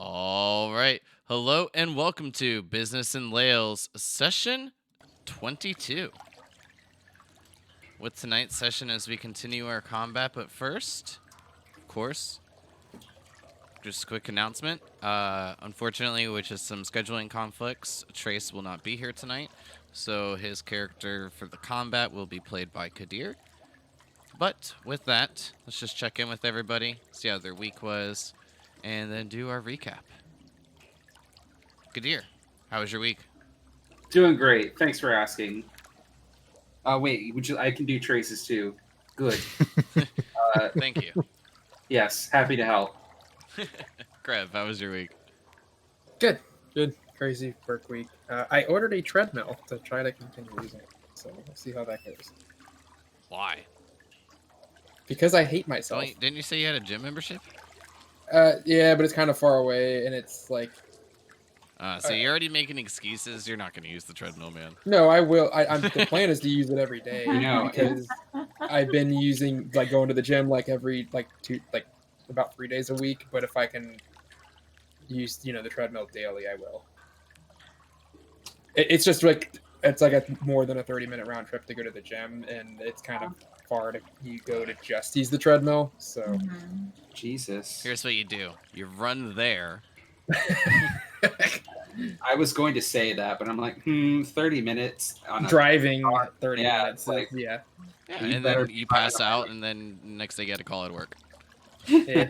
All right. Hello and welcome to Business and Lahles session 22. With tonight's session as we continue our combat, but first, of course, just a quick announcement. Unfortunately, which is some scheduling conflicts, Trace will not be here tonight, so his character for the combat will be played by Kadir. But with that, let's just check in with everybody, see how their week was, and then do our recap. Kadir, how was your week? Doing great. Thanks for asking. Wait, I can do traces too. Good. Thank you. Yes, happy to help. Krev, how was your week? Good. Crazy work week. I ordered a treadmill to try to continue using it, so we'll see how that goes. Why? Because I hate myself. Didn't you say you had a gym membership? Yeah, but it's kind of far away, and it's like. So you're already making excuses. You're not going to use the treadmill, man. No, I will. The plan is to use it every day. Because I've been using going to the gym about 3 days a week. But if I can use the treadmill daily, I will. It's just it's like more than a 30-minute round trip to go to the gym, and it's kind of far to go to just use the treadmill. So, Jesus. Here's what you do: you run there. I was going to say that, but I'm like, 30 minutes on driving 30 minutes. Yeah, and then you pass out, and then next day you got to call it work. Yeah.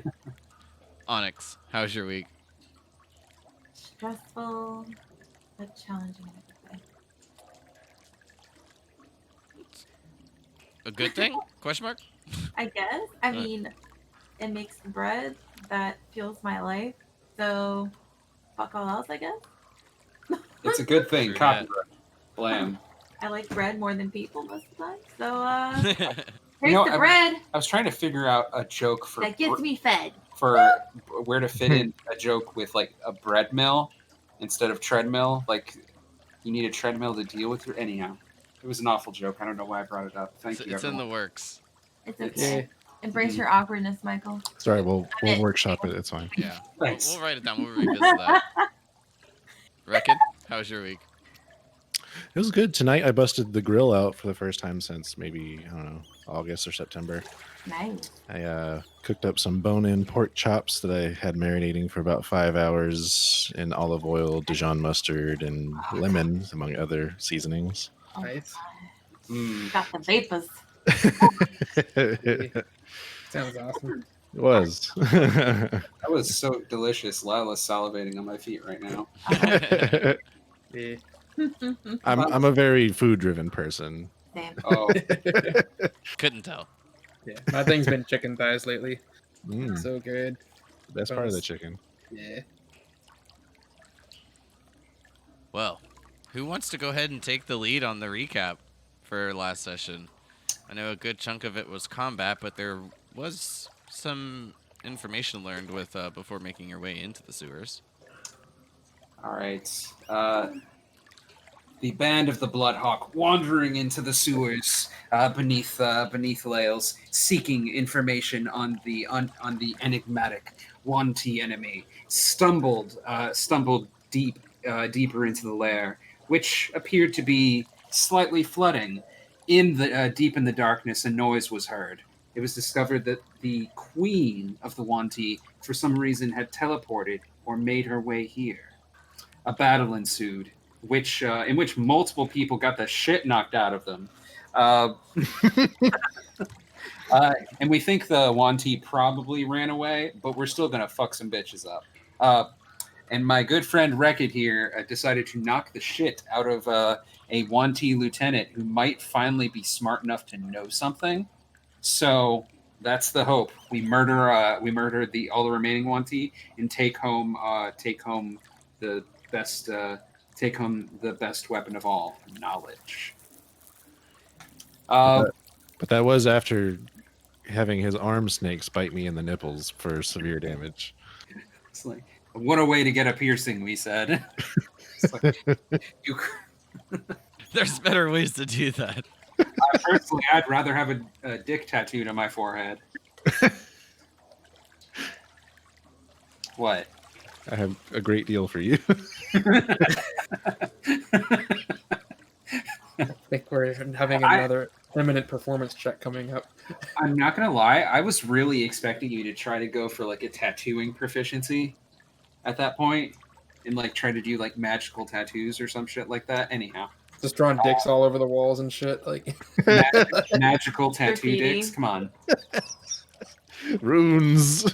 Onyx, how's your week? Stressful, but challenging. A good thing? Question mark? I guess. I mean, it makes bread that fuels my life. So, fuck all else, I guess. It's a good thing. True Copyright. Blam. I like bread more than people most of the time. So, here's know, the bread I was trying to figure out a joke that gets me fed. for where to fit in a joke with like a bread mill instead of treadmill. Like you need a treadmill to deal with your. Anyhow, it was an awful joke. I don't know why I brought it up. Thank you. It's in the works. It's okay. Embrace your awkwardness, Michael. Sorry, we'll workshop it. It's fine. Yeah. Thanks. We'll write it down. We'll revisit that. Reckon, how was your week? It was good. Tonight I busted the grill out for the first time since maybe, I don't know, August or September. Nice. I cooked up some bone-in pork chops that I had marinating for about 5 hours in olive oil, Dijon mustard, and lemon, among other seasonings. Nice. Got the vapors. It Sounds awesome. was. That was so delicious. Lila's salivating on my feet right now. Yeah. I'm a very food-driven person. Same. Oh, Couldn't tell. Yeah. My thing's been chicken thighs lately. Mm, So good. best part of the chicken. Yeah. Well, who wants to go ahead and take the lead on the recap for last session? I know a good chunk of it was combat, but there was some information learned with before making your way into the sewers. all right. The band of the Bloodhawk wandering into the sewers beneath Lahles, seeking information on the enigmatic Wanti enemy, stumbled deeper into the lair, which appeared to be slightly flooding. Deep in the darkness, a noise was heard. It was discovered that the queen of the Wanti, for some reason, had teleported or made her way here. A battle ensued, in which multiple people got the shit knocked out of them. And we think the Wanti probably ran away, but we're still going to fuck some bitches up. And my good friend Rekit here decided to knock the shit out of a Wanti lieutenant who might finally be smart enough to know something. So that's the hope. We murder all the remaining Wanti and take home the best weapon of all, knowledge. But that was after having his arm snakes bite me in the nipples for severe damage. It's like, what a way to get a piercing, we said. It's like, There's better ways to do that. Personally, I'd rather have a dick tattooed on my forehead. What? I have a great deal for you. I think we're having another eminent performance check coming up. I'm not gonna lie, I was really expecting you to try to go for like a tattooing proficiency at that point, and like try to do like magical tattoos or some shit like that. Anyhow, Just drawing dicks all over the walls and shit. Like, magical tattoo Graffiti. dicks. Come on, Runes.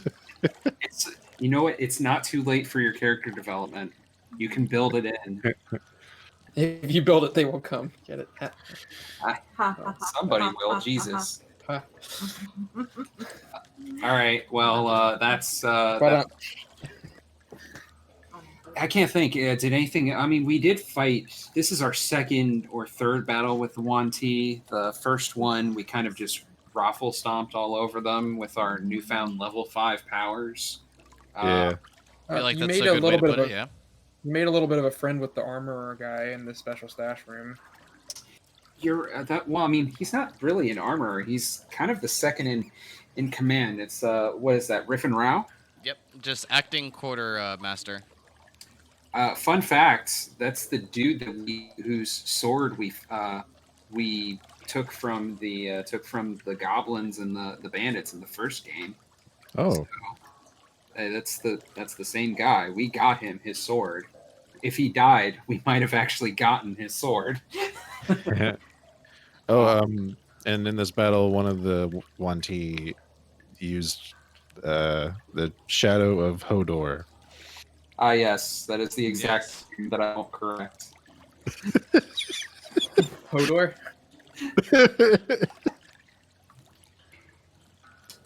it's, you know what? It's not too late for your character development. You can build it in. if you build it, they will come. Get it? Ha, ha, ha, Somebody ha, will. ha, Jesus. Ha. All right. Well, that's. But I can't think. Did anything? I mean, we did fight. This is our second or third battle with the Yuan-ti. The first one, we kind of just raffle stomped all over them with our newfound level 5 powers. Yeah. I feel like you that's made a a good way little to bit put of it. a Yeah. you made a little bit of a friend with the armorer guy in the special stash room. You're that. Well, I mean, he's not really an armorer. He's kind of the second in command. It's what is that? Riff and Rao. Yep. Just acting quartermaster. Fun fact: that's the dude whose sword we took from the goblins and the bandits in the first game. Oh. That's the same guy. We got him his sword. If he died, we might have actually gotten his sword. And in this battle, one of the Yuan-ti used the shadow of Hodor. Ah, yes, that is the exact Yes. name that I won't correct. Hodor.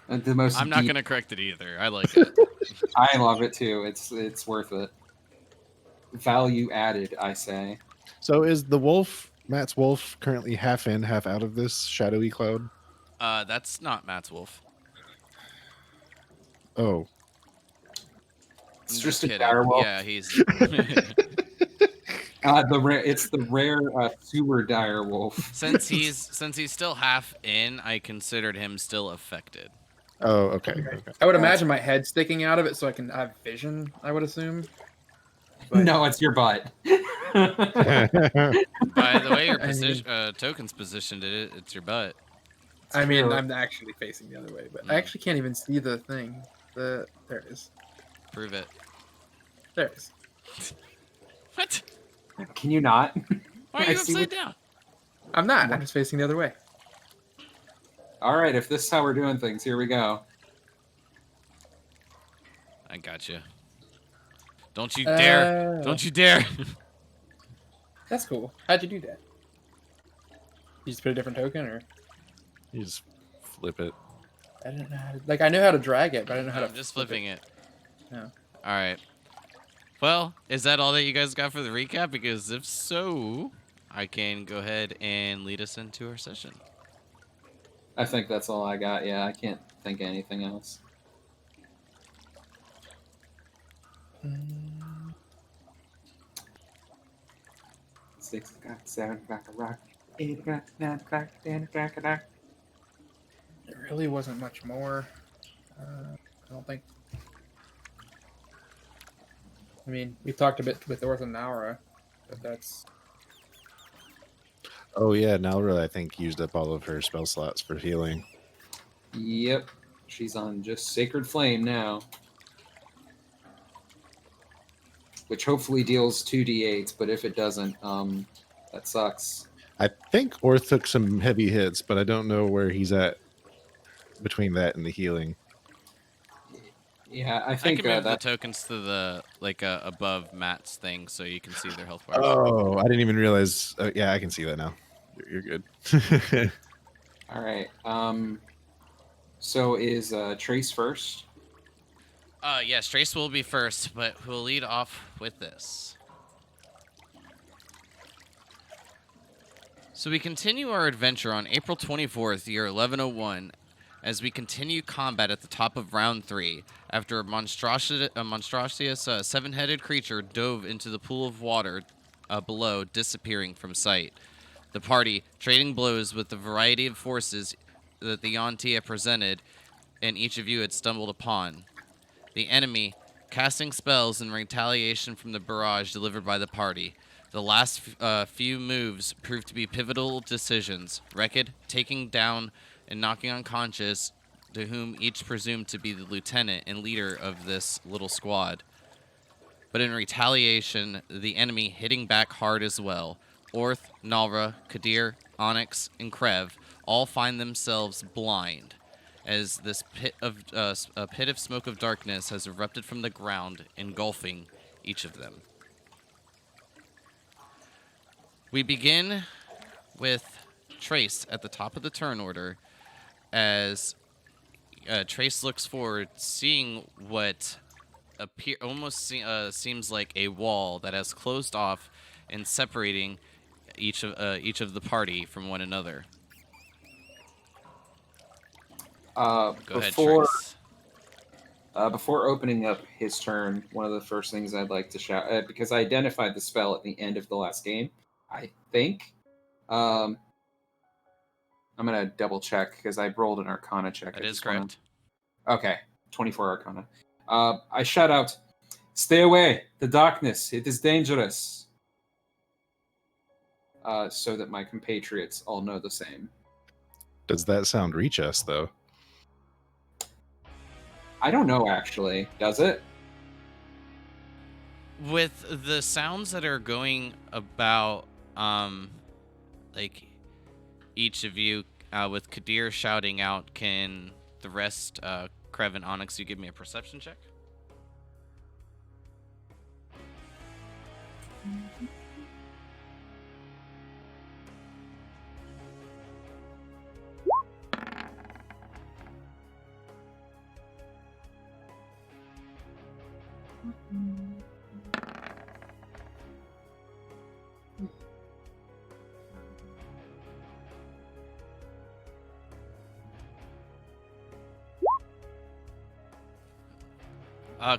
The most. I'm not deep- gonna correct it either. I like it. I love it too. It's worth it. Value added, I say. So is the wolf, Matt's wolf, currently half in, half out of this shadowy cloud? That's not Matt's wolf. Oh. It's I'm just a kidding. direwolf. Yeah, he's. It's the rare sewer dire wolf. since he's still half in, I considered him still affected. Oh, okay. I would imagine my head sticking out of it so I can have vision. I would assume. But No, it's your butt. Okay. By the way your I mean- token's positioned, it's your butt. I mean, true. I'm actually facing the other way, but I Mm. actually can't even see the thing. There it is. Prove it. There it is. What? Can you not? Why are I you see upside what- down? I'm not. I'm just facing the other way. All right, if this is how we're doing things, here we go. I got you. Don't you dare! Don't you dare! That's cool. How'd you do that? You just put a different token, or You just flip it. I didn't know how to. Like, I know how to drag it, but I didn't know how I'm to. just flip flipping it. Yeah. All right. Well, is that all that you guys got for the recap? Because if so, I can go ahead and lead us into our session. I think that's all I got. Yeah, I can't think of anything else. Mm, 6 o'clock, 7 o'clock, a rock, 8 o'clock, 9 o'clock, 10 o'clock, a rock. There really wasn't much more. I don't think. I mean, we talked a bit with Ortho Naura, but that's. Oh yeah, Nalra I think used up all of her spell slots for healing. Yep, she's on just Sacred Flame now. Which hopefully deals 2d8s, but if it doesn't, that sucks. I think Orth took some heavy hits, but I don't know where he's at between that and the healing. Yeah, I I think can move the that. tokens to the above Matt's thing so you can see their health bars. Oh, I didn't even realize. Yeah, I can see that now. You're good. All right. So is Trace first? Yes, Trace will be first, but we'll lead off with this. So we continue our adventure on April 24th, year 1101, as we continue combat at the top of round 3, after a monstrous seven-headed creature dove into the pool of water below, disappearing from sight. The party, trading blows with the variety of forces that the Yuan-ti had presented, and each of you had stumbled upon. The enemy casting spells in retaliation from the barrage delivered by the party. The last few moves proved to be pivotal decisions. Rekid taking down and knocking unconscious, to whom each presumed to be the lieutenant and leader of this little squad. But in retaliation, the enemy hitting back hard as well. Orth, Nalra, Kadir, Onyx, and Krev all find themselves blind, as this a pit of smoke of darkness has erupted from the ground, engulfing each of them. We begin with Trace at the top of the turn order, as Trace looks forward, seeing what seems like a wall that has closed off and separating each of the party from one another. Go ahead, Trace. Before opening up his turn, one of the first things I'd like to shout, because I identified the spell at the end of the last game, I think. I'm going to double check because I rolled an Arcana check. That is correct. Okay, 24 Arcana. I shout out, "Stay away, the darkness, it is dangerous." So that my compatriots all know the same. Does that sound reach us, though? I don't know, actually. Does it? With the sounds that are going about, like each of you, with Kadir shouting out, can the rest, Krev and Onyx, you give me a perception check?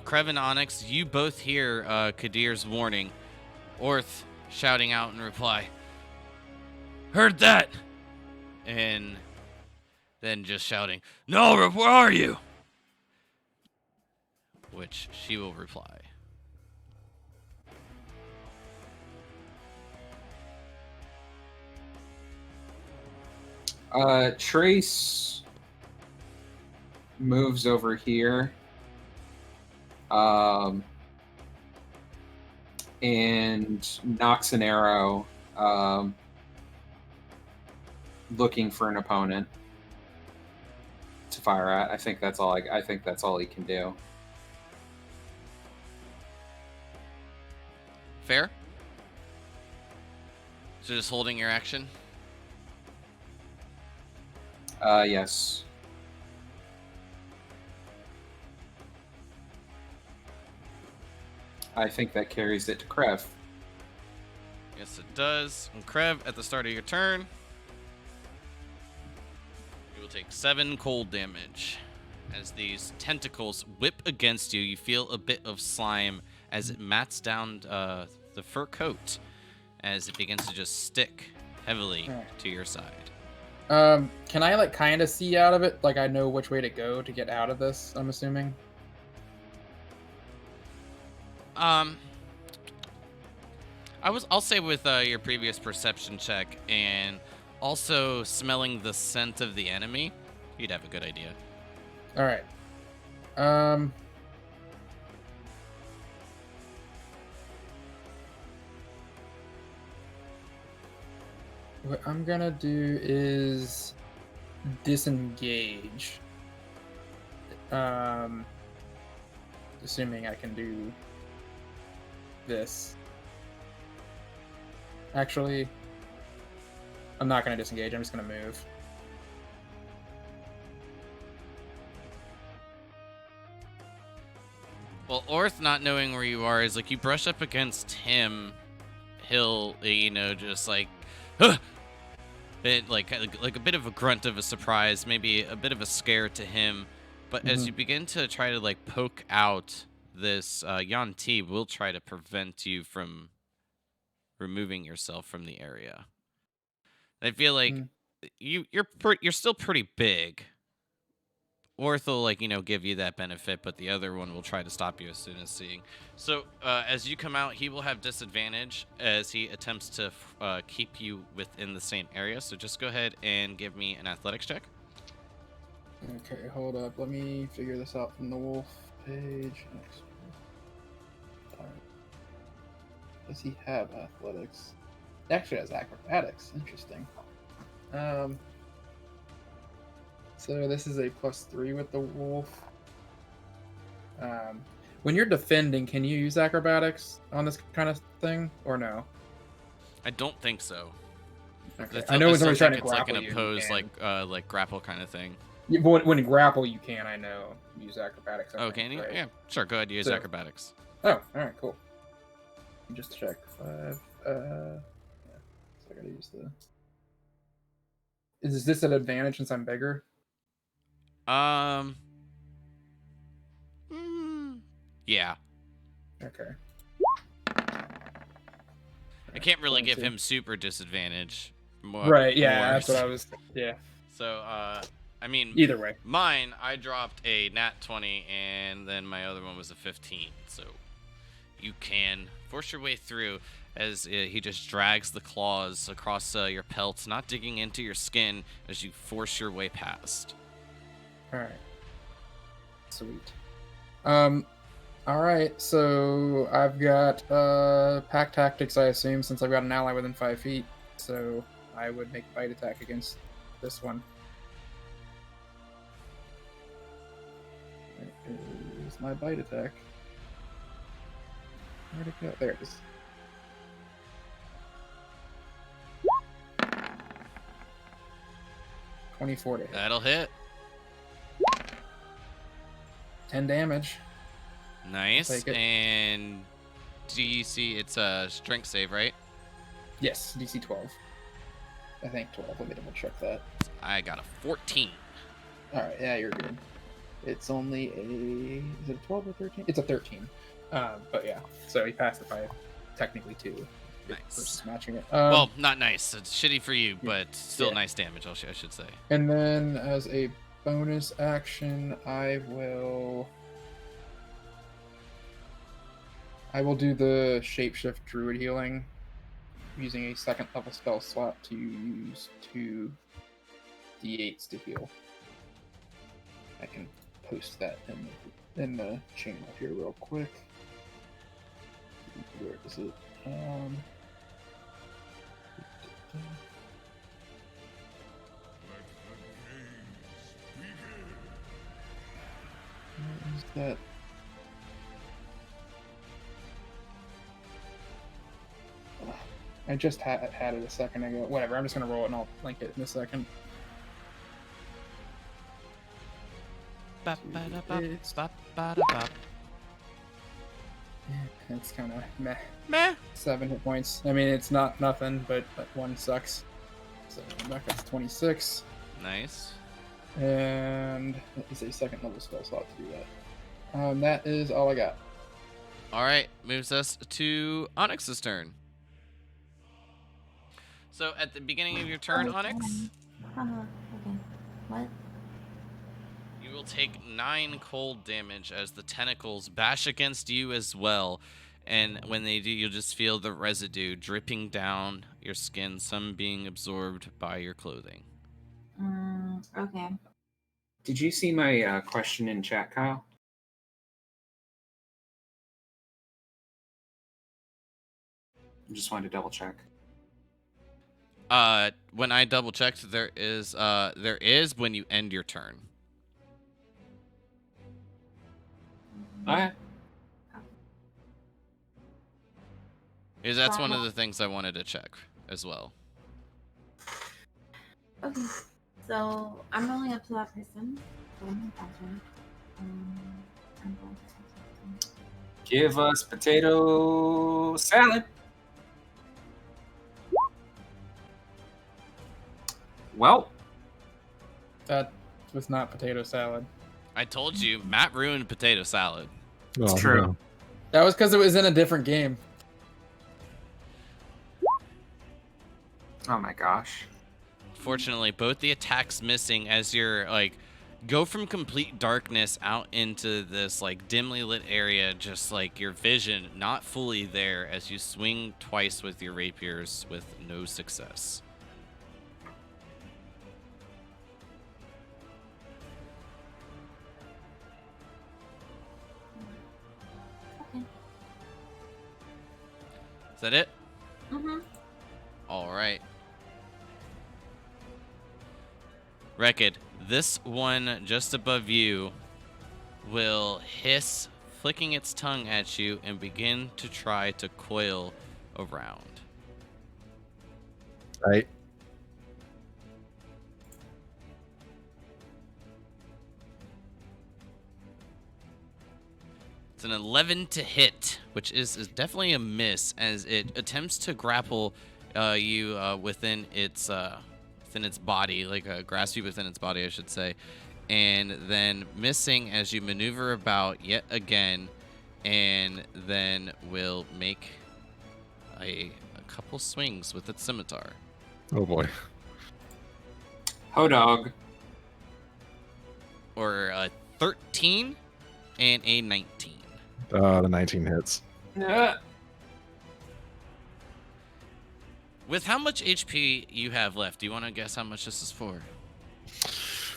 Krev and Onyx, you both hear Kadir's warning. Orth shouting out in reply, "Heard that!" And then just shouting, "Nalra, where are you?" Which she will reply. Trace moves over here. And knocks an arrow, looking for an opponent to fire at. I think that's all he can do. Fair? So just holding your action? Yes. I think that carries it to Krev. Yes, it does. And Krev, at the start of your turn, you will take 7 cold damage. As these tentacles whip against you, you feel a bit of slime as it mats down the fur coat, as it begins to just stick heavily to your side. Can I kind of see out of it? Like I know which way to go to get out of this, I'm assuming. I'll say with your previous perception check and also smelling the scent of the enemy, you'd have a good idea. All right. What I'm gonna do is disengage. Assuming I can do this. Actually, I'm not going to disengage. I'm just going to move. Well, Orth, not knowing where you are, is like you brush up against him. He'll, just like, huh! Like a bit of a grunt of a surprise, maybe a bit of a scare to him. But as you begin to try to poke out, this Yanti will try to prevent you from removing yourself from the area. I feel like you're still pretty big, Orth will give you that benefit, but the other one will try to stop you as soon as seeing. So as you come out, he will have disadvantage as he attempts to keep you within the same area. So just go ahead and give me an athletics check. Okay, hold up. Let me figure this out from the wolf page. Does he have athletics? He actually has acrobatics. Interesting. So this is a +3 with the wolf. When you're defending, can you use acrobatics on this kind of thing, or no? I don't think so. Okay. I know when somebody's trying to it's like grapple an you, opposed, you can. like grapple kind of thing. Yeah, but when you grapple, you can. I know use acrobatics. I Oh, think, can you? right? Yeah, sure. Go ahead. Use So- acrobatics. Oh, all right, cool. Just check 5. Yeah. So I gotta use the. Is this an advantage since I'm bigger? Yeah. Okay. I can't really give 22. him super disadvantage. Right. Yeah, that's what I was. Yeah. So, I mean, Either way. mine, I dropped a nat 20, and then my other one was a 15. So, you can force your way through as he just drags the claws across your pelts, not digging into your skin as you force your way past. All right. Sweet. All right. So I've got pack tactics, I assume, since I've got an ally within 5 feet. So I would make a bite attack against this one. Where is my bite attack? Where'd it go? There it is. .24 to hit. That'll hit. 10 damage. Nice. Take it. And DC, it's a strength save, right? Yes, DC 12. I think 12. Let me double check that. I got a 14. Alright, yeah, you're good. It's only a... Is it a 12 or 13? It's a 13. But yeah, so he passed it by technically 2. Nice. Versus matching it. Well, not nice. It's shitty for you, but still Yeah. nice damage, I should say. And then as a bonus action, I will do the shapeshift druid healing using a 2nd level spell slot to use 2 d8s to heal. I can post that in the channel here real quick. Where is it? Where is that? I just had it a second ago. Whatever, I'm just gonna roll it and I'll link it in a second. Yeah, it's kind of meh. Meh. 7 hit points. I mean, it's not nothing, but 1 sucks. So back up to 26. Nice. And that is a 2nd level spell slot to do that. That is all I got. All right, moves us to Onyx's turn. So at the beginning of your turn, Onyx, Okay. What? you will take 9 cold damage as the tentacles bash against you as well. And when they do, you'll just feel the residue dripping down your skin, some being absorbed by your clothing. Okay. Did you see my question in chat, Kyle? I just wanted to double check. When I double checked, there is when you end your turn. Okay. Because that's one of the things I wanted to check as well. Okay. So I'm rolling up to that person. So I'm going to Give us potato salad. Well, That was not potato salad. I told you, Matt ruined potato salad. It's true. That was because it was in a different game. oh my gosh. Fortunately, both the attacks missing as you're go from complete darkness out into this like dimly lit area, just like your vision not fully there as you swing twice with your rapiers with no success. Okay. Is that it? Mm-hmm. All right. Rekid, this one just above you will hiss, flicking its tongue at you, and begin to try to coil around. Right. It's an 11 to hit, which is definitely a miss as it attempts to grapple you within its body, like grasp you within its body, I should say, and then missing as you maneuver about yet again, and then will make a couple swings with its scimitar. Oh boy. Ho dog. Or a 13 and a 19. The 19 hits. With how much HP you have left, do you want to guess how much this is for?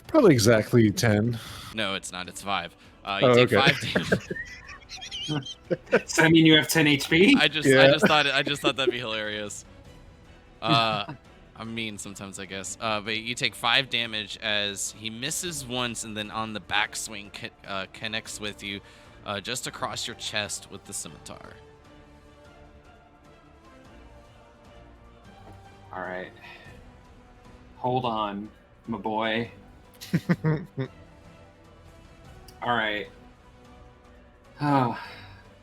Probably exactly 10. No, it's not. It's 5. You Oh, take okay. 5 damage. Does that mean you have 10 HP? I Yeah. just thought that'd be hilarious. I'm mean sometimes, I guess. But you take 5 damage as he misses once, and then on the backswing connects with you, just across your chest with the scimitar. All right. Hold on, my boy. All right.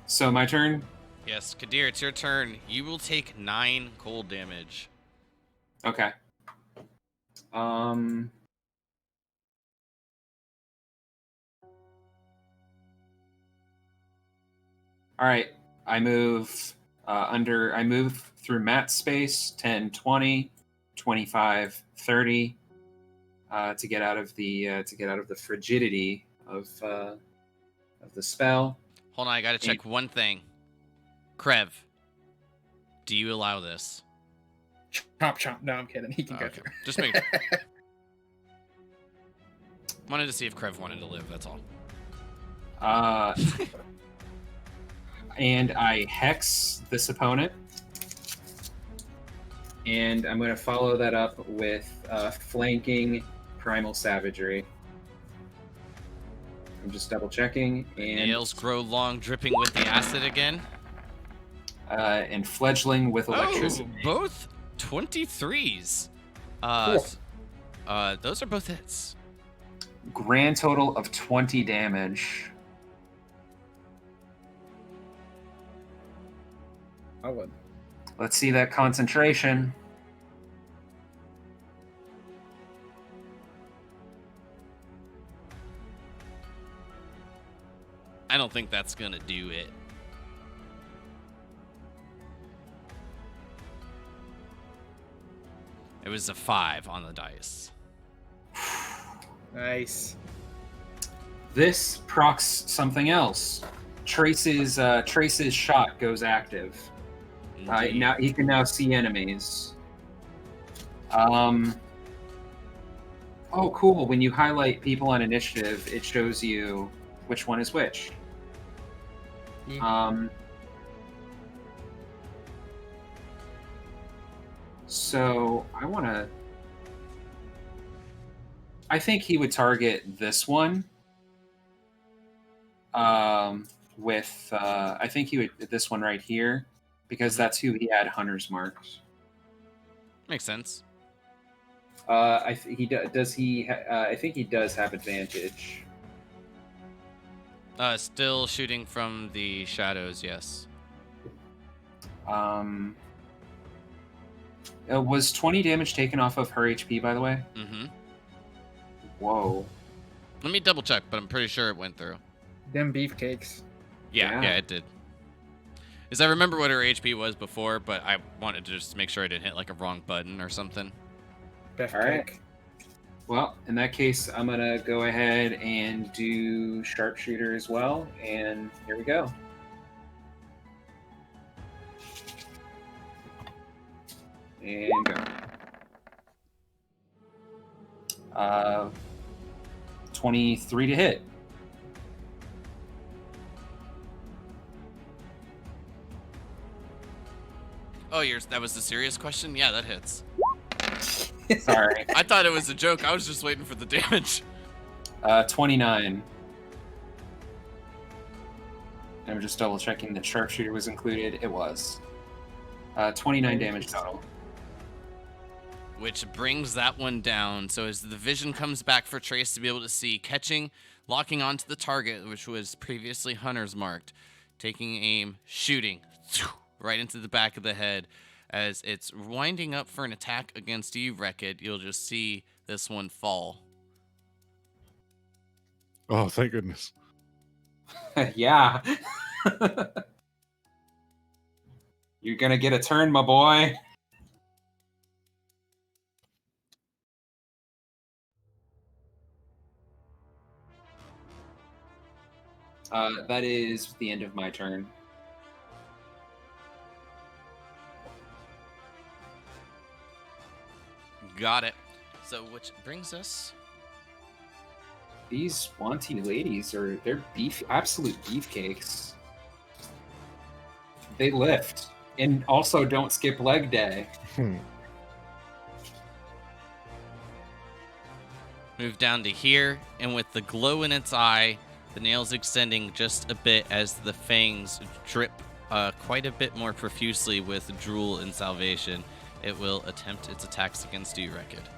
So my turn? Yes, Kadir, it's your turn. You will take 9 cold damage. Okay. All right. I move I move through Matt's space 10, 20, 25, 30 to get out of the frigidity of the spell. Hold on, I gotta check one thing. Krev, do you allow this? Chomp chomp. No, I'm kidding. He can go Okay, through. just make sure. Wanted to see if Krev wanted to live, that's all. And I hex this opponent. And I'm going to follow that up with flanking primal savagery. I'm just double checking. And Nails grow long, dripping with the acid again. And fledgling with electricity. Oh, both 23s. Those are both hits. Grand total of 20 damage. I would. Let's see that concentration. I don't think that's gonna do it. It was a 5 on the dice. Nice. This procs something else. Trace's shot goes active. Indeed. Now he can now see enemies. Oh, cool. When you highlight people on initiative, it shows you which one is which. Yeah. So I think he would target this one. I think he would this one right here, because that's who he had hunter's marks. Makes sense. I think he does have advantage. Still shooting from the shadows, yes. Was 20 damage taken off of her HP, by the way? Mm-hmm. Whoa. Let me double check, but I'm pretty sure it went through. Them beefcakes. Yeah, it did. Because I remember what her HP was before, but I wanted to just make sure I didn't hit like a wrong button or something. Beef All right. cake. Well, in that case, I'm gonna go ahead and do sharpshooter as well, and here we go. And go. 23 to hit. Oh, that was a serious question? Yeah, that hits. Sorry. I thought it was a joke. I was just waiting for the damage. 29. I'm just double checking that sharpshooter was included. It was. 29 damage total. Which brings that one down. So as the vision comes back for Trace to be able to see, catching, locking onto the target, which was previously Hunter's marked, taking aim, shooting right into the back of the head. As it's winding up for an attack against you, Wrecked, you'll just see this one fall. Oh, thank goodness. Yeah. You're gonna get a turn, my boy. That is the end of my turn. Got it. So which brings us... These wanty ladies they're absolute beefcakes. They lift. And also don't skip leg day. Move down to here, and with the glow in its eye, the nails extending just a bit as the fangs drip quite a bit more profusely with drool and salvation, it will attempt its attacks against you, Wrecked.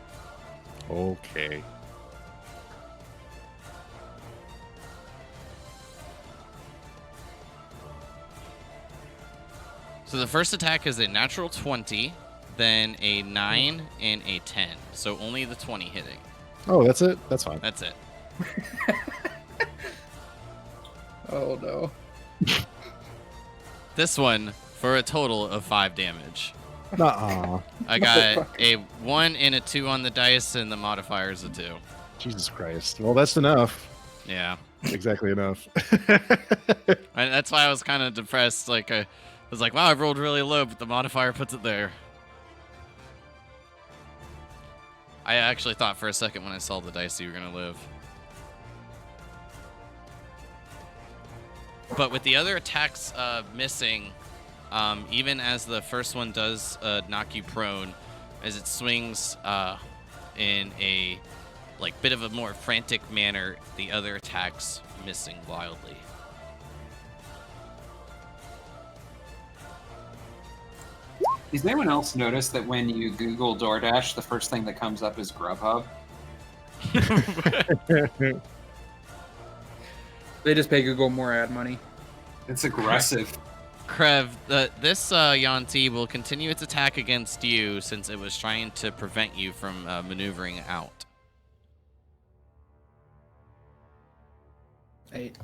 Okay. So the first attack is a natural 20, then a 9, and a 10. So only the 20 hitting. Oh, that's it? That's fine. That's it. Oh no. This one for a total of 5 damage. Nuh-uh. I got a 1 and a 2 on the dice, and the modifier is a 2. Jesus Christ. Well, that's enough. Yeah. Exactly enough. And that's why I was kind of depressed. Like, I was like, wow, I rolled really low, but the modifier puts it there. I actually thought for a second when I saw the dice you were going to live. But with the other attacks missing, even as the first one does knock you prone, as it swings in a bit of a more frantic manner, the other attacks missing wildly. Does anyone else notice that when you Google DoorDash, the first thing that comes up is Grubhub? They just pay Google more ad money. It's aggressive. Krev, this Yanti will continue its attack against you since it was trying to prevent you from maneuvering out. 8.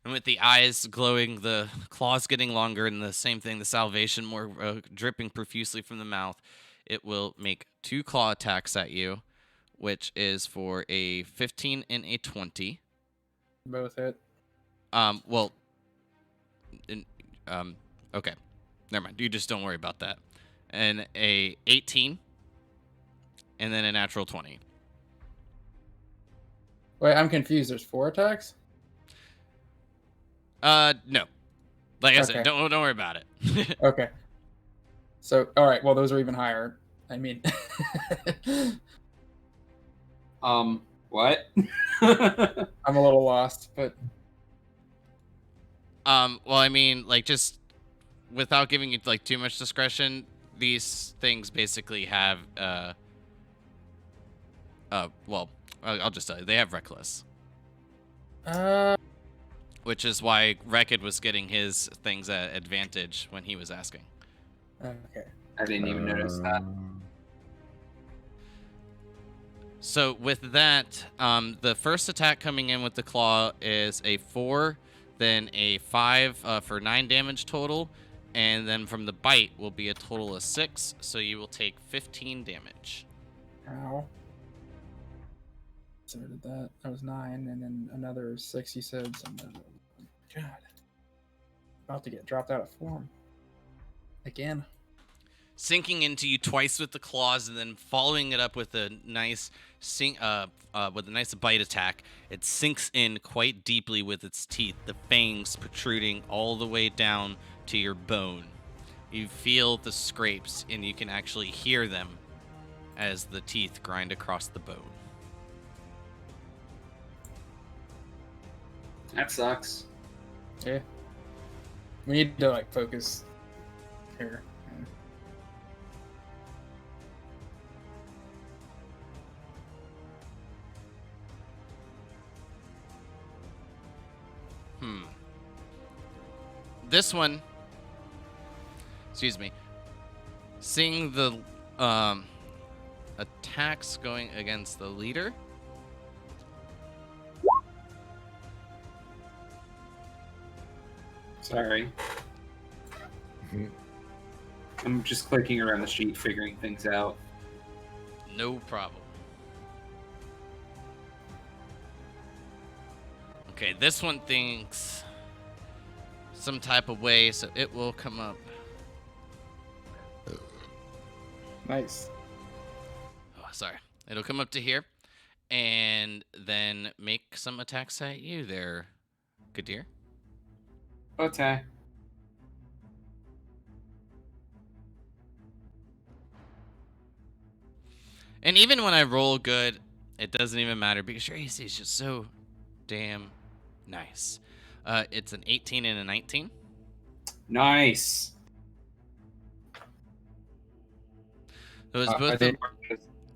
And with the eyes glowing, the claws getting longer, and the same thing, the salvation more dripping profusely from the mouth, it will make 2 claw attacks at you, which is for a 15 and a 20. Both hit. Okay. Never mind. You just don't worry about that. And a 18, and then a natural 20. Wait, I'm confused. There's 4 attacks? No. Like I said, Okay. don't worry about it. Okay. So, all right. Well, those are even higher. I mean, What? I'm a little lost, but Well, I mean, just without giving you too much discretion, these things basically have well, I'll just tell you, they have reckless, which is why Wrecked was getting his things at advantage when he was asking. okay. I didn't even notice that. So with that, the first attack coming in with the claw is a 4, then a 5 for 9 damage total, And then from the bite will be a total of 6, so you will take 15 damage. Ow. So did that. That was 9, and then another 6, you said. So God. About to get dropped out of form. Again. Sinking into you twice with the claws, and then following it up with a nice bite attack. It sinks in quite deeply with its teeth, the fangs protruding all the way down to your bone. You feel the scrapes, and you can actually hear them as the teeth grind across the bone. That sucks. Yeah. We need to like focus here. This one, excuse me, seeing the attacks going against the leader. Sorry. I'm just clicking around the sheet, figuring things out. No problem. Okay, this one thinks some type of way, so it will come up. Nice. Oh, sorry. It'll come up to here, and then make some attacks at you there, Kadir. Okay. And even when I roll good, it doesn't even matter because your AC is just so damn nice. It's an 18 and a 19. Nice. So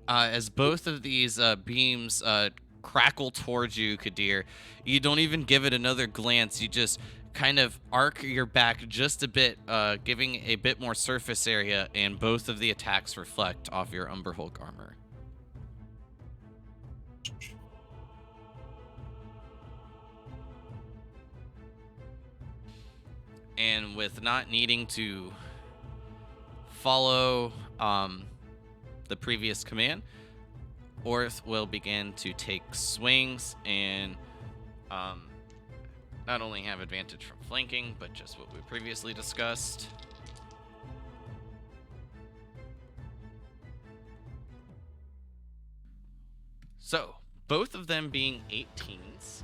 as both of these beams crackle towards you, Kadir, you don't even give it another glance. You just kind of arc your back just a bit, giving a bit more surface area, and both of the attacks reflect off your Umber Hulk armor. And with not needing to follow the previous command, Orth will begin to take swings and not only have advantage from flanking, but just what we previously discussed. So, both of them being 18s.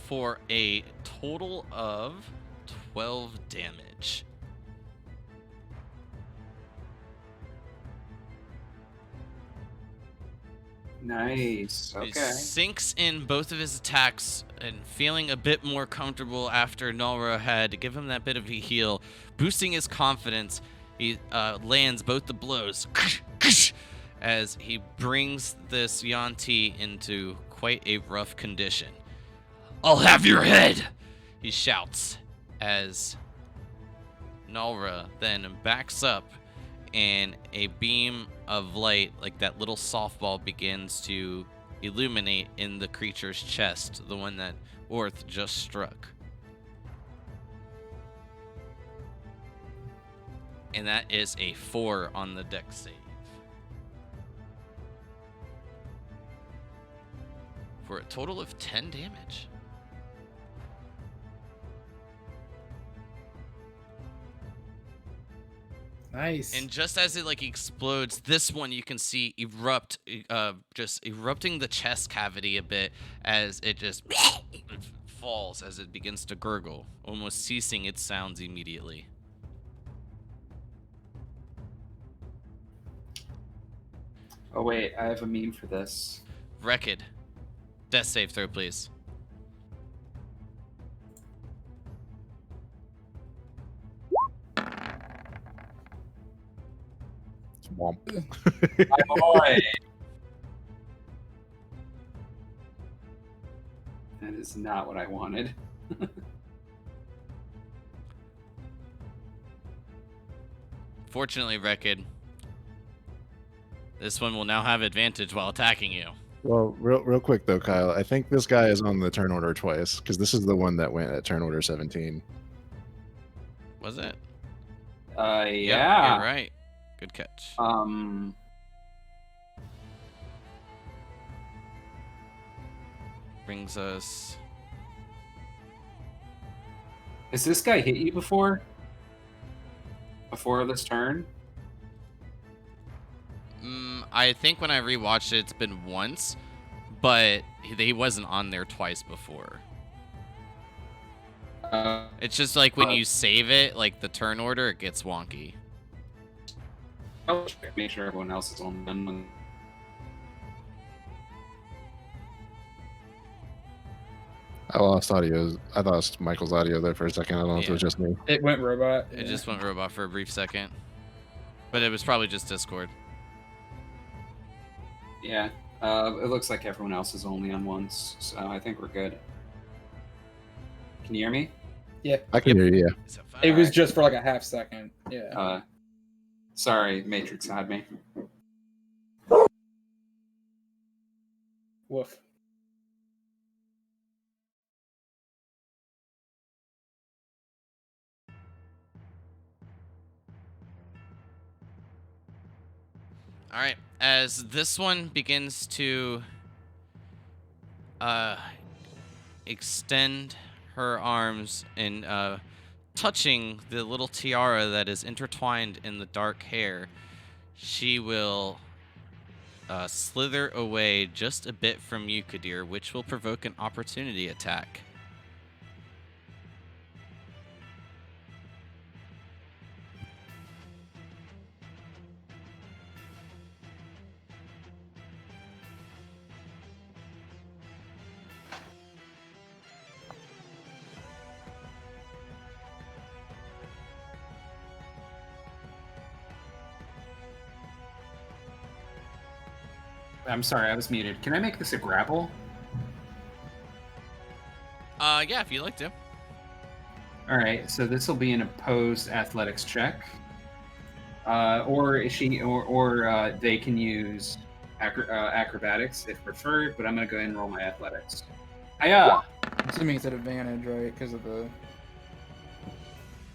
For a total of 12 damage. Nice. He Okay. sinks in both of his attacks and feeling a bit more comfortable after Nalra had to give him that bit of a heal, boosting his confidence. He lands both the blows as he brings this Yuan-Ti into quite a rough condition. "I'll have your head!" he shouts as Nalra then backs up and a beam of light, like that little softball, begins to illuminate in the creature's chest, the one that Orth just struck. And that is a 4 on the dex save. For a total of 10 damage. Nice. And just as it like explodes, this one you can see erupt, just erupting the chest cavity a bit as it just falls as it begins to gurgle, almost ceasing its sounds immediately. Oh wait, I have a meme for this. Rekid, death save throw, please. Womp. My boy. That is not what I wanted. Fortunately, Rekid, this one will now have advantage while attacking you. Well, real quick though, Kyle. I think this guy is on the turn order twice because this is the one that went at turn order 17. Was it? Yeah. Yep, you're right. Good catch. Brings us. Has this guy hit you before? Before this turn? I think when I rewatched it, it's been once, but he wasn't on there twice before. It's just like when you save it, like the turn order, it gets wonky. I'll check, make sure everyone else is on them. I lost audio. I lost Michael's audio there for a second. I don't know if it was just me. It went robot. It just went robot for a brief second, but it was probably just Discord. Yeah. It looks like everyone else is only on once, so I think we're good. Can you hear me? Yeah. I can hear you. Yeah. It was just for like a half second. Yeah. Sorry, Matrix had me. Woof. All right, as this one begins to extend her arms and touching the little tiara that is intertwined in the dark hair, she will slither away just a bit from you, Kadir, which will provoke an opportunity attack. I'm sorry, I was muted. Can I make this a grapple? Yeah, if you'd like to. All right, so this will be an opposed athletics check, or is she, or they can use acrobatics if preferred. But I'm gonna go ahead and roll my athletics. Hiya! Assuming it's at advantage, right? Because of the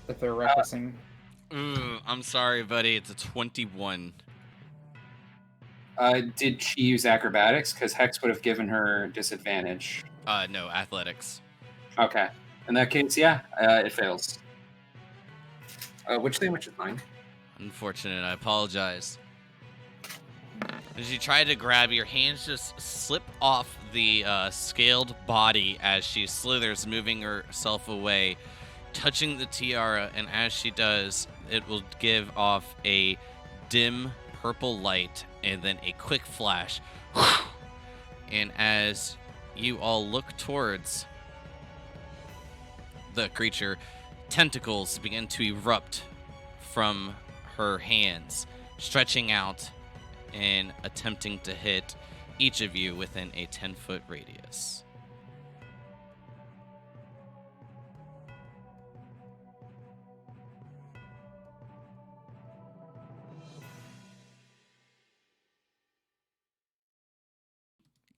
if they're referencing. Ooh, I'm sorry, buddy. It's a 21. Did she use acrobatics? Because Hex would have given her disadvantage. No, athletics. Okay. In that case, yeah, it fails. Which is fine. Unfortunate. I apologize. As you try to grab, your hands just slip off the scaled body as she slithers, moving herself away, touching the tiara, and as she does, it will give off a dim purple light and then a quick flash. And as you all look towards the creature, tentacles begin to erupt from her hands, stretching out and attempting to hit each of you within a 10-foot radius.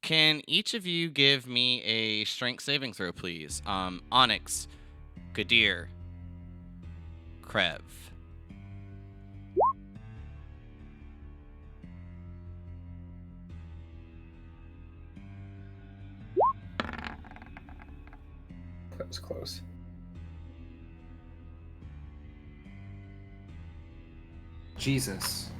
Can each of you give me a strength saving throw, please? Onyx, Kadir, Krev. That was close. Jesus.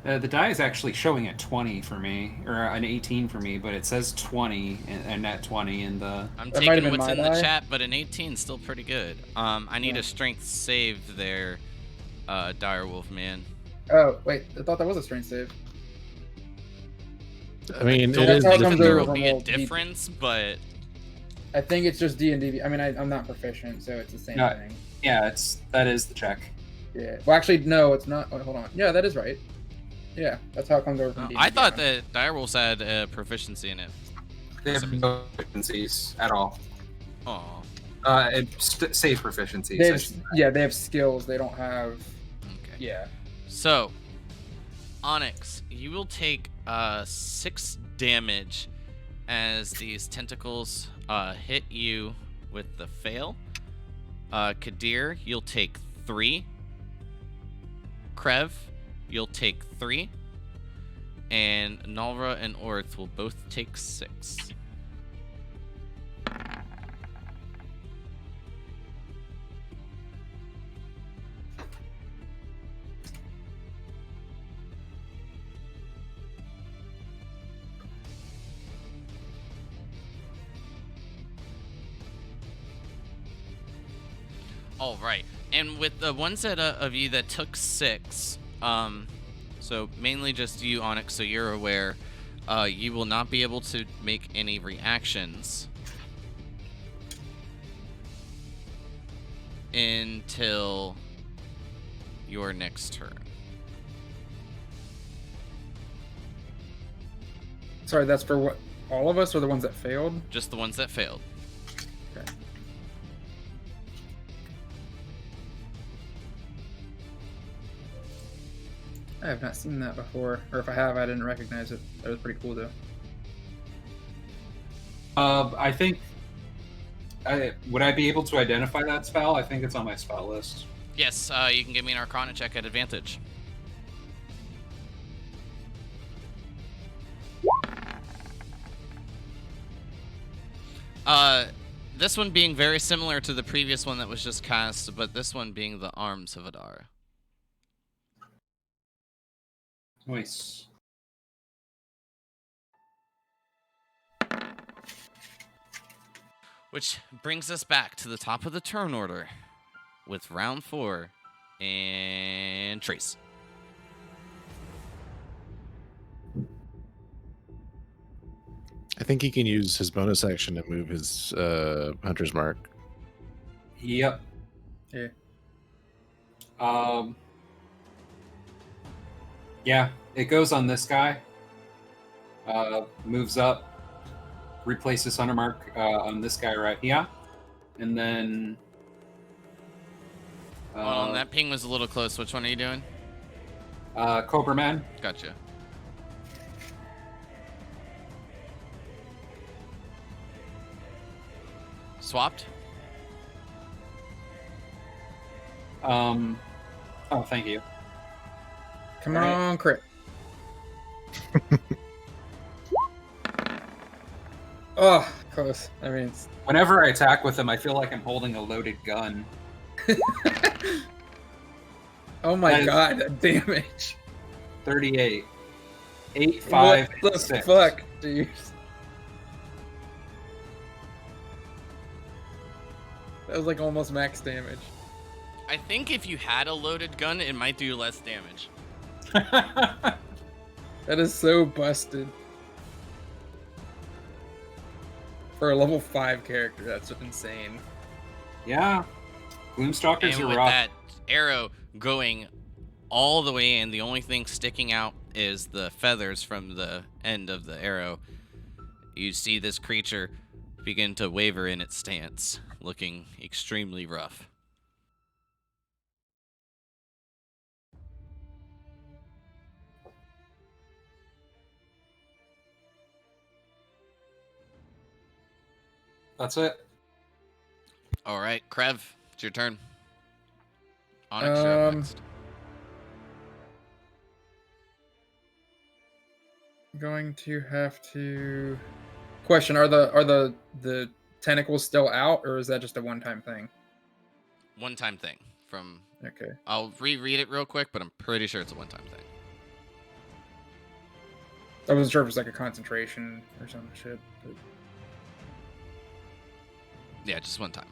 The die is actually showing at 20 for me, or an 18 for me, but it says 20 and net 20 in the. I'm That might have taking been what's my in the die. chat, but an 18 is still pretty good. I need Yeah. a strength save there, Direwolf man. Oh wait, I thought that was a strength save. I mean, Don't it is how think come that different. there there will was be a a difference, but I think it's just D&D. I mean, I'm not proficient, so it's the same No. thing. Yeah, that is the check. Yeah. Well, actually, no, it's not. Wait, hold on. Yeah, that is right. Yeah, that's how it comes over from D&D. I thought that Direwolves had proficiency in it. They have no proficiencies at all. Oh, Safe proficiencies. They I have, should say. yeah, they have skills. They don't have. okay. Yeah. So, Onyx, you will take 6 damage as these tentacles hit you with the fail. Kadir, you'll take 3. Krev, you'll take 3. And Nalra and Orth will both take 6. All right, and with the ones that of you that took 6, so mainly just you, Onyx, so you're aware, you will not be able to make any reactions until your next turn. Sorry, that's for what? All of us, or the ones that failed? Just the ones that failed. Okay. I have not seen that before, or if I have, I didn't recognize it. That was pretty cool, though. I think. Would I be able to identify that spell? I think it's on my spell list. Yes, you can give me an Arcana check at advantage. This one being very similar to the previous one that was just cast, but this one being the Arms of Adar. Nice. Which brings us back to the top of the turn order with round 4 and Trace. I think he can use his bonus action to move his hunter's mark. Yep. Yeah. Yeah, it goes on this guy. Moves up, replaces hunter mark on this guy right here, and then. Hold on, that ping was a little close. Which one are you doing? Cobra Man. Gotcha. Swapped? Oh, thank you. Come All right. on, crit. Oh, close. I mean, it's... Whenever I attack with him, I feel like I'm holding a loaded gun. oh my That is- god, that damage. 38. 8, 5, What the and 6. fuck, dude? That was like almost max damage. I think if you had a loaded gun, it might do less damage. That is so busted. For a level 5 character, that's insane. Yeah. Gloomstalkers And are with rough. that arrow going all the way in, the only thing sticking out is the feathers from the end of the arrow. You see this creature begin to waver in its stance, looking extremely rough. That's it. All right, Krev, it's your turn. Onyx, you're up Um, next. Going to have to question: Are the tentacles still out, or is that just a one-time thing? One-time thing from... Okay. I'll reread it real quick, but I'm pretty sure it's a one-time thing. I wasn't sure if it was like a concentration or some shit. But... Yeah, just one time.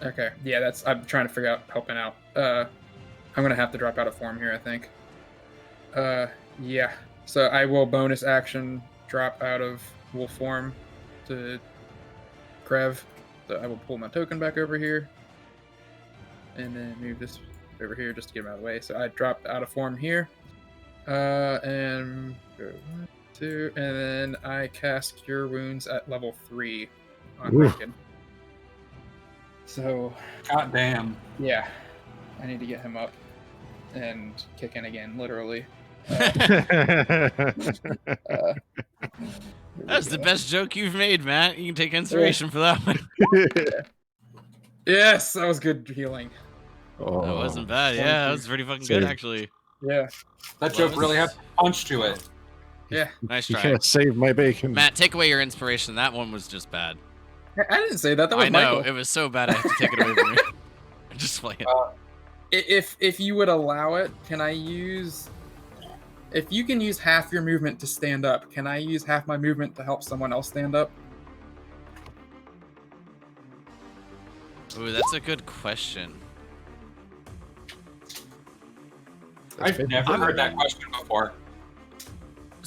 Okay. Yeah, that's. I'm trying to figure out helping out. I'm gonna have to drop out of form here, I think. Yeah. So I will bonus action drop out of wolf form to Krev. So I will pull my token back over here, and then move this over here just to get him out of the way. So I dropped out of form here, and go 1, 2, and then I cast Cure Wounds at level 3 on Ooh. Rankin. So God damn. yeah, I need to get him up and kick in again, literally. Uh, That's the best joke you've made, Matt. You can take inspiration for that one. Yes, that was good healing. Oh, That wasn't bad. Yeah, that was pretty fucking good, actually. Yeah, That joke really had punch to it. yeah. Nice You try. can't save my bacon. Matt, take away your inspiration. That one was just bad. I didn't say that. That was I know. Michael. It was so bad I have to take it away from you. Just play it. If you would allow it, can I use? If you can use half your movement to stand up, can I use half my movement to help someone else stand up? Ooh, that's a good question. I've never heard that question before.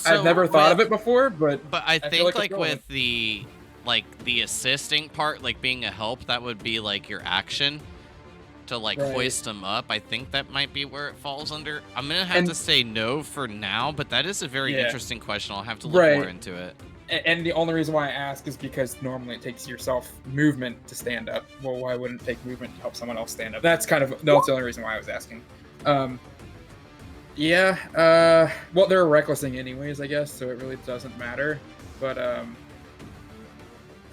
I've never thought of with- it before, but But I feel think like it's like relevant. with the assisting part, like being a help, that would be like your action to like Right. hoist them up. I think that might be where it falls under. I'm gonna have And- to say no for now, but that is a very Yeah. interesting question. I'll have to look more Right. into it. and the only reason why I ask is because normally it takes yourself movement to stand up. Well, why wouldn't it take movement to help someone else stand up? That's the only reason why I was asking. Yeah. Well, they're recklessing anyways, I guess, so it really doesn't matter. But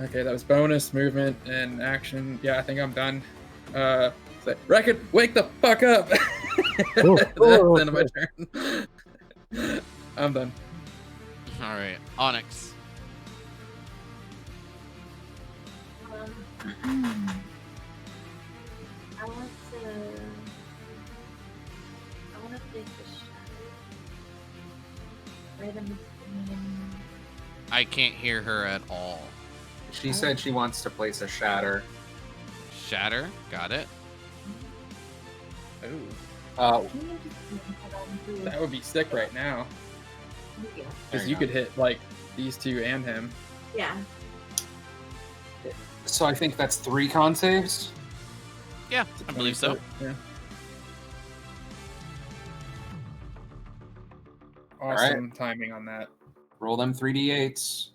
okay, that was bonus movement and action. Yeah, I think I'm done. Record, wake the fuck up! Oh, That's oh, the end of my turn. I'm done. All right, Onyx. I want to take the shadow right in between. I can't hear her at all. She said she wants to place a shatter. Shatter, got it. Ooh, Uh, Can you just hold on to that would be sick right now, Thank you. because There you you could hit like these two and him. Yeah. so I think that's 3 con saves. Yeah, I believe so. Yeah. right. Awesome timing on that. Roll them 3d8s.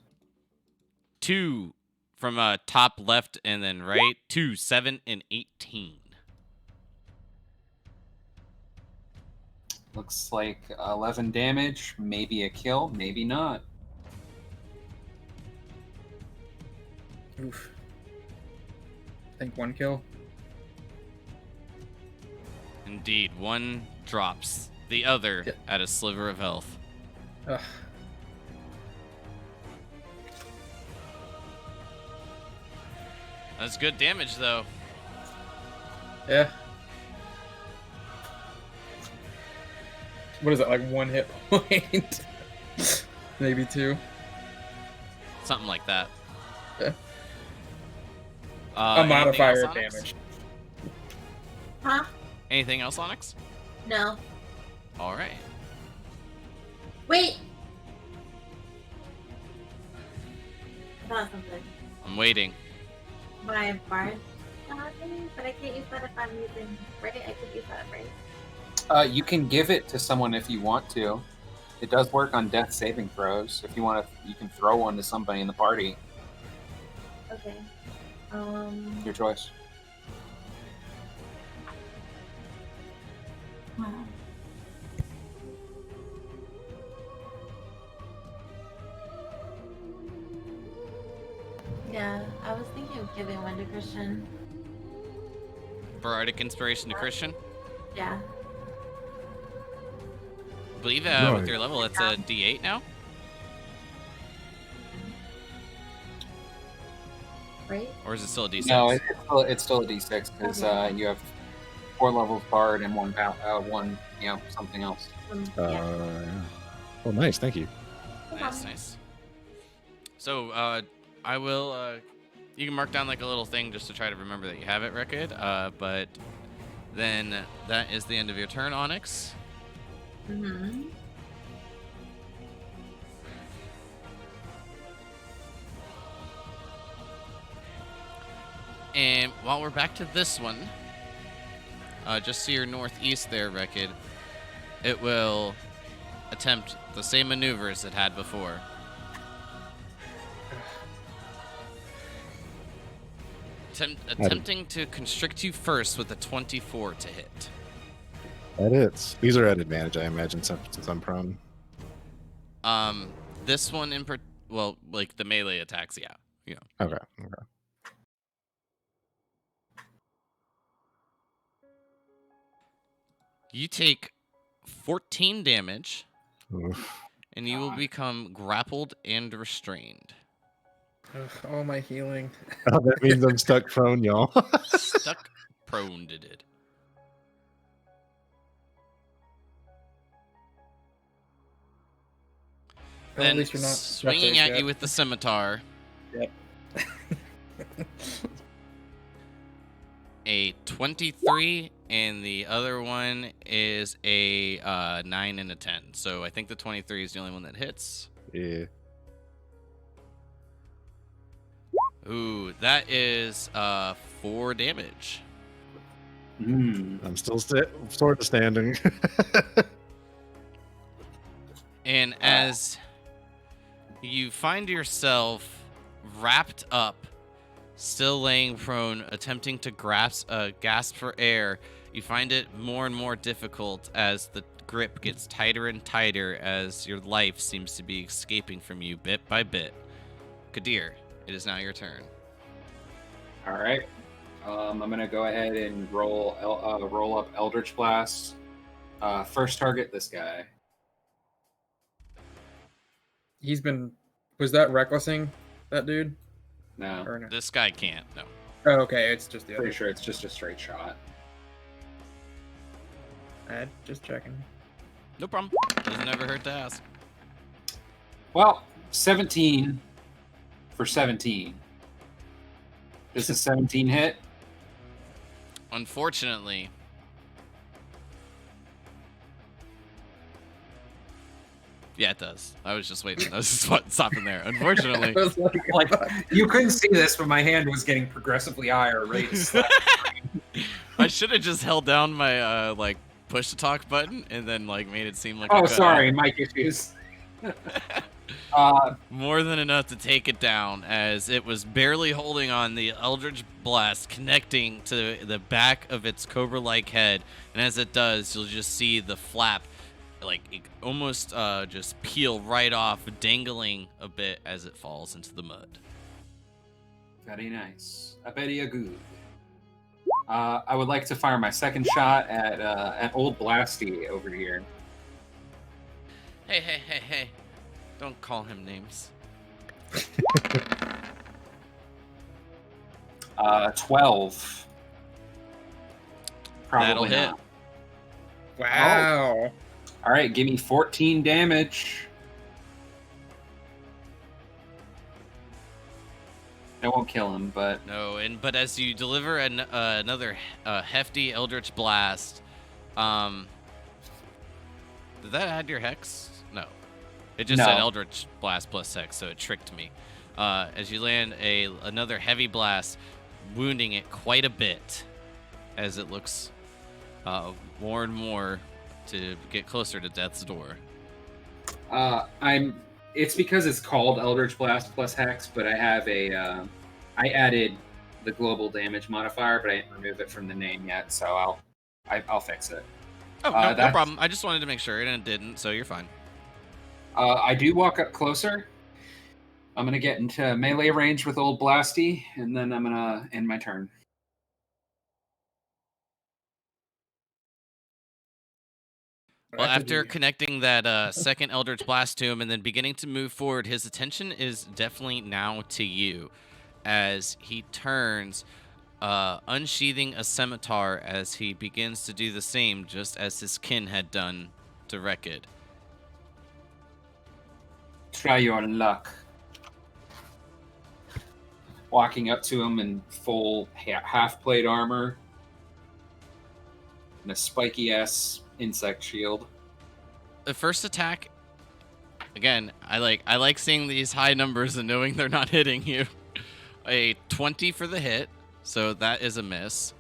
2 from top left and then right. 2, 7, and 18. Looks like 11 damage. Maybe a kill, maybe not. Oof. I think 1 kill. Indeed, 1 drops. The other Yeah. at a sliver of health. Ugh. That's good damage, though. Yeah. What is it, like 1 hit point? Maybe 2. Something like that. Yeah. Anything A modifier else, of Onyx? damage. Huh? Anything else, Onyx? No. All right. Wait. I thought of something. I'm waiting. My bard thing, but I can't use that if I'm using. Right? I could use that, right? You can give it to someone if you want to. It does work on death saving throws. If you want to, you can throw one to somebody in the party. Okay. Your choice. Yeah, I was thinking of giving one to Christian. Bardic Inspiration to Christian. Yeah. I believe with Right. your level, it's a D8 now. Right? Or is it still a D6? No, it's still a d6 because Okay. you have 4 levels bard and one something else. Yeah. Yeah. Oh, nice. Thank you. Nice, nice. So, I will, you can mark down like a little thing just to try to remember that you have it, Rekid. But then that is the end of your turn, Onyx. Mm-hmm. And while we're back to this one, just to your northeast there, Rekid, it will attempt the same maneuvers it had before. Attempting to constrict you first with a 24 to hit. That hits. These are at advantage, I imagine, since I'm prone. This one well, like the melee attacks, yeah. You know. Okay. You take 14 damage, Oof. and you will become grappled and restrained. Ugh, all my healing. Oh, that means I'm stuck prone, y'all. Stuck prone to it. Well, Then at least you're not swinging at yet. you with the scimitar, Yep. a 23, and the other one is a 9 and a 10. So I think the 23 is the only one that hits. Yeah. Ooh, that is 4 damage. I'm still sort of standing. And as you find yourself wrapped up, still laying prone, attempting to gasp for air, you find it more and more difficult as the grip gets tighter and tighter as your life seems to be escaping from you bit by bit. Kadir, it is now your turn. All right. I'm gonna go ahead and roll up Eldritch Blast. First target, this guy. Was that recklessing that dude? No, Or no? This guy can't, no. Oh, okay, it's just the other. pretty sure it's just a straight shot. Just checking. No problem. Doesn't ever hurt to ask. Well, 17 for 17. Does a 17 hit? Unfortunately, yeah, it does. I was just waiting. I was just stopping there. Unfortunately, I was like, Like, you couldn't see this, but my hand was getting progressively higher, ready to slap. I should have just held down my like push to talk button and then like made it seem like. Oh, sorry, mic issues. More than enough to take it down, as it was barely holding on. The Eldritch Blast connecting to the back of its cobra-like head, and as it does, you'll just see the flap like almost just peel right off, dangling a bit as it falls into the mud. Very nice. Very good. I would like to fire my second shot at old Blasty over here. Hey. Don't call him names. 12. Probably That'll hit. not. wow. All right, give me 14 damage. That won't kill him, but No, but as you deliver another hefty Eldritch Blast, did that add your hex? No, it just No. said Eldritch Blast plus hex, so it tricked me. As you land another heavy blast, wounding it quite a bit, as it looks more and more to get closer to death's door. it's because it's called Eldritch Blast plus Hex, but I have I added the global damage modifier, but I didn't remove it from the name yet, so I'll fix it. Oh, no that's- problem. I just wanted to make sure, and it didn't, so you're fine. I do walk up closer. I'm gonna get into melee range with old Blasty, and then I'm gonna end my turn. Well, after connecting that second Eldritch Blast to him and then beginning to move forward, his attention is definitely now to you as he turns, unsheathing a scimitar as he begins to do the same, just as his kin had done to Rekid. Try your luck. Walking up to him in full half-plate armor and a spiky-ass insect shield. The first attack, again, I like seeing these high numbers and knowing they're not hitting you. A 20 for the hit, so that is a miss.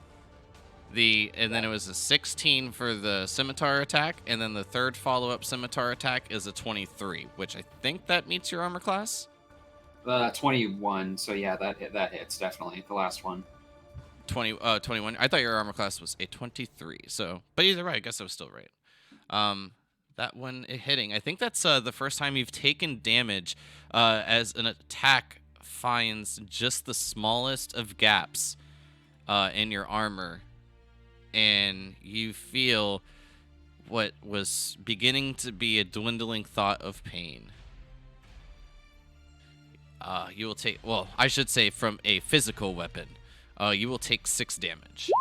And then it was a 16 for the scimitar attack, and then the third follow-up scimitar attack is a 23, which I think that meets your armor class. 21, so yeah, that hits definitely, the last one. 21. I thought your armor class was a 23. So, but either way, I guess I was still right. That one hitting. I think that's the first time you've taken damage as an attack finds just the smallest of gaps in your armor, and you feel what was beginning to be a dwindling thought of pain. You will take, well, I should say from a physical weapon. You will take 6 damage.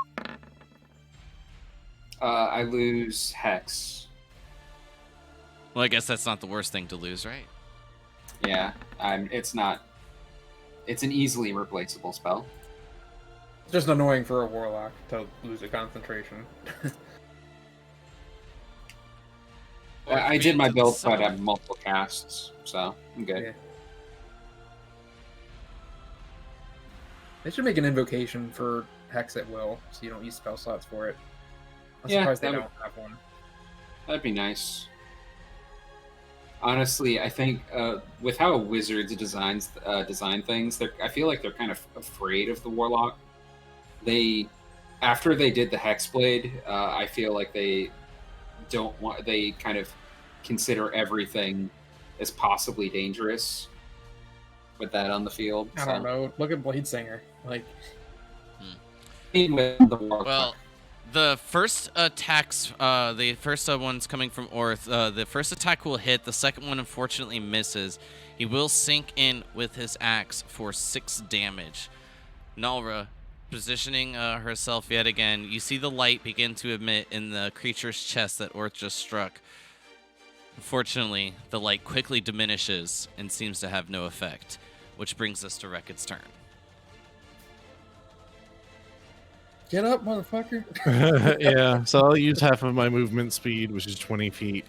I lose Hex. Well, I guess that's not the worst thing to lose, right? Yeah, it's not. It's an easily replaceable spell. It's just annoying for a warlock to lose a concentration. I did my build, but I have multiple casts, so I'm good. Yeah. They should make an invocation for Hex at will, so you don't use spell slots for it. I'm surprised they don't have one. That'd be nice. Honestly, I think with how Wizards design things, I feel like they're kind of afraid of the Warlock. After they did the Hexblade, I feel like they kind of consider everything as possibly dangerous with that on the field. I don't know. Look at Bladesinger. Like, with the Warlock. Well, the first attacks, the first one's coming from Orth. The first attack will hit. The second one, unfortunately, misses. He will sink in with his axe for 6 damage. Nalra, positioning herself yet again, you see the light begin to emit in the creature's chest that Orth just struck. Unfortunately, the light quickly diminishes and seems to have no effect, which brings us to Rekid's turn. get up, motherfucker. Yeah, so I'll use half of my movement speed, which is 20 feet,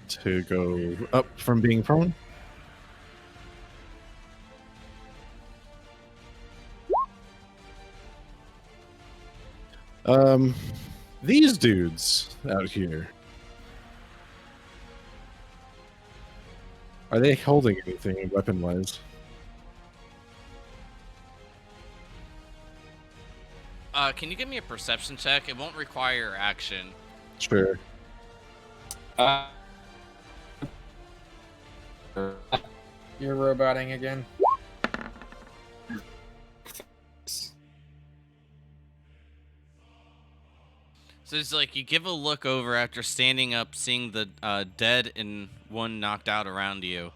to go up from being prone. These dudes out here, are they holding anything weapon-wise? Can you give me a perception check? It won't require action. Sure. You're roboting again. So it's like you give a look over after standing up, seeing the dead and one knocked out around you.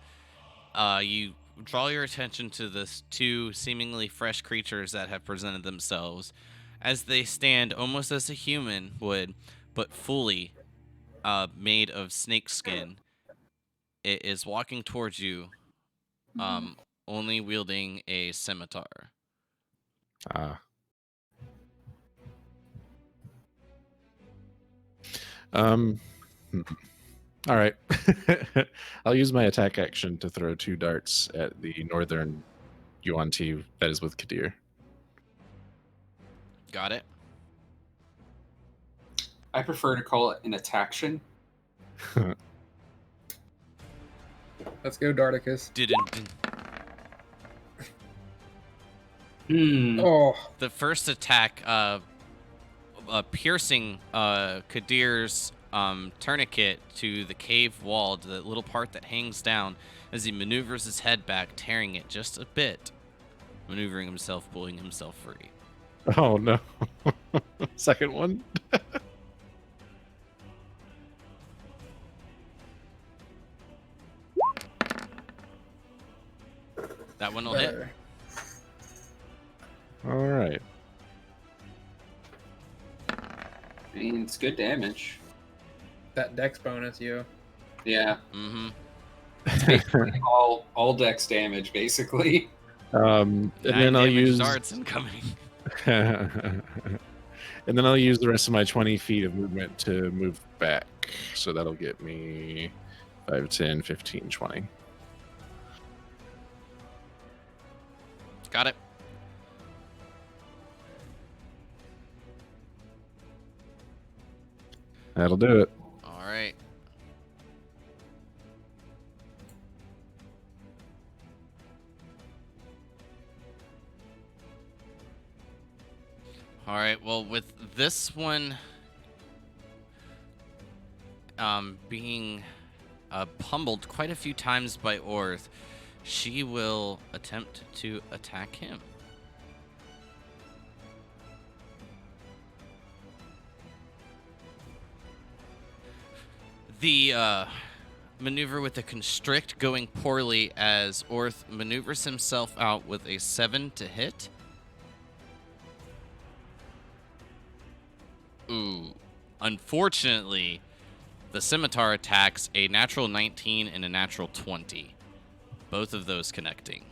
You draw your attention to the 2 seemingly fresh creatures that have presented themselves as they stand almost as a human would, but fully made of snake skin. It is walking towards you, only wielding a scimitar. Ah. All right. I'll use my attack action to throw 2 darts at the northern Yuan-Ti that is with Kadir. Got it. I prefer to call it an attaction. Let's go, Darticus. Oh, The first attack, piercing Kadir's tourniquet to the cave wall, to the little part that hangs down, as he maneuvers his head back, tearing it just a bit, maneuvering himself, pulling himself free. Oh no. Second one. That one will hit. better. All right. I mean, it's good damage. That dex bonus, you. Yeah, Mm-hmm. all dex damage, basically. And then I'll use darts incoming. and then I'll use the rest of my 20 feet of movement to move back. So that'll get me 5, 10, 15, 20. Got it. That'll do it. All right. All right. Well, with this one being pummeled quite a few times by Orth, she will attempt to attack him. The maneuver with the constrict going poorly as Orth maneuvers himself out with a 7 to hit. Ooh. Unfortunately, the scimitar attacks a natural 19 and a natural 20. Both of those connecting.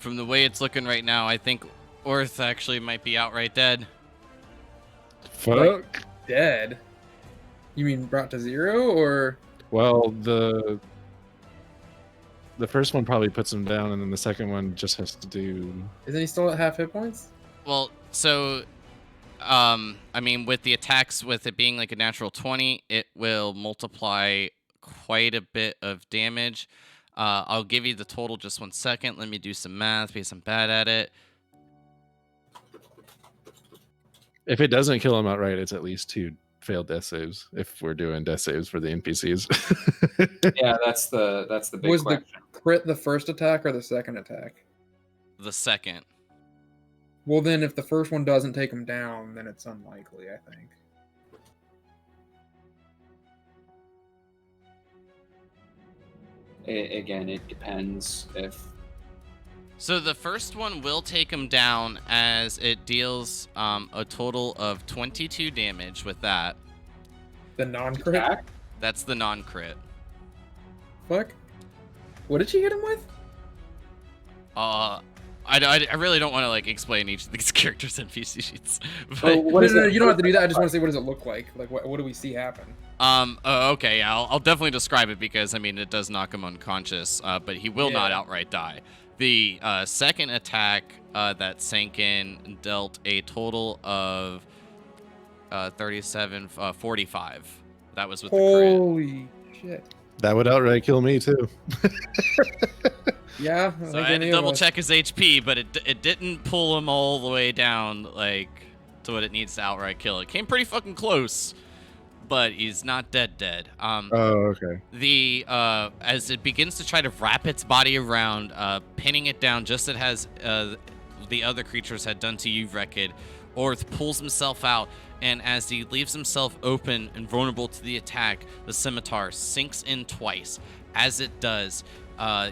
From the way it's looking right now, I think Orth actually might be outright dead. Fuck. Dead? You mean brought to 0, or? Well, the first one probably puts him down, and then the second one just has to do. Isn't he still at half hit points? Well, so, I mean, with the attacks, with it being like a natural 20, it will multiply quite a bit of damage. I'll give you the total just 1 second. Let me do some math because I'm bad at it. If it doesn't kill him outright, it's at least 2 failed death saves. If we're doing death saves for the NPCs. Yeah, that's the big Was question. the crit the first attack or the second attack? The second. Well, then if the first one doesn't take him down, then it's unlikely, I think. Again, it depends if. So the first one will take him down as it deals a total of 22 damage with that. The non-crit? Attack? That's the non-crit. Fuck. What did she hit him with? I really don't want to like explain each of these characters' NPC sheets. Oh, But, what is it? You don't have to do that. I just want to say, what does it look like? Like, what do we see happen? okay, yeah, I'll definitely describe it because, I mean, it does knock him unconscious, but he will not Yeah. outright die. The second attack that sank in dealt a total of 37, 45. That was with the crit. Holy shit. That would outright kill me too. Yeah. So I had to double check his HP, but it didn't pull him all the way down, like, to what it needs to outright kill. It came pretty fucking close, but he's not dead. Oh, okay. The as it begins to try to wrap its body around, pinning it down just as the other creatures had done to you, Rekid, Orth pulls himself out, and as he leaves himself open and vulnerable to the attack, the scimitar sinks in twice. As it does,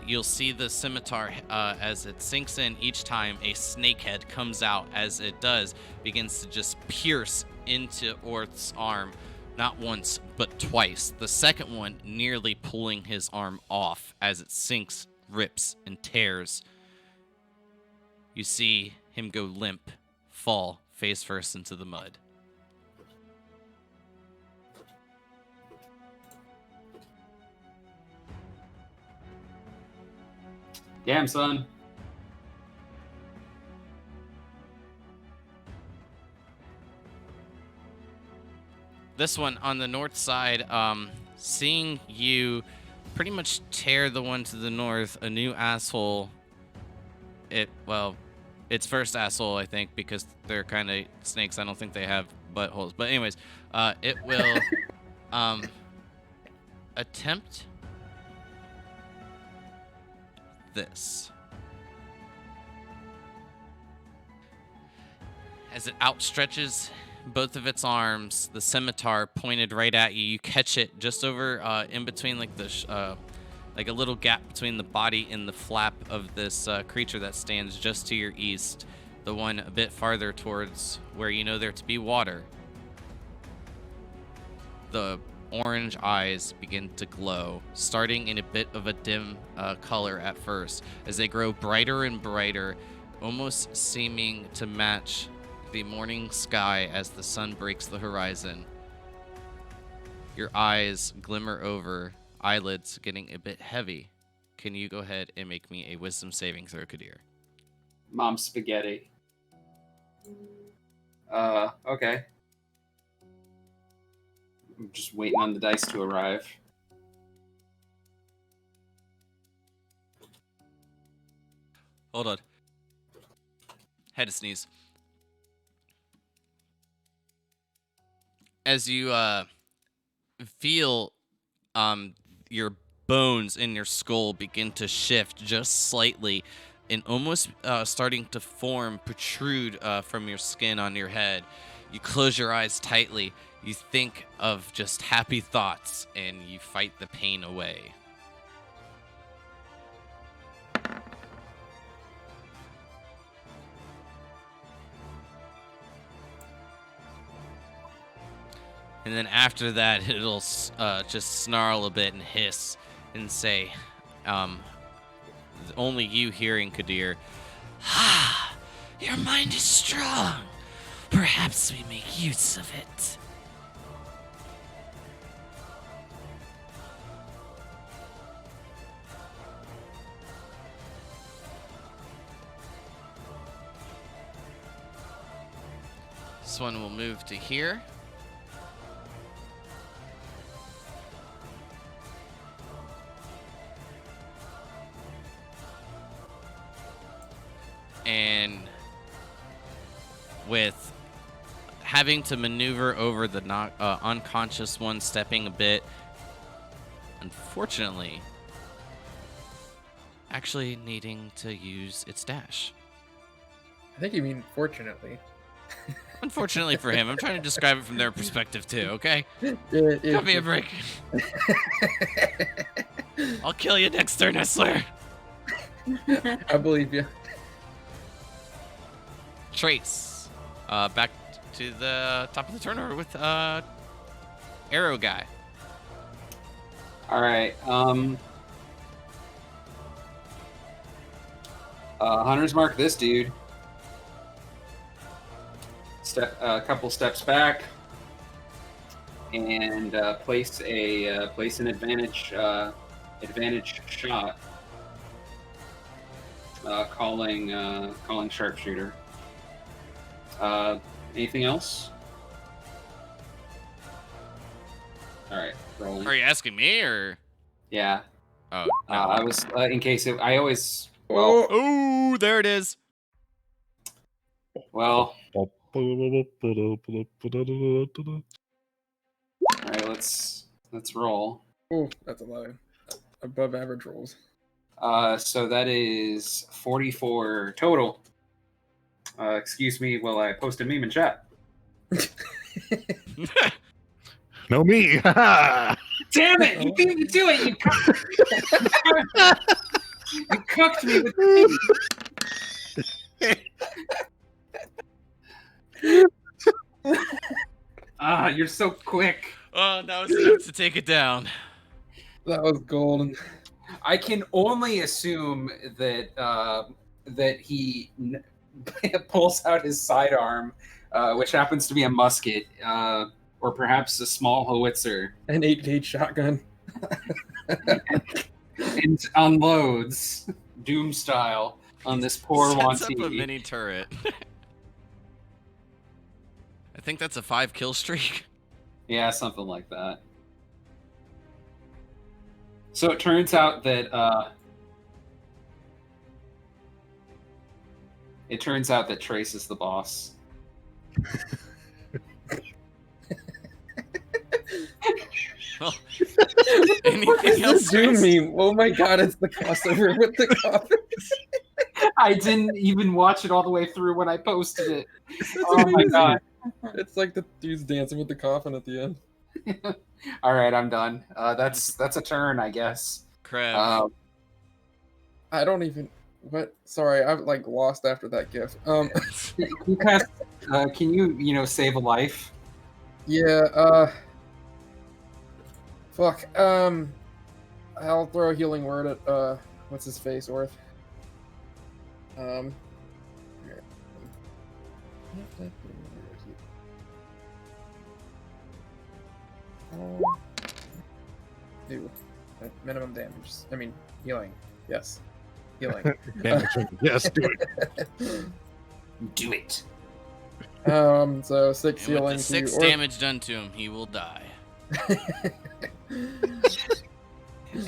you'll see the scimitar as it sinks in each time, a snake head comes out. As it does, begins to just pierce into Orth's arm. Not once, but twice. The second one nearly pulling his arm off as it sinks, rips, and tears. You see him go limp, fall face first into the mud. Damn, son. This one on the north side, seeing you pretty much tear the one to the north, a new asshole. Its first asshole, I think, because they're kind of snakes. I don't think they have buttholes. But anyways, it will attempt this. As it outstretches both of its arms, the scimitar pointed right at you. You catch it just over in between, like the like a little gap between the body and the flap of this creature that stands just to your east. The one a bit farther towards where you know there to be water. The orange eyes begin to glow, starting in a bit of a dim color at first, as they grow brighter and brighter, almost seeming to match the morning sky as the sun breaks the horizon. Your eyes glimmer over, eyelids getting a bit heavy. Can you go ahead and make me a wisdom saving throw, Kadir? Mom spaghetti. Okay. I'm just waiting on the dice to arrive. Hold on. Had to sneeze. As you feel your bones in your skull begin to shift just slightly and almost starting to protrude from your skin on your head. You close your eyes tightly. You think of just happy thoughts and you fight the pain away. And then after that, it'll just snarl a bit and hiss and say, only you hearing Kadir, "Ah, your mind is strong. Perhaps we make use of it." This one will move to here. And with having to maneuver over the unconscious one, stepping a bit, unfortunately, actually needing to use its dash. I think you mean fortunately. Unfortunately for him, I'm trying to describe it from their perspective too, okay? Yeah, Give me a break. I'll kill you next turn, I swear. I believe you. Trace. Back to the top of the turnover with Arrow Guy. All right. Hunter's mark this dude. A couple steps back, and place an advantage shot. Calling sharpshooter. Anything else? All right, rolling. Are you asking me or? Yeah. Oh, no. I was in case I always. Well, Oh, there it is. well. All All right, let's roll. Oh, that's a lot. Above average rolls. So that is 44 total. Excuse me while I post a meme in chat. No, me. Damn it! You beat me to it. You cooked me with the you're so quick. Oh, that was enough to take it down. That was golden. I can only assume that that he pulls out his sidearm, which happens to be a musket, or perhaps a small howitzer, An 8-gauge shotgun. and unloads Doom style on this poor Sets up a Wanti. mini turret. I think that's a 5 kill streak. Yeah, something like that. So it turns out that Trace is the boss. Well, anything else? Doom Chris? meme. Oh my god, it's the crossover with the coffin. I didn't even watch it all the way through when I posted it. That's Oh my amazing. god. It's like the dude's dancing with the coffin at the end. All right, I'm done. That's a turn, I guess. Crap. I don't even. What? Sorry, I've like lost after that gif. Can you save a life? Yeah. Fuck. I'll throw a healing word at what's his face, Orth. Here. Ew. Minimum damage. I mean, healing. Yes. Healing. Damage. Yes, do it. Do it. So 6 And with healing the to 6 damage done to him, he will die.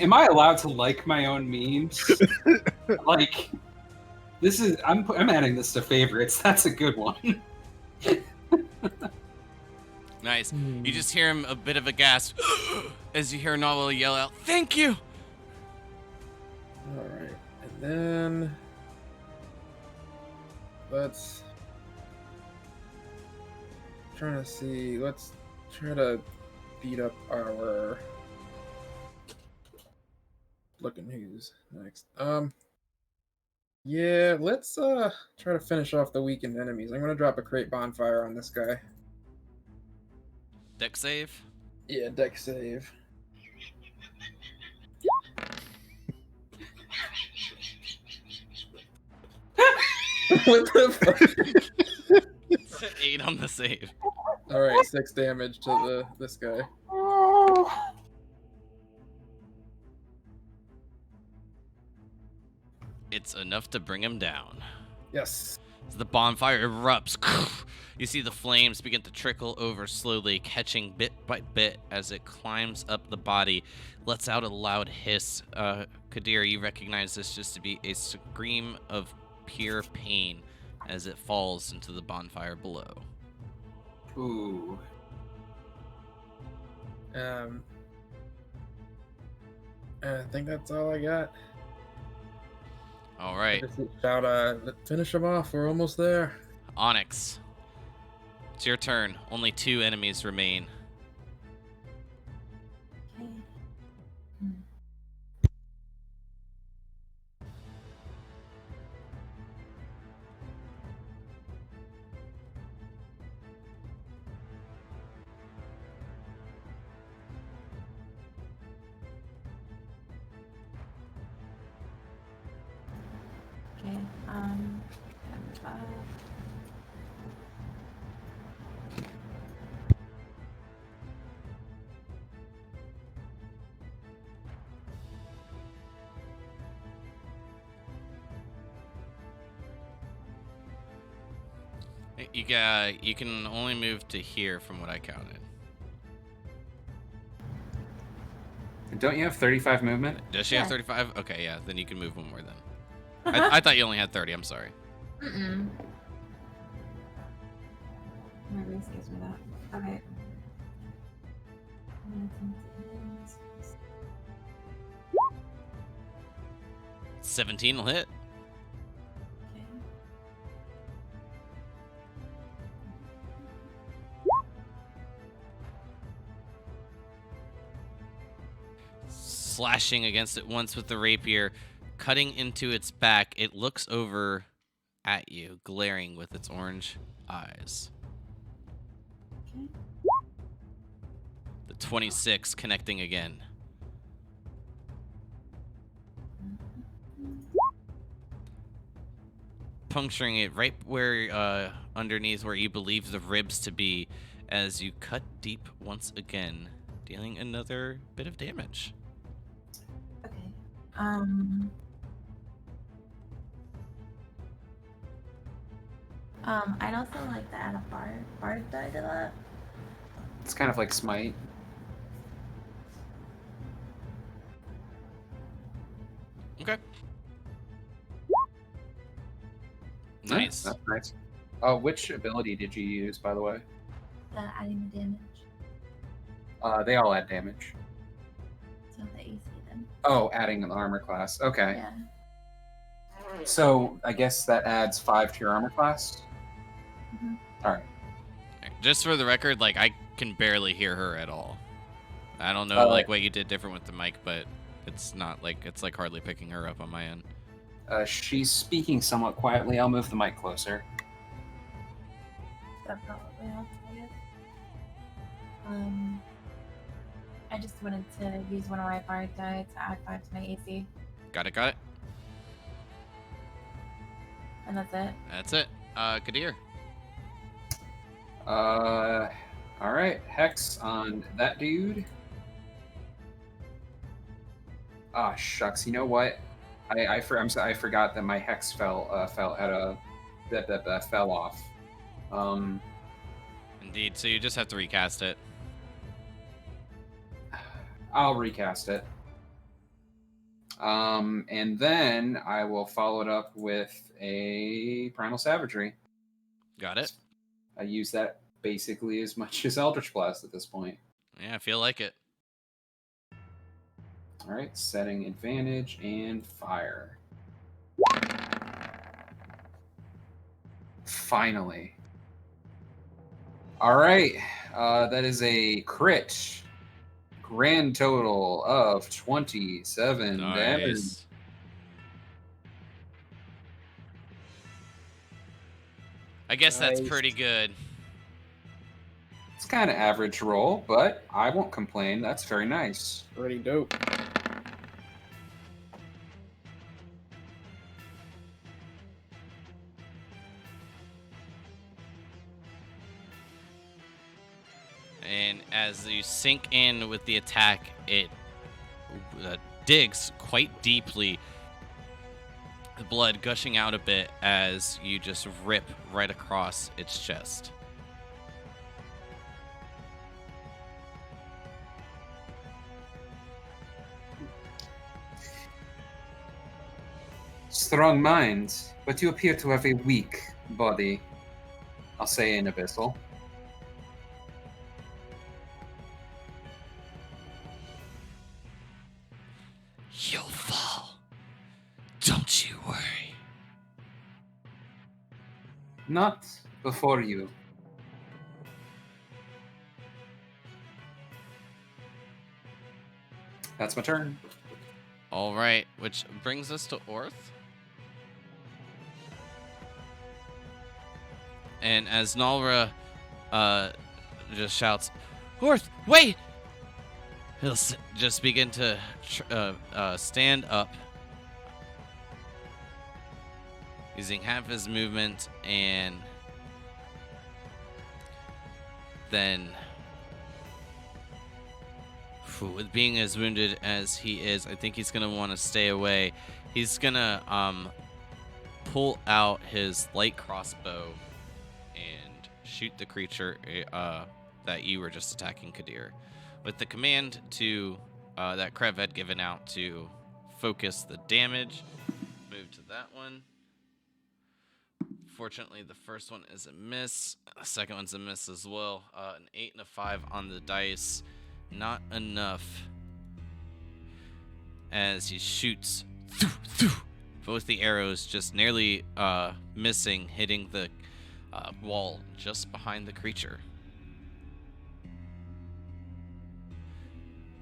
Am I allowed to like my own memes? Like, this is I'm adding this to favorites. That's a good one. Nice. Hmm. You just hear him a bit of a gasp as you hear Novel yell out, "Thank you!" All right, and then let's trying to see. Let's try to beat up our looking who's next. Yeah, let's try to finish off the weakened enemies. I'm gonna drop a crate bonfire on this guy. Deck save. Yeah, deck save. What the fuck? It's an 8 on the save. All right, 6 damage to this guy. It's enough to bring him down. Yes. As the bonfire erupts, you see the flames begin to trickle over slowly, catching bit by bit as it climbs up the body, lets out a loud hiss. Kadir, you recognize this just to be a scream of pure pain as it falls into the bonfire below. Ooh. I think that's all I got. All right, Just shout, finish him off. We're almost there. Onyx. It's your turn. Only 2 enemies remain. Okay. Okay. Uh, You can only move to here from what I counted. Don't you have 35 movement? Does she have Yeah. 35? Okay, yeah, then you can move one more then. I thought you only had 30. I'm sorry. Mm-mm. My race gives me that. Okay. 17 will hit. Okay. Slashing against it once with the rapier, cutting into its back. It looks over at you, glaring with its orange eyes. Okay. The 26 connecting again. Puncturing it right where underneath where you believe the ribs to be as you cut deep once again, dealing another bit of damage. Okay. I'd also like to add a bard die to that. It's kind of like smite. Okay. Nice. That's nice. Which ability did you use, by the way? Adding the damage. They all add damage. So the AC then. Oh, adding an armor class. Okay. Yeah. So I guess that adds 5 to your armor class. Mhm. All right. Just for the record, like, I can barely hear her at all. I don't know like what you did different with the mic, but it's not like it's like hardly picking her up on my end. She's speaking somewhat quietly. I'll move the mic closer. That probably helps, I guess. I just wanted to use one of my bard die to add 5 to my AC, Got it. and that's it. That's it. Kadir. All right. Hex on that dude. Ah, shucks. You know what? I forgot that my hex fell off. Indeed. So you just have to recast it. I'll recast it. And then I will follow it up with a Primal Savagery. Got it. I use that basically as much as Eldritch Blast at this point. Yeah, I feel like it. All right, setting advantage and fire. Finally. All right, that is a crit. Grand total of 27 damage. Nice. I guess that's Nice. pretty good. It's kind of average roll, but I won't complain. That's very nice. Pretty dope. And as you sink in with the attack, it digs quite deeply. The blood gushing out a bit as you just rip right across its chest. Strong mind, but you appear to have a weak body. I'll say in Abyssal. You'll fall. Don't you worry. Not before you. That's my turn. All right, which brings us to Orth. And as Nalra just shouts, Orth, wait! He'll just begin to stand up, using half his movement, and then, with being as wounded as he is, I think he's going to want to stay away. He's going to pull out his light crossbow and shoot the creature that you were just attacking, Kadir, with the command to that Krev had given out to focus the damage. Move to that one. Fortunately, the first one is a miss. The second one's a miss as well. An 8 and a 5 on the dice. Not enough. As he shoots, both the arrows just nearly missing, hitting the wall just behind the creature.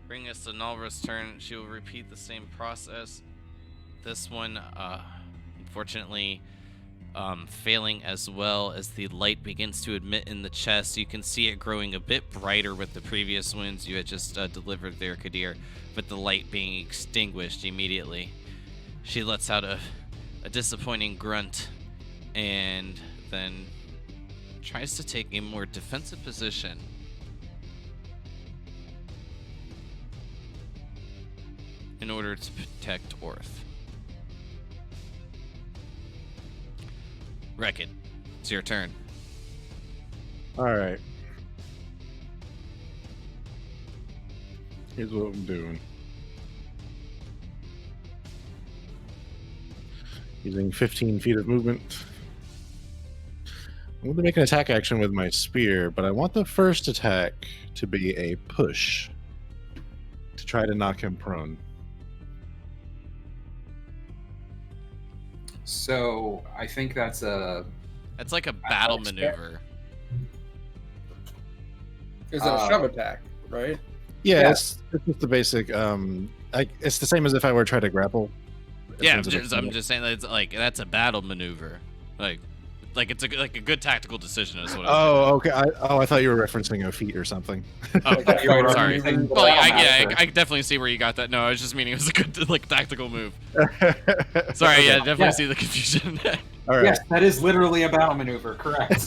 Bring us to Nalra's turn. She will repeat the same process. This one, unfortunately, failing as well as the light begins to emit in the chest. You can see it growing a bit brighter with the previous wounds you had just delivered there, Kadir, but the light being extinguished immediately. She lets out a disappointing grunt and then tries to take a more defensive position. In order to protect Orth. Wreck-It, it's your turn. All right. Here's what I'm doing. Using 15 feet of movement. I'm going to make an attack action with my spear, but I want the first attack to be a push to try to knock him prone. So I think that's a. That's like a battle maneuver. Is it a shove attack, right? Yeah, Yeah. it's just the basic. It's the same as if I were trying to grapple. Yeah, I'm It's just saying that it's like that's a battle maneuver. Like it's a good tactical decision is what. Oh, okay. I thought you were referencing a feat or something. Oh, Like, You're sorry. right. Well, I definitely see where you got that. No, I was just meaning it was a good tactical move. Sorry, Okay. yeah, definitely Yeah. see the confusion. All right. Yes, that is literally a battle maneuver. Correct.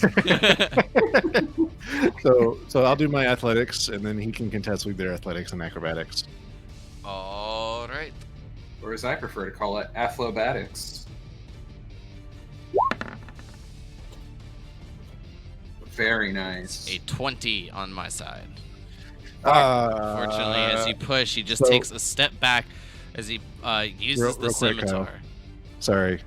So I'll do my athletics, and then he can contest with their athletics and acrobatics. All right. Or as I prefer to call it, athlobatics. Very nice. A 20 on my side. Fortunately, Fortunately, as you push, he just so- takes a step back as he uses the real quick, Kyle. scimitar. Sorry.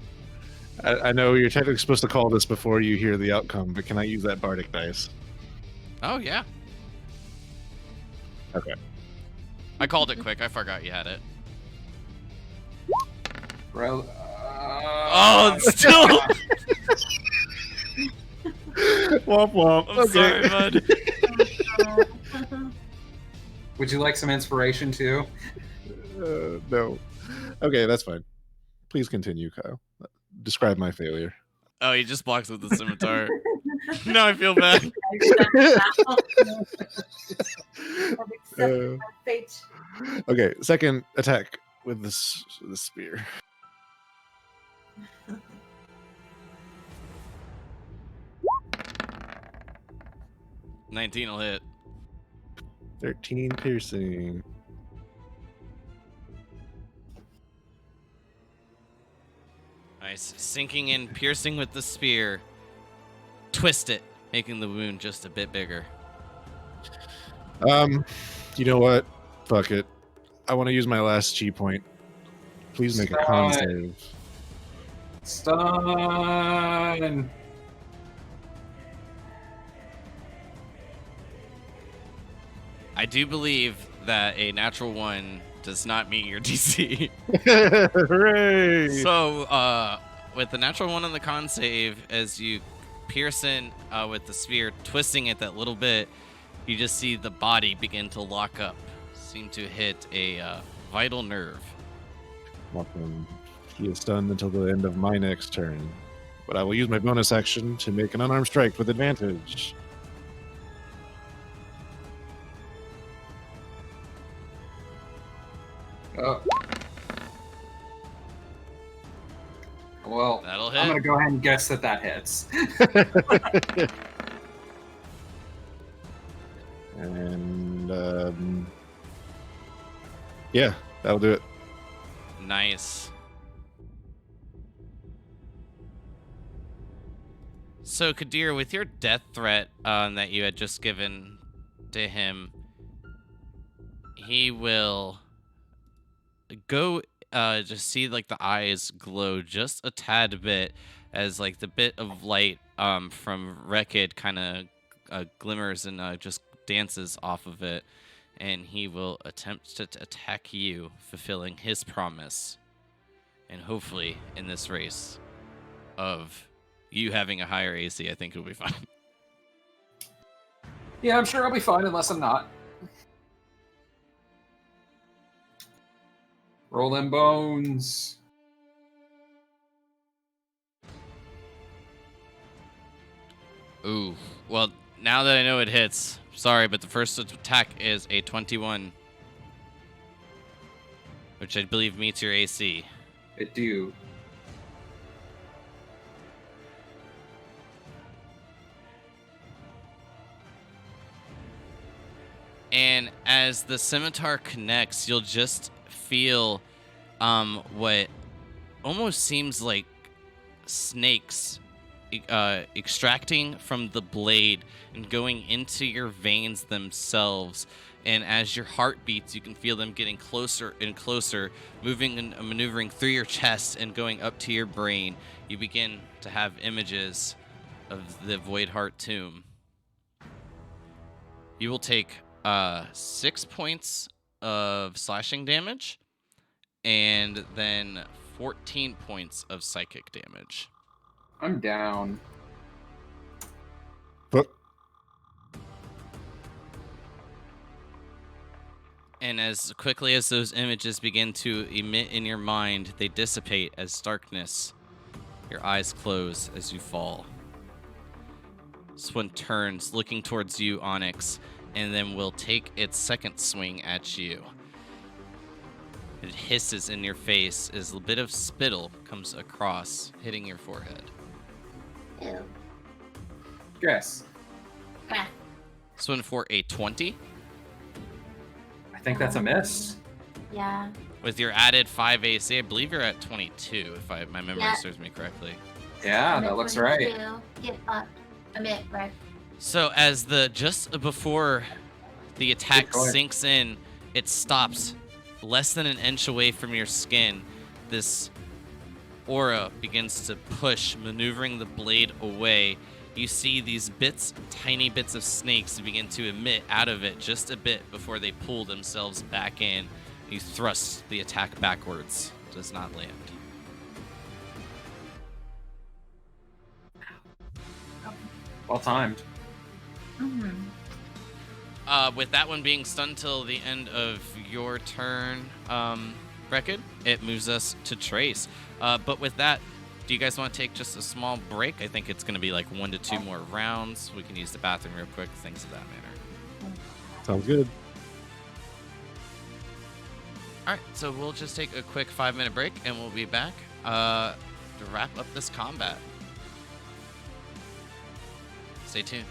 I know you're technically supposed to call this before you hear the outcome, but can I use that bardic dice? Oh, yeah. Okay. I called it quick. I forgot you had it. Bro, Oh, it's still. Womp womp. I'm sorry, bud. Would you like some inspiration too? No. Okay, that's fine. Please continue, Kyle. Describe my failure. Oh, he just blocks with the scimitar. Now I feel bad. Fate. Okay, second attack with the spear. $19 will hit. 13 piercing. Nice. Sinking in, piercing with the spear. Twist it, making the wound just a bit bigger. You know what? Fuck it. I want to use my last chi point. Please make a con save. Stun. I do believe that a natural 1 does not meet your DC. Hooray! So, with the natural 1 on the con save, as you pierce in with the spear, twisting it that little bit, you just see the body begin to lock up. Seem to hit a vital nerve. Welcome. He is stunned until the end of my next turn. But I will use my bonus action to make an unarmed strike with advantage. Oh. Well, That'll hit. I'm gonna go ahead and guess that hits. And yeah, that'll do it. Nice. So, Kadir, with your death threat that you had just given to him, he will go just see like the eyes glow just a tad bit as like the bit of light from Rekid kind of glimmers and just dances off of it, and he will attempt to attack you, fulfilling his promise, and hopefully in this race of you having a higher AC, I think it'll be fine. Yeah, I'm sure I'll be fine unless I'm not. Roll them bones. Ooh, well, now that I know it hits, sorry, but the first attack is a 21, which I believe meets your AC. It do. And as the scimitar connects, you'll just feel what almost seems like snakes extracting from the blade and going into your veins themselves. And as your heart beats, you can feel them getting closer and closer, moving and maneuvering through your chest and going up to your brain. You begin to have images of the Void Heart Tomb. You will take 6 points of slashing damage and then 14 points of psychic damage. I'm down. But And as quickly as those images begin to emit in your mind, they dissipate as darkness. Your eyes close as you fall. This one turns, looking towards you, Onyx, and then will take its second swing at you. It hisses in your face as a bit of spittle comes across, hitting your forehead. Ew. Guess. Ah. This one for a 20. I think that's a miss. Yeah. With your added 5 AC, I believe you're at 22, if my memory Yeah. serves me correctly. Yeah, I'm that at looks 22. right. Get up. I'm at right. So as just before the attack choice. sinks in, it stops less than an inch away from your skin. This aura begins to push, maneuvering the blade away. You see these tiny bits of snakes begin to emit out of it just a bit before they pull themselves back in. You thrust the attack backwards. Does not land. Well timed. With that one being stunned till the end of your turn, Brecken, it moves us to Trace. But with that, do you guys want to take just a small break? I think it's going to be like 1 to 2 more rounds. We can use the bathroom real quick, things of that manner. Sounds good. All right, so we'll just take a quick 5-minute break, and we'll be back to wrap up this combat. Stay tuned.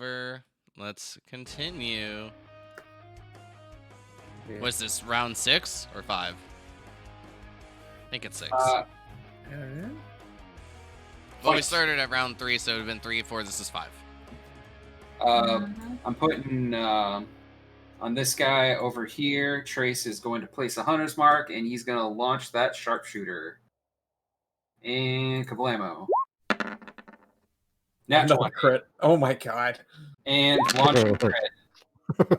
over. Let's continue. Yeah. Was this round 6 or 5? I think it's 6. Uh, Well, we started at round 3, so it would have been 3, 4. This is 5. I'm putting on this guy over here. Trace is going to place a hunter's mark, and he's going to launch that sharpshooter. And kablamo. Nat Another 20. crit. Oh my god. And launching crit.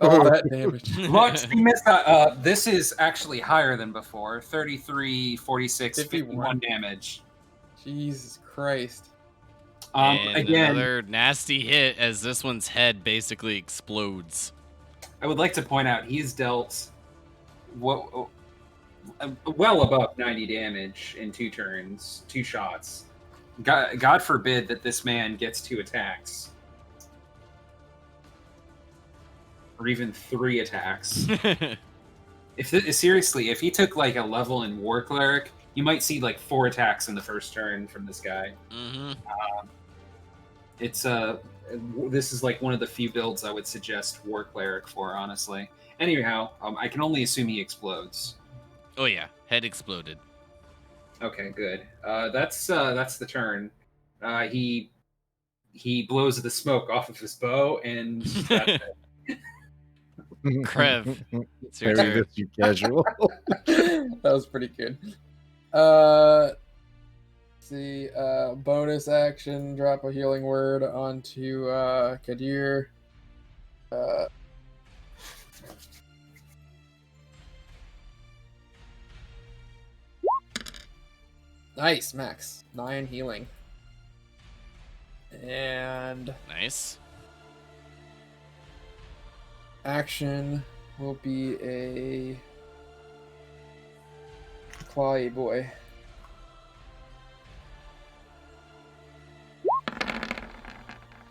All that damage. Launch, he missed this is actually higher than before. 33, 46, 51 damage. Jesus Christ. And Again, another nasty hit as this one's head basically explodes. I would like to point out he's dealt well above 90 damage in 2 turns, 2 shots. God forbid that this man gets 2 attacks. Or even 3 attacks. Seriously, if he took like a level in War Cleric, you might see like 4 attacks in the first turn from this guy. Mm-hmm. This is like one of the few builds I would suggest War Cleric for, honestly. Anyhow, I can only assume he explodes. Oh yeah, head exploded. Okay, good. That's the turn. He blows the smoke off of his bow, and that's it. Krev, it's your Very turn. good, you casual. That was pretty good. Let's see, bonus action, drop a healing word onto Kadir. Nice, max 9 healing. And Nice. action will be a clawy boy.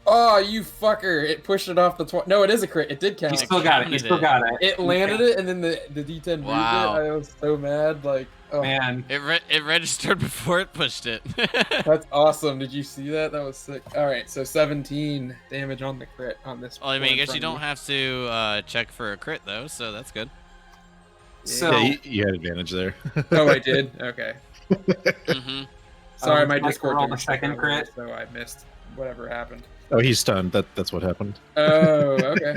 Oh, you fucker! It pushed it off the No, it is a crit. It did count. You still got it. You still got it. It landed it, and then the D10 moved Wow. it. I was so mad. Like, oh, Man, It registered before it pushed it. that's awesome. Did you see that? That was sick. All right, so 17 damage on the crit on this. Well, I mean, I one guess from you don't have to check for a crit though, so that's good. so Yeah, you had advantage there. Oh, I did. Okay. Mm-hmm. Sorry, would my you like to Discord roll didn't the second show earlier, crit? so I missed whatever happened. Oh, he's stunned. That's what happened. Oh, okay.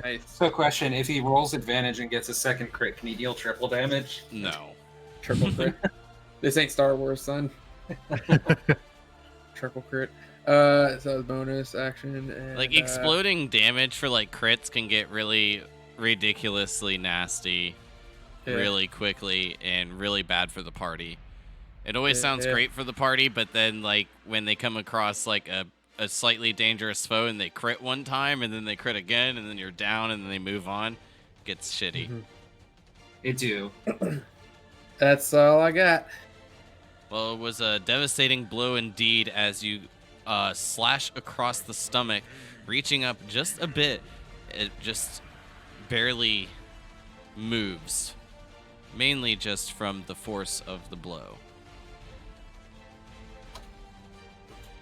Nice. So, question: if he rolls advantage and gets a second crit, can he deal triple damage? No. Triple crit. This ain't Star Wars, son. Triple crit. So bonus action and Like exploding damage for like crits can get really ridiculously nasty yeah. really quickly and really bad for the party. It always Yeah, sounds yeah. great for the party, but then like when they come across like a slightly dangerous foe and they crit one time and then they crit again and then you're down and then they move on, it gets shitty. Mhm. It do. That's all I got. Well, it was a devastating blow indeed as you slash across the stomach, reaching up just a bit. It just barely moves, mainly just from the force of the blow.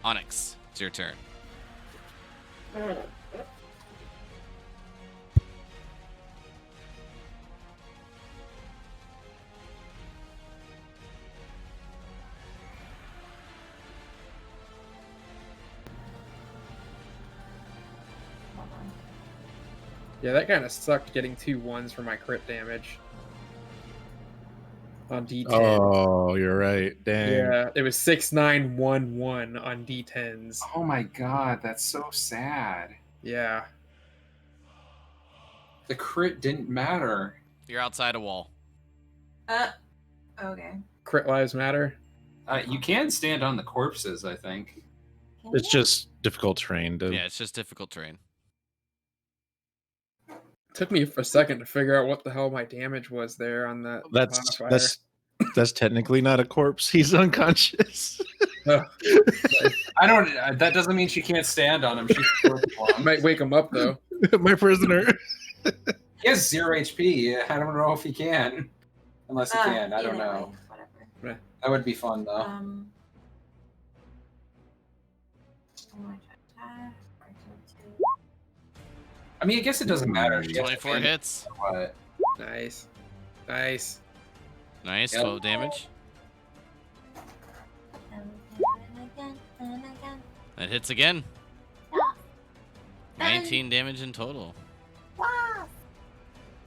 Onyx, it's your turn. Yeah, that kind of sucked getting 2 1s for my crit damage on D10. Oh, you're right. Dang. Yeah, it was 6, 9, 1, 1 on D10s. Oh my god, that's so sad. Yeah. The crit didn't matter. You're outside a wall. Okay. Crit lives matter. You can stand on the corpses, I think. Can It's you? just difficult terrain to. Yeah, it's just difficult terrain. Took me a second to figure out what the hell my damage was there on that modifier. That's technically not a corpse. He's unconscious. Oh, I don't. That doesn't mean she can't stand on him. She's I might wake him up though. My prisoner. He has 0 HP. I don't know if he can. Unless he can. I don't either know. way, whatever. That would be fun, though. I'm going to attack. 2. I mean, I guess it doesn't matter. She has to 24 manage hits. what? Nice. Nice. Nice, Yep. 12 damage. And again, and again. That hits again. Yeah. 19 damage in total. Wow.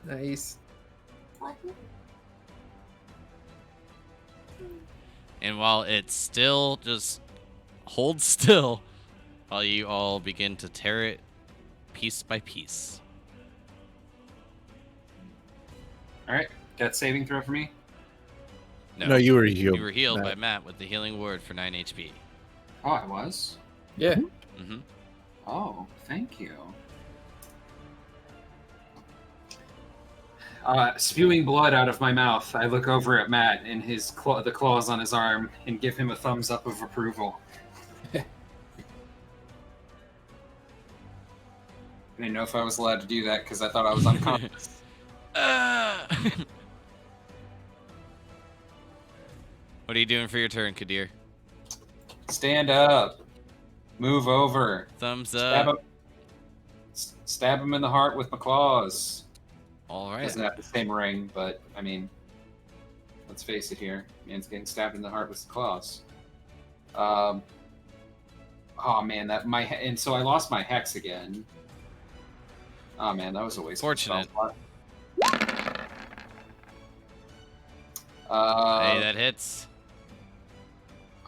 Nice. Lucky. And while it still just holds still, while you all begin to tear it piece by piece. All right, got saving throw for me. No, you were healed. You were healed by Matt. Matt with the healing word for 9 HP. Oh, I was. Yeah. Mm-hmm. Oh, thank you. Spewing blood out of my mouth, I look over at Matt and the claws on his arm and give him a thumbs up of approval. I didn't know if I was allowed to do that because I thought I was unconscious. What are you doing for your turn, Kadir? Stand up. Move over. Thumbs Stab up. him. Stab him in the heart with my claws. All right. Doesn't have the same ring, but I mean, let's face it here. Man's getting stabbed in the heart with the claws. Oh man, and so I lost my hex again. Oh man, that was a waste. Fortunate. Of a spell. Hey, that hits.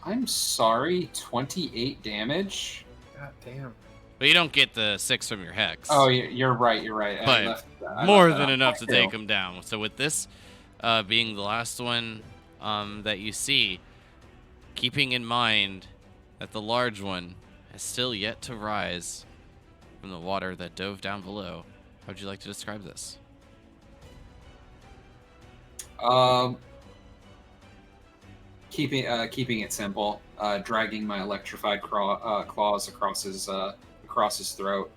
I'm sorry, 28 damage. God damn. But you don't get the 6 from your hex. Oh, you're right. You're right. But I more left that than on enough my to tail. take him down. So with this being the last one that you see, keeping in mind that the large one has still yet to rise from the water that dove down below, how would you like to describe this? Keeping it simple. Dragging my electrified claws across his throat,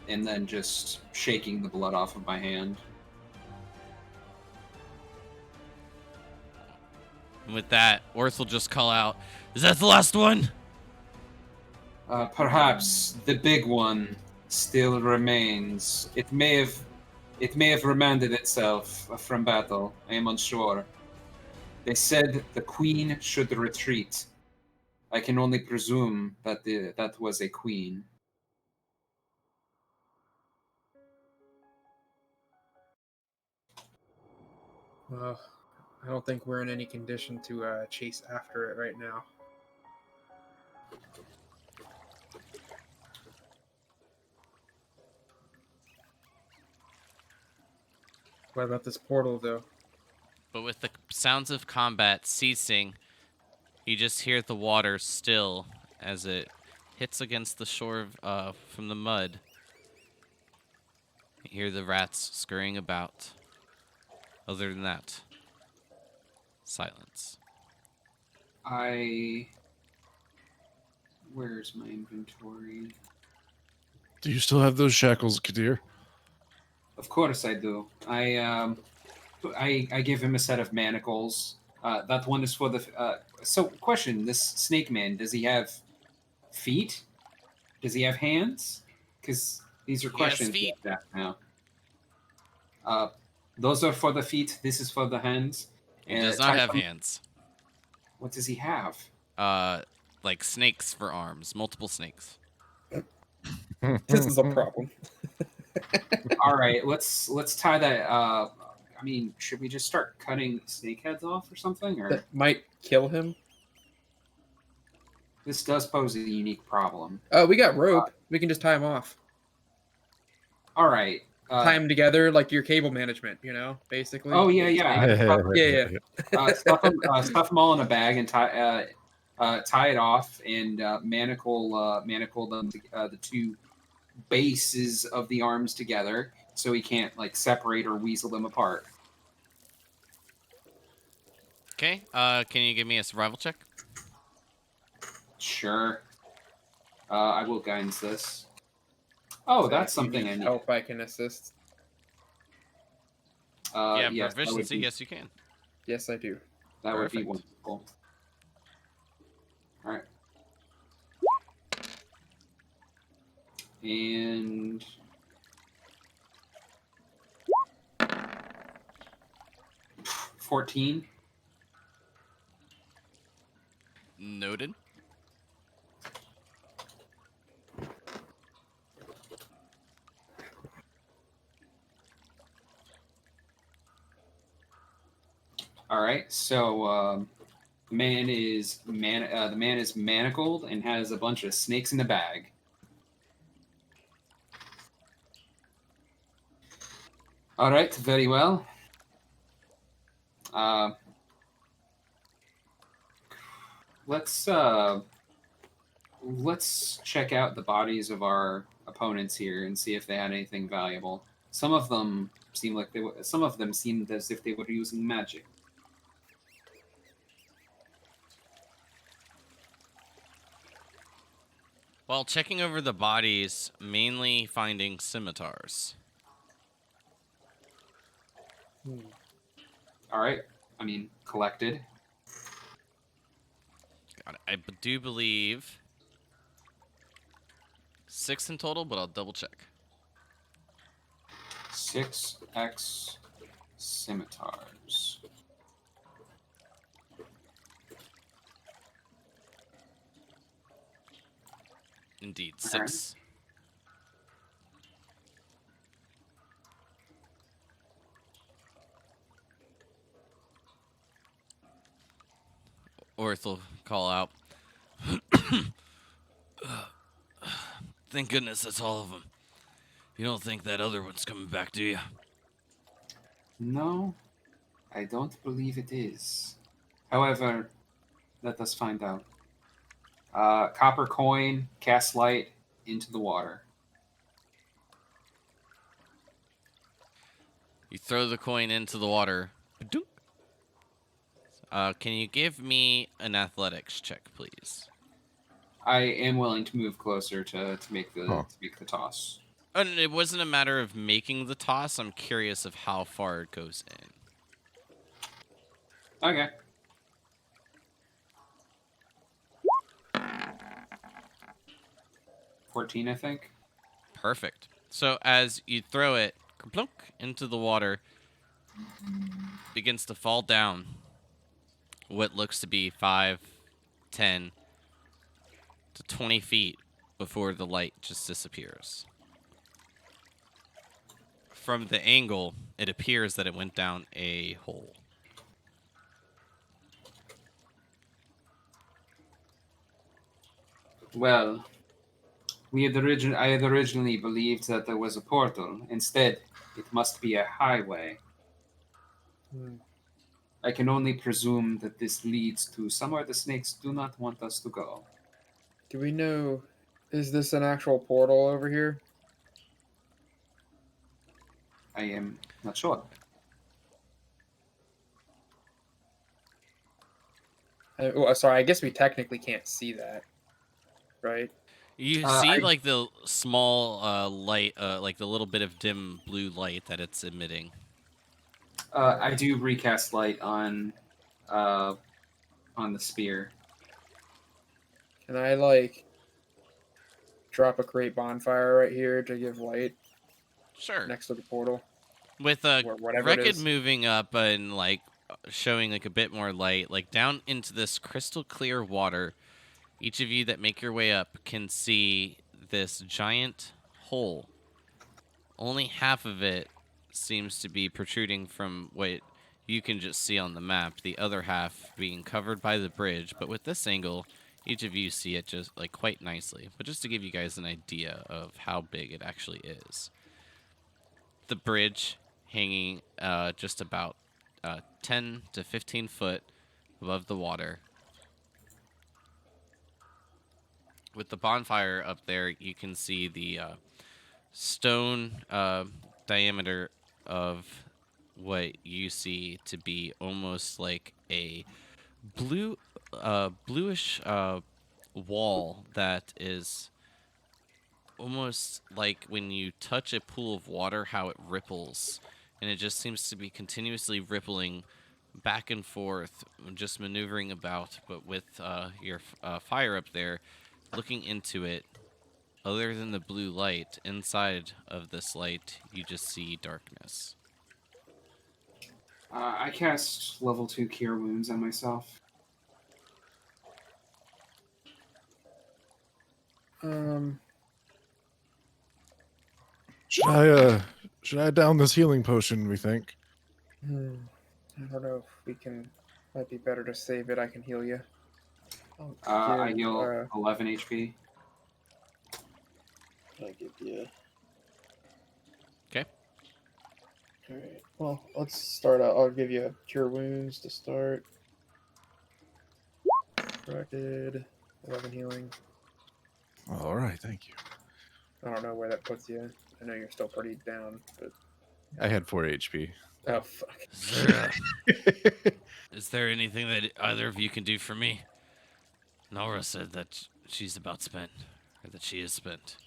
and then just shaking the blood off of my hand. And with that, Orth will just call out, "Is that the last one?" Perhaps the big one still remains. It may have remanded itself from battle. I am unsure. They said the queen should retreat. I can only presume that that was a queen. Well, I don't think we're in any condition to chase after it right now. What about this portal, though? But with the sounds of combat ceasing, you just hear the water still as it hits against the shore from the mud. You hear the rats scurrying about. Other than that, silence. Where's my inventory? Do you still have those shackles, Kadir? Of course I do. I give him a set of manacles. That one is for the. So, question: this snake man, does he have feet? Does he have hands? Because these are He has questions feet. we have to ask now. Those are for the feet. This is for the hands. He does not have Typhon- hands. What does he have? Like snakes for arms, multiple snakes. This is a problem. All right, let's tie that. I mean, should we just start cutting snake heads off or something? Or That might kill him. this does pose a unique problem. Oh, we got rope. We can just tie him off. All right. Tie him together like your cable management, basically. Oh yeah. Yeah. Stuff them all in a bag and tie it off and manacle them the two bases of the arms together so he can't like separate or weasel them apart. Okay. Can you give me a survival check? Sure. I will guidance this. Oh, that's If you something need I need. help, I can assist. Yeah, yes, proficiency. Yes, you can. Yes, I do. That would be Perfect. wonderful. All right. And 14. Noted. All right, so the man is manacled and has a bunch of snakes in the bag. All right, very well. Let's check out the bodies of our opponents here and see if they had anything valuable. Some of them seemed as if they were using magic. While checking over the bodies, mainly finding scimitars. All right, I mean collected. Got it. I do believe 6 in total, but I'll double check. 6x scimitars. Indeed, All 6. Orth will call out. Thank goodness that's all of them. You don't think that other one's coming back, do you? No, I don't believe it is. However, let us find out. Copper coin, cast light into the water. You throw the coin into the water. Ba-doop. Can you give me an athletics check, please? I am willing to move closer to make the toss. And it wasn't a matter of making the toss. I'm curious of how far it goes in. Okay. $14, I think. Perfect. So as you throw it plunk, into the water, begins to fall down what looks to be 5, 10 to 20 feet before the light just disappears. From the angle, it appears that it went down a hole. Well, I had originally believed that there was a portal. Instead, it must be a highway. I can only presume that this leads to somewhere the snakes do not want us to go. Do we know? Is this an actual portal over here? I am not sure. Sorry, I guess we technically can't see that, right? You see, like, the small light, like the little bit of dim blue light that it's emitting. I do recast light on the spear. Can I, like, drop a great bonfire right here to give light Sure. next to the portal? With whatever it Rekid is. moving up and, like, showing, like, a bit more light, like, down into this crystal clear water, each of you that make your way up can see this giant hole. Only half of it seems to be protruding from what you can just see on the map, the other half being covered by the bridge. But with this angle, each of you see it just, like, quite nicely. But just to give you guys an idea of how big it actually is. The bridge hanging just about 10 to 15 foot above the water. With the bonfire up there, you can see the stone diameter of what you see to be almost like a bluish wall that is almost like when you touch a pool of water, how it ripples. And it just seems to be continuously rippling back and forth, just maneuvering about. But with your fire up there, looking into it, other than the blue light, inside of this light, you just see darkness. I cast level 2 Cure Wounds on myself. Should I down this healing potion? We think. I don't know if we can. Might be better to save it. I can heal you. I heal 11 HP. I give you. Okay. All right. Well, let's start out. I'll give you Cure Wounds to start. Corrected. 11 healing. All right, thank you. I don't know where that puts you. I know you're still pretty down, but I had 4 HP. oh fuck. Is there anything that either of you can do for me? Nora said that she's about spent, or that she is spent.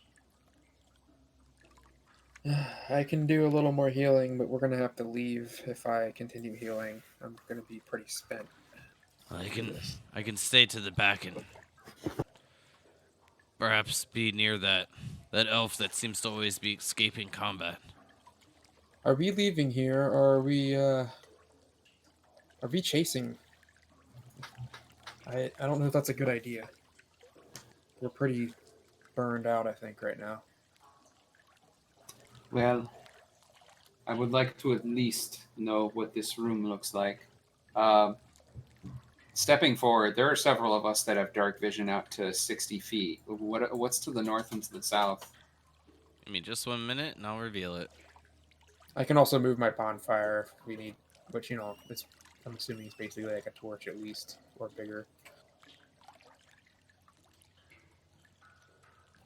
I can do a little more healing, but we're gonna have to leave if I continue healing. I'm gonna be pretty spent. I can stay to the back and perhaps be near that elf that seems to always be escaping combat. Are we leaving here, or are we chasing? I don't know if that's a good idea. We're pretty burned out, I think, right now. Well, I would like to at least know what this room looks like. Stepping forward, there are several of us that have dark vision out to 60 feet. What's to the north and to the south? Give me just 1 minute and I'll reveal it. I can also move my bonfire if we need, which, I'm assuming it's basically like a torch at least, or bigger.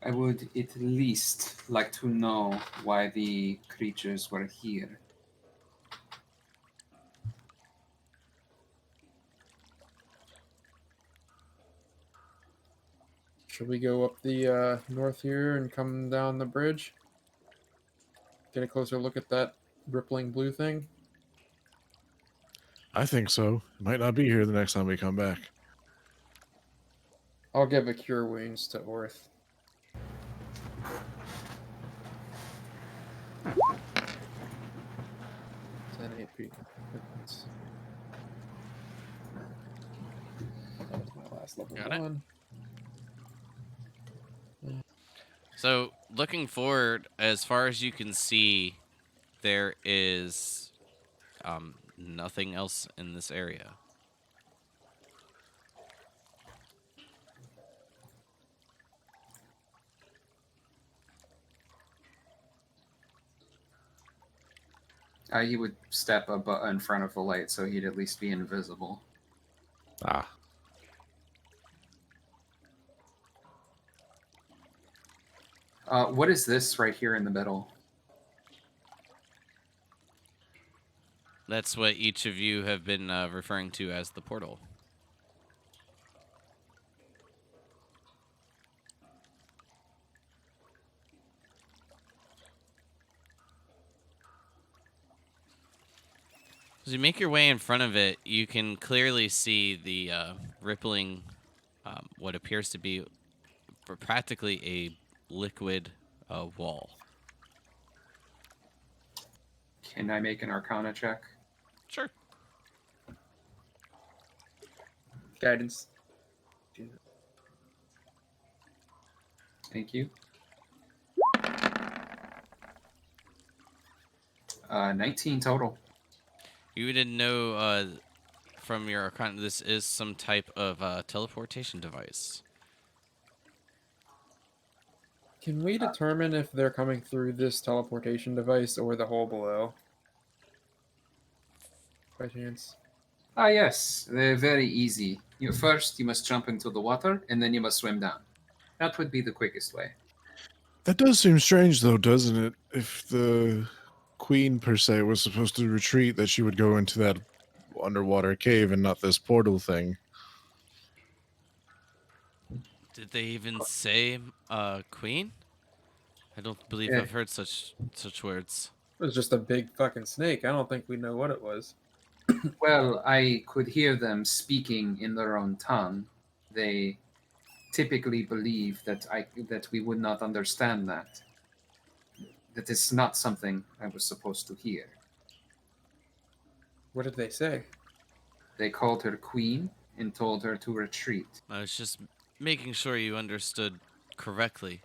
I would at least like to know why the creatures were here. Should we go up the north here and come down the bridge? Get a closer look at that rippling blue thing? I think so. It might not be here the next time we come back. I'll give a Cure Wounds to Orth. HP. That was my last level Got it. 1. So, looking forward, as far as you can see, there is nothing else in this area. He would step up in front of the light so he'd at least be invisible. Ah. What is this right here in the middle? That's what each of you have been referring to as the portal. As you make your way in front of it, you can clearly see the rippling, what appears to be practically a liquid wall. Can I make an Arcana check? Sure. Guidance. Thank you. 19 total. You didn't know from your Arcana this is some type of teleportation device. Can we determine if they're coming through this teleportation device or the hole below? By chance? Ah, yes. They're very easy. First, you must jump into the water, and then you must swim down. That would be the quickest way. That does seem strange, though, doesn't it? If the queen, per se, was supposed to retreat, that she would go into that underwater cave and not this portal thing. Did they even say queen? I don't believe Yeah. I've heard such words. It was just a big fucking snake. I don't think we know what it was. Well, I could hear them speaking in their own tongue. They typically believe that we would not understand that. That is not something I was supposed to hear. What did they say? They called her queen and told her to retreat. I was just making sure you understood correctly.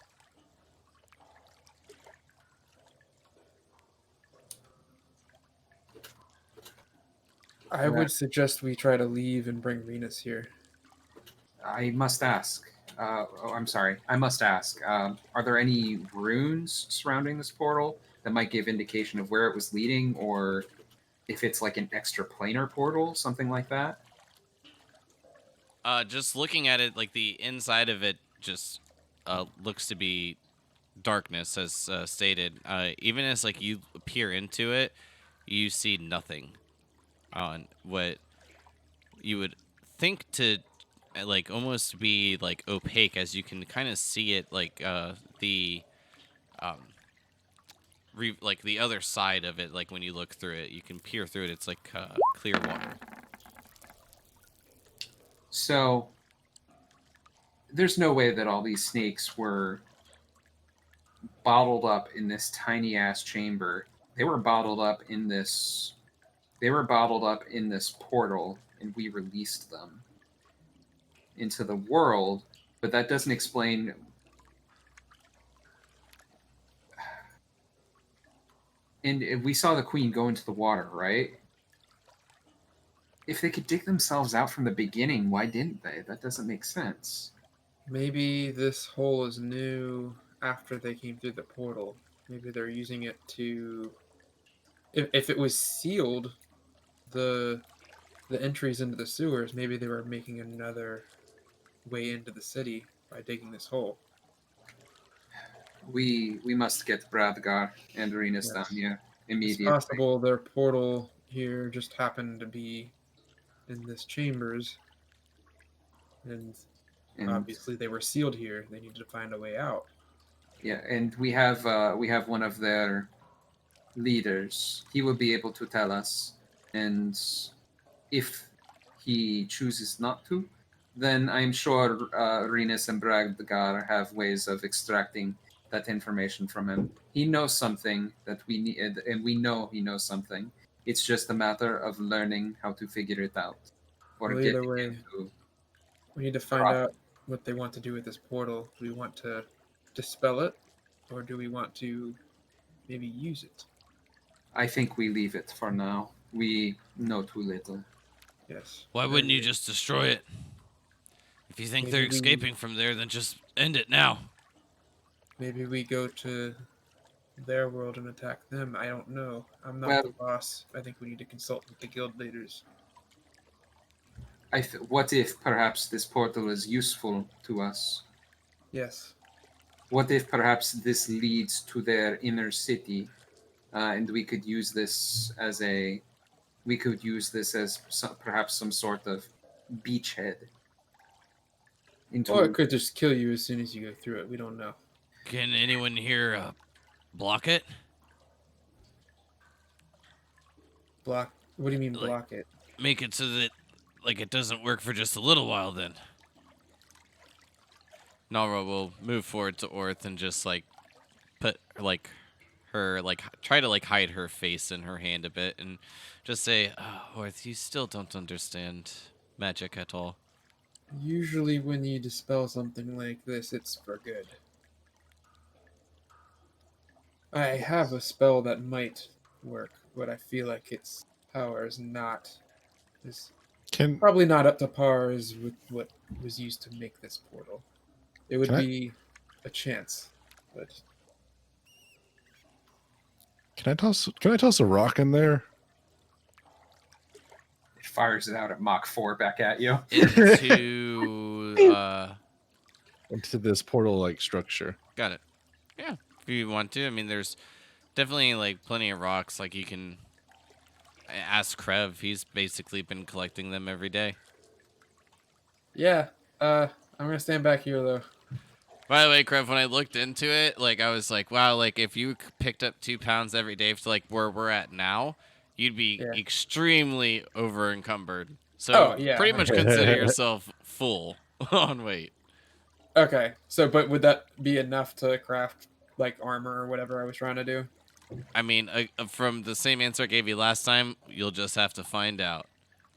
I would suggest we try to leave and bring Venus here. I must ask. I'm sorry. I must ask. Are there any runes surrounding this portal that might give indication of where it was leading, or if it's like an extra planar portal, something like that? Just looking at it, like the inside of it just looks to be darkness, as stated. Even as like you peer into it, you see nothing on what you would think to like almost be like opaque, as you can kind of see it like the um like the other side of it. Like when you look through it, you can peer through it. It's like clear water. So there's no way that all these snakes were bottled up in this tiny ass chamber. They were bottled up in this. They were bottled up in this portal, and we released them into the world. But that doesn't explain. And we saw the queen go into the water, right? If they could dig themselves out from the beginning, why didn't they? That doesn't make sense. Maybe this hole is new after they came through the portal. Maybe they're using it to... If it was sealed, the entries into the sewers, maybe they were making another way into the city by digging this hole. We must get Bradgar and Arenas down here immediately. It's possible their portal here just happened to be in this chambers, and obviously they were sealed here. They needed to find a way out. Yeah, and we have one of their leaders. He will be able to tell us, and if he chooses not to, then I'm sure Renus and Bradgar have ways of extracting that information from him. He knows something that we need, and we know he knows something. It's just a matter of learning how to figure it out. Or Well, get either way, into we need to find out what they want to do with this portal. Do we want to dispel it, or do we want to maybe use it? I think we leave it for now. We know too little. Yes. Why wouldn't you just destroy it? If you think they're Maybe we- escaping from there, then just end it now. Maybe we go to their world and attack them. I don't know. I'm not Well- the boss. I think we need to consult with the guild leaders. What if perhaps this portal is useful to us? Yes. What if perhaps this leads to their inner city, and we could use this as perhaps some sort of beachhead. Or it could just kill you as soon as you go through it. We don't know. Can anyone here block it? Block? What do you mean Like- block it? Make it so that like it doesn't work for just a little while then. Nara will move forward to Orth and just like put like her like try to like hide her face in her hand a bit and just say, Orth, you still don't understand magic at all. Usually when you dispel something like this, it's for good. I have a spell that might work, but I feel like its power is Can probably not up to par as with what was used to make this portal. It would Can I- be a chance, but I toss a rock in there? It fires it out at Mach 4 back at you. Into Into this portal like structure. got it. Yeah, if you want to. I mean, there's definitely like plenty of rocks. Like you can ask Krev. He's basically been collecting them every day. yeah. I'm gonna stand back here though. By the way, Krev, when I looked into it, like I was like, wow, like if you picked up 2 pounds every day to like where we're at now, you'd be Yeah. extremely over encumbered. So Oh, yeah. pretty much consider yourself full on weight. Okay, so but would that be enough to craft like armor or whatever I was trying to do? I mean, from the same answer I gave you last time, you'll just have to find out.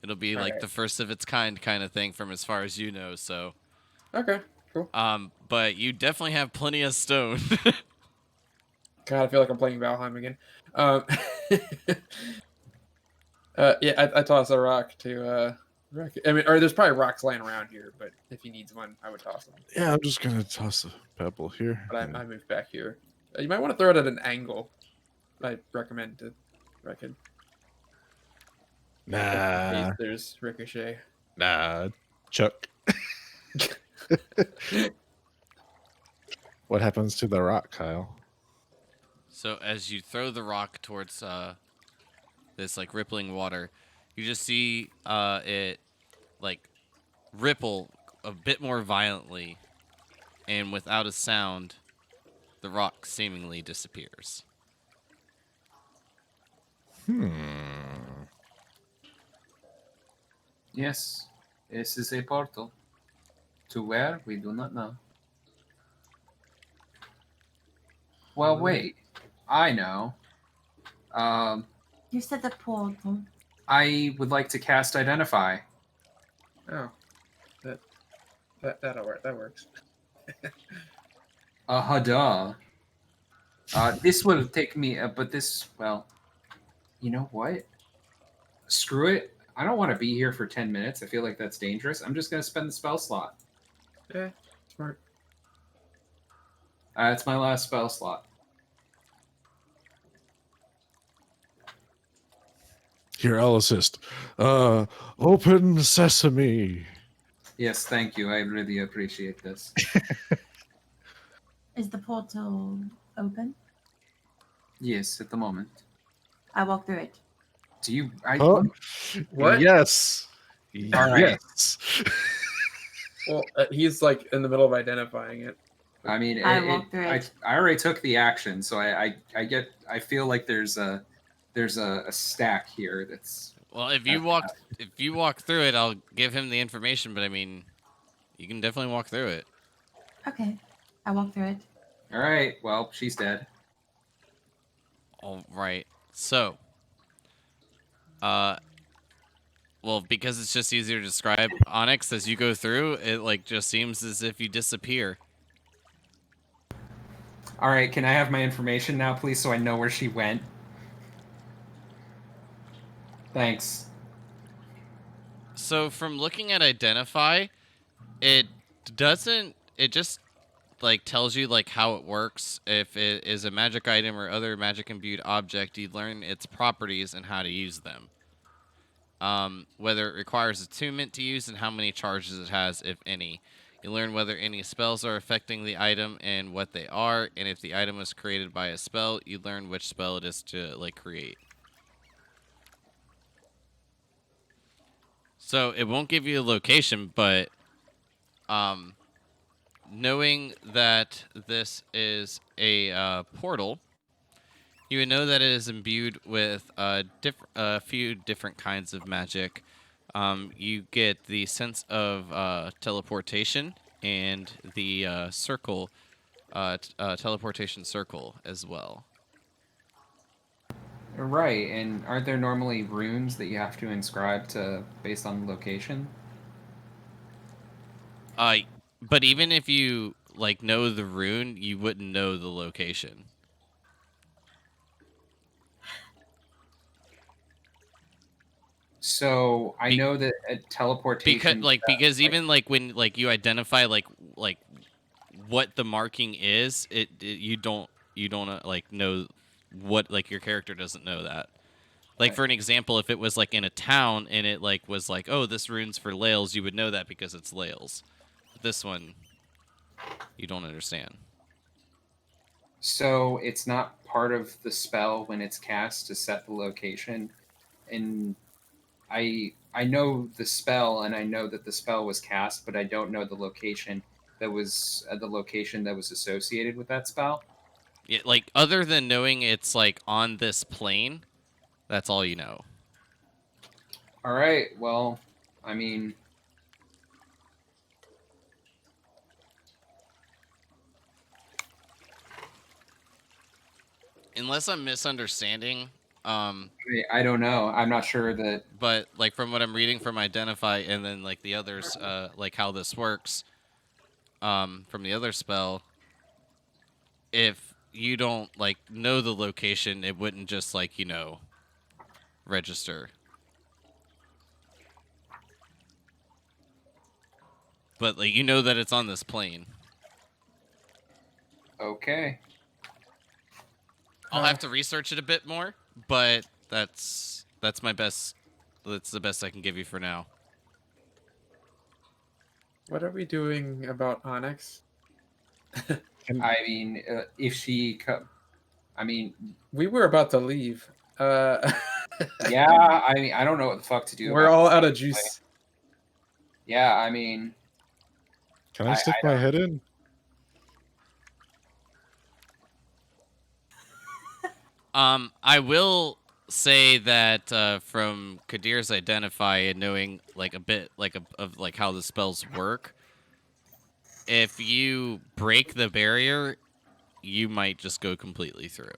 It'll be All like right. the first of its kind of thing from as far as you know. So, Okay, cool. but you definitely have plenty of stone. God, I feel like I'm playing Valheim again. Yeah, I toss a rock to Rick. I mean, or there's probably rocks laying around here, but if he needs one, I would toss them. Yeah, I'm just gonna toss a pebble here. But I moved back here. You might want to throw it at an angle. I recommend to reckon. In case Nah, there's ricochet. nah, Chuck. What happens to the rock, Kyle? So as you throw the rock towards this like rippling water, you just see it like ripple a bit more violently, and without a sound, the rock seemingly disappears. Yes, this is a portal. To where? We do not know. Well, wait. I know. You said the portal. I would like to cast Identify. Oh, that'll work. That works. Duh. This will take me, but this, well, you know what? Screw it. I don't want to be here for 10 minutes. I feel like that's dangerous. I'm just going to spend the spell slot. Yeah, smart. It's my last spell slot. Here, I'll assist. Open sesame. Yes, thank you. I really appreciate this. Is the portal open? Yes, at the moment. I walk through it. Do you? Oh, What? Yes. All right. Yes. Well, he's like in the middle of identifying it. I mean, I walk through it. I already took the action, so I feel like there's a stack here that's. Well, if you walk through it, I'll give him the information. But I mean, you can definitely walk through it. Okay. I walk through it. All right. Well, she's dead. All right. So, well, because it's just easier to describe Onyx as you go through, it like just seems as if you disappear. All right. Can I have my information now, please, so I know where she went? Thanks. So from looking at Identify, it doesn't. It just like tells you like how it works. If it is a magic item or other magic imbued object, you learn its properties and how to use them. Whether it requires attunement to use and how many charges it has, if any. You learn whether any spells are affecting the item and what they are, and if the item was created by a spell, you learn which spell it is to like create. So it won't give you a location, but knowing that this is a portal, you would know that it is imbued with a few different kinds of magic. You get the sense of teleportation and the circle, teleportation circle as well. Right. And aren't there normally runes that you have to inscribe to based on location? But even if you like know the rune, you wouldn't know the location. So I know that teleportation. Because even like when like you identify like what the marking is, you don't like know what, like your character doesn't know that. Like for an example, if it was like in a town and it like was like, oh, this rune's for Lahles, you would know that because it's Lahles. But this one, you don't understand. So it's not part of the spell when it's cast to set the location, and I know the spell and I know that the spell was cast, but I don't know the location that was associated with that spell. Yeah, like other than knowing it's like on this plane, that's all you know. All right. Well, I mean, unless I'm misunderstanding, I don't know. I'm not sure that. but like from what I'm reading from Identify and then like the others, like how this works, from the other spell, if you don't like know the location, it wouldn't just like, register. But like you know that it's on this plane. Okay. I'll have to research it a bit more, but that's my best. That's the best I can give you for now. What are we doing about Onyx? I mean, if she, I mean, We were about to leave. yeah. I mean, I don't know what the fuck to do. We're about all it, out of honestly. juice. Yeah, I mean, Can I stick my head in? I will say that from Kadir's Identify and knowing like a bit like of like how the spells work, if you break the barrier, you might just go completely through.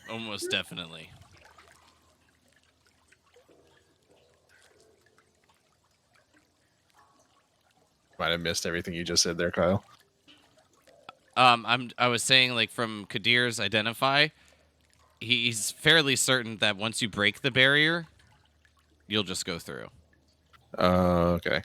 Almost definitely. Might have missed everything you just said there, Kyle. I was saying like from Kadir's Identify, he's fairly certain that once you break the barrier, you'll just go through. Okay.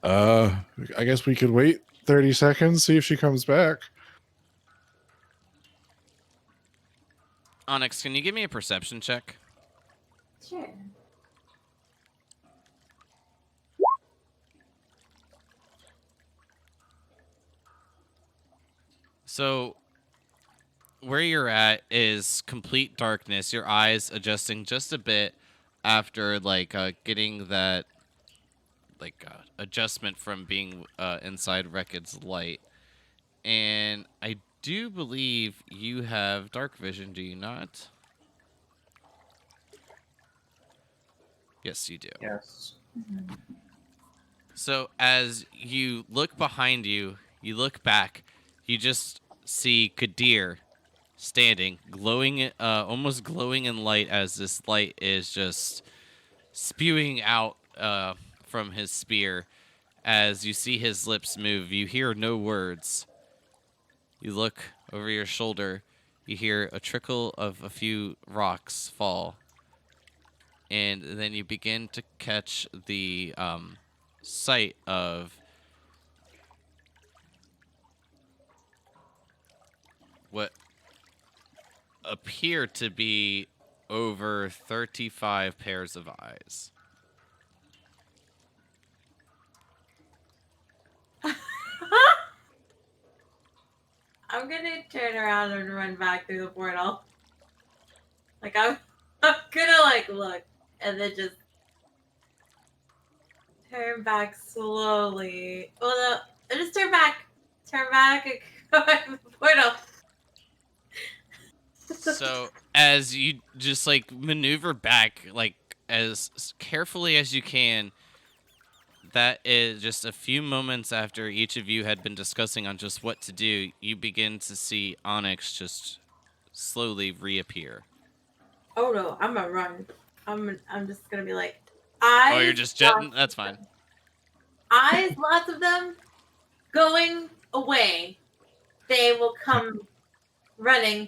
I guess we could wait 30 seconds, see if she comes back. Onyx, can you give me a perception check? Sure. So, where you're at is complete darkness. Your eyes adjusting just a bit after like getting that like adjustment from being inside Reckitt's light. And I do believe you have dark vision, do you not? Yes, you do. yes. So as you look behind you, you look back, you just see Kadir standing, glowing, almost glowing in light as this light is just spewing out from his spear. As you see his lips move, you hear no words. You look over your shoulder, you hear a trickle of a few rocks fall. And then you begin to catch the sight of what appear to be over 35 pairs of eyes. I'm gonna turn around and run back through the portal. Like I'm gonna like look and then just turn back slowly. Well, no, just turn back and go back to the portal. So as you just like maneuver back like as carefully as you can, that is just a few moments after each of you had been discussing on just what to do, you begin to see Onyx just slowly reappear. Oh no, I'm gonna run. I'm just gonna be like, eyes. Oh, you're just jetting? That's fine. Eyes, lots of them, going away. They will come running.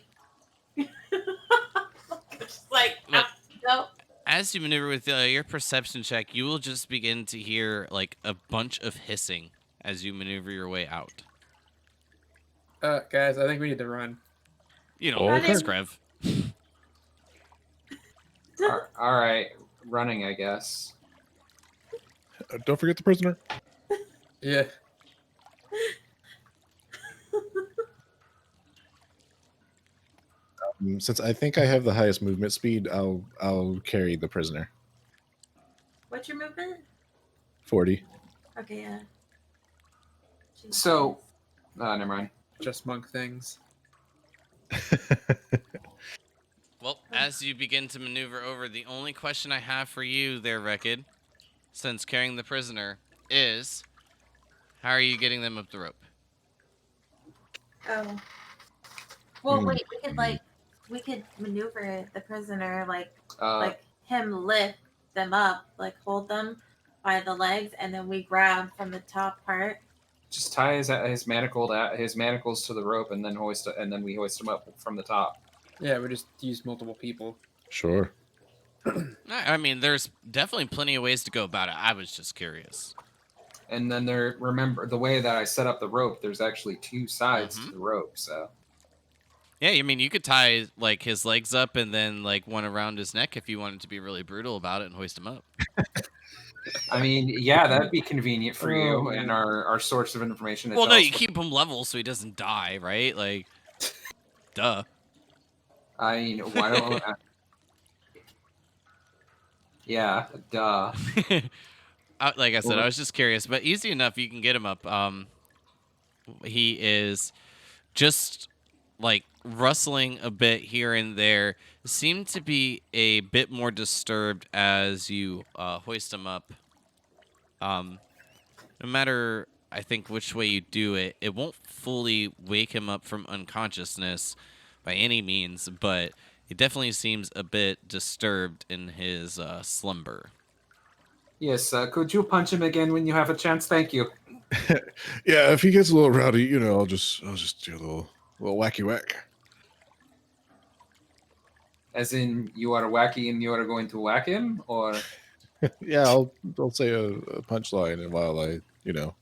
Just like, Look, no. as you maneuver with your perception check, you will just begin to hear like a bunch of hissing as you maneuver your way out. Guys, I think we need to run. You know, Okay. Screv. All right, running, I guess. Don't forget the prisoner. Yeah. Since I think I have the highest movement speed, I'll carry the prisoner. What's your movement? 40. Okay, yeah. So, never mind. Just monk things. Well, as you begin to maneuver over, the only question I have for you there, Rekid, since carrying the prisoner, is how are you getting them up the rope? Oh. Well, Hmm. wait. We could maneuver the prisoner Uh, like him lift them up, like hold them by the legs, and then we grab from the top part. just tie his manacles to the rope, and then we hoist him up from the top. Yeah, we just use multiple people. Sure. I mean, there's definitely plenty of ways to go about it. I was just curious. And then remember the way that I set up the rope. There's actually two sides to the rope, so. Yeah, I mean, you could tie like his legs up and then like one around his neck if you wanted to be really brutal about it and hoist him up. I mean, yeah, that'd be convenient for Oh, you man. and our source of information. Well, no, you keep him level so he doesn't die, right? Like, duh. I mean, why don't? Yeah, duh. Like I said, I was just curious, but easy enough. You can get him up. He is just like rustling a bit here and there. Seemed to be a bit more disturbed as you hoist him up. No matter, I think, which way you do it, it won't fully wake him up from unconsciousness by any means, but it definitely seems a bit disturbed in his slumber. Yes, could you punch him again when you have a chance? Thank you. Yeah, if he gets a little rowdy, you know, I'll just do a little wacky whack. As in, you are wacky and you are going to whack him, or Yeah, I'll say a punchline, and while I, you know,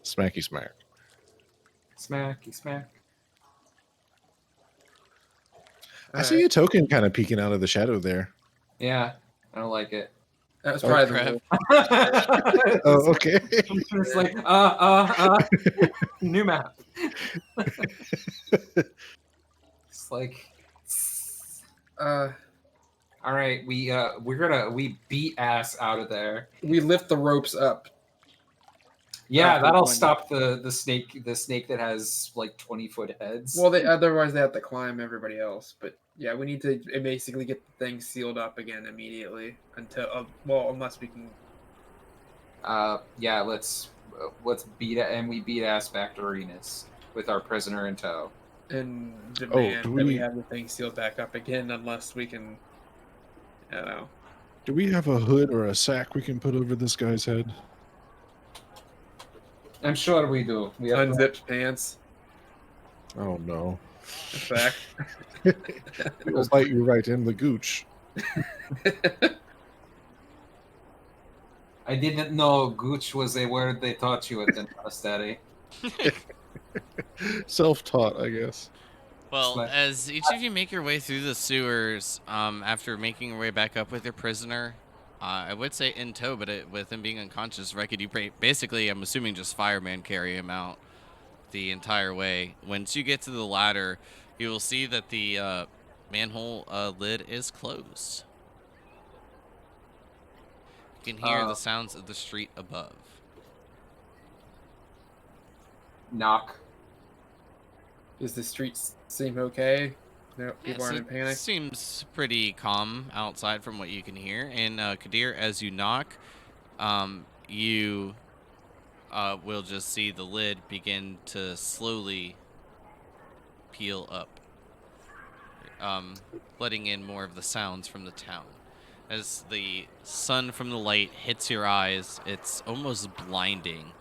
smacky smack. smacky smack. I see a token kind of peeking out of the shadow there. Yeah, I don't like it. That was Oh, probably crap. the Oh, okay. It's like new map. It's like, all right, we beat ass out of there. we lift the ropes up. Yeah, After that'll one. stop the snake that has like 20-foot heads. Well, otherwise they have to climb everybody else. But yeah, we need to basically get the thing sealed up again immediately until unless we can. Yeah, let's beat it, and we beat ass back to Arenas with our prisoner in tow. And demand do that we we- have the thing sealed back up again, unless we can. I don't know. Do we have a hood or a sack we can put over this guy's head? I'm sure we do. We have Unzipped pants. Oh no. A sack. It'll bite you right in the gooch. I didn't know gooch was a word they taught you at the monastery. Self-taught, I guess. Well, Smack. as each of you make your way through the sewers, after making your way back up with your prisoner, I would say in tow, but with him being unconscious, Rekid, you basically, I'm assuming, just fireman carry him out the entire way. Once you get to the ladder, you will see that the manhole lid is closed. You can hear the sounds of the street above. Knock. Does the street seem okay? No, people Yes, aren't in panic. seems pretty calm outside from what you can hear. And Kadir, as you knock, you will just see the lid begin to slowly peel up, letting in more of the sounds from the town. As the sun from the light hits your eyes, it's almost blinding.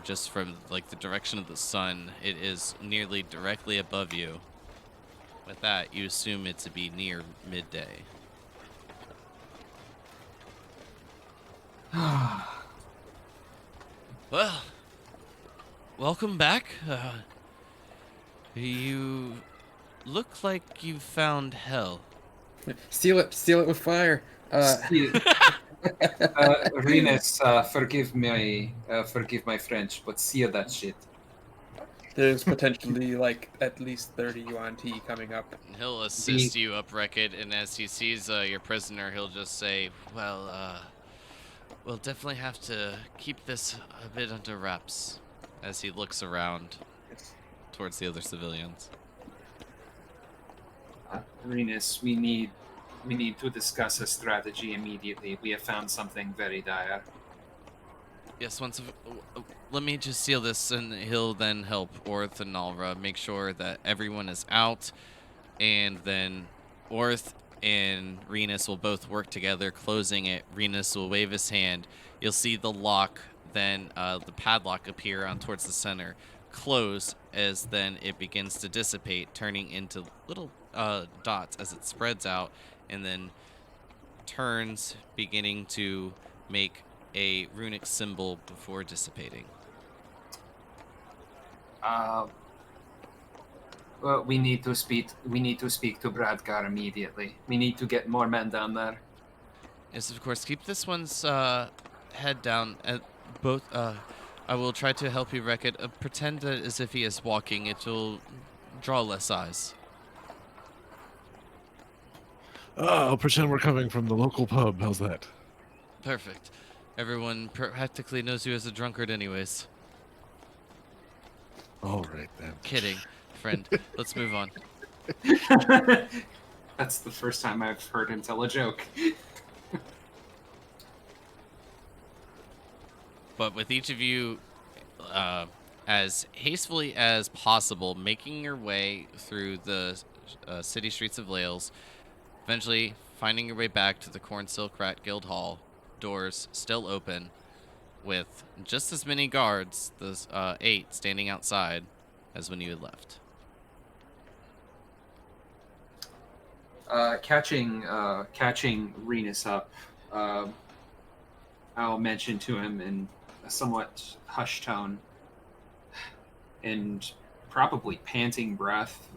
Just from like the direction of the sun, it is nearly directly above you. With that, you assume it to be near midday. Well, welcome back. You look like you found hell. Seal it with fire. Arenas, forgive my French, but see that shit. There's potentially like at least 30 yuan tea coming up. He'll assist you up, Rekid, and as he sees your prisoner, he'll just say, "Well, we'll definitely have to keep this a bit under wraps." As he looks around towards the other civilians. Renus, we need to discuss a strategy immediately. We have found something very dire. Yes, let me just seal this, and he'll then help Orth and Nalra make sure that everyone is out, and then Orth and Renus will both work together, closing it. Renus will wave his hand. You'll see the lock, then the padlock appear on towards the center, close as then it begins to dissipate, turning into little dots as it spreads out, and then turns, beginning to make a runic symbol before dissipating. Well, we need to speak. We need to speak to Bradgar immediately. We need to get more men down there. Yes, of course. Keep this one's head down. At both. I will try to help you wreck it. Pretend as if he is walking. It will draw less eyes. I'll pretend we're coming from the local pub. How's that? Perfect. Everyone practically knows you as a drunkard, anyways. All right then. Kidding, friend. Let's move on. That's the first time I've heard him tell a joke. But with each of you, as hastily as possible, making your way through the city streets of Lahles, eventually finding your way back to the Corn Silk Rat Guild Hall, doors still open, with just as many guards, those 8, standing outside, as when you had left. Catching Renus up, I'll mention to him in a somewhat hushed tone, and probably panting breath,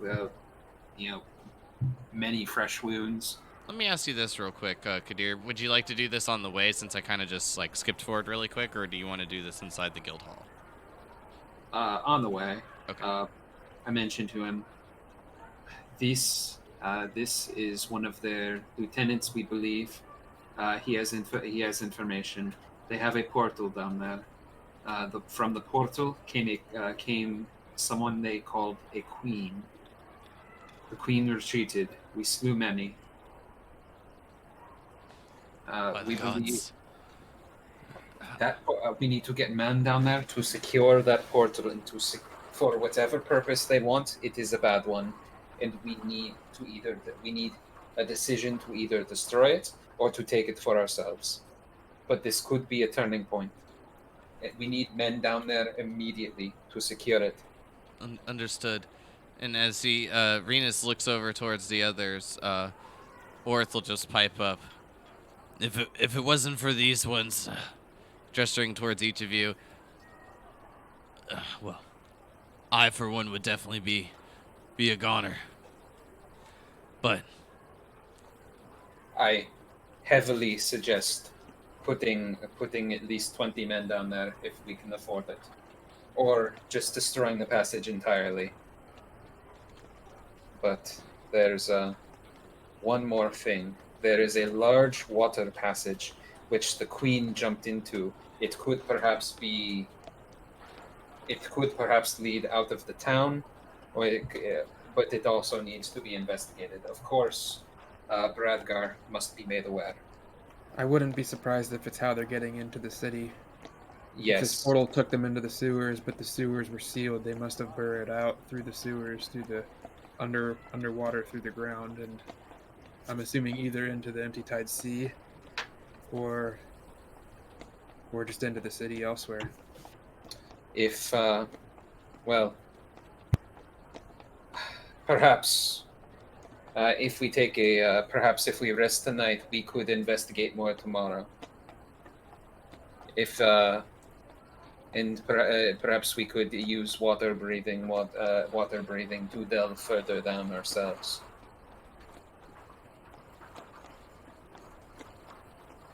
many fresh wounds. Let me ask you this real quick, Kadir. Would you like to do this on the way, since I kind of just skipped forward really quick, or do you want to do this inside the guild hall? On the way. Okay. I mentioned to him, this is one of their lieutenants, we believe. He has information. They have a portal down there. From the portal came someone they called a queen. The queen retreated. We slew many. We believe that we need to get men down there to secure that portal and for whatever purpose they want. It is a bad one, and we need a decision to either destroy it or to take it for ourselves. But this could be a turning point. We need men down there immediately to secure it. Understood. And as Renus looks over towards the others, Orth will just pipe up. If it wasn't for these ones, gesturing towards each of you, well, I for one would definitely be a goner. But I heavily suggest putting at least 20 men down there if we can afford it, or just destroying the passage entirely. But there's one more thing. There is a large water passage which the queen jumped into. It could perhaps lead out of the town, but it also needs to be investigated. Of course, Bradgar must be made aware. I wouldn't be surprised if it's how they're getting into the city. Yes. This portal took them into the sewers, but the sewers were sealed. They must have burrowed out through the sewers, through the underwater, through the ground, and I'm assuming either into the empty tide sea, or just into the city elsewhere. If, perhaps, if we take perhaps if we rest tonight, we could investigate more tomorrow. Perhaps we could use water breathing to delve further down ourselves.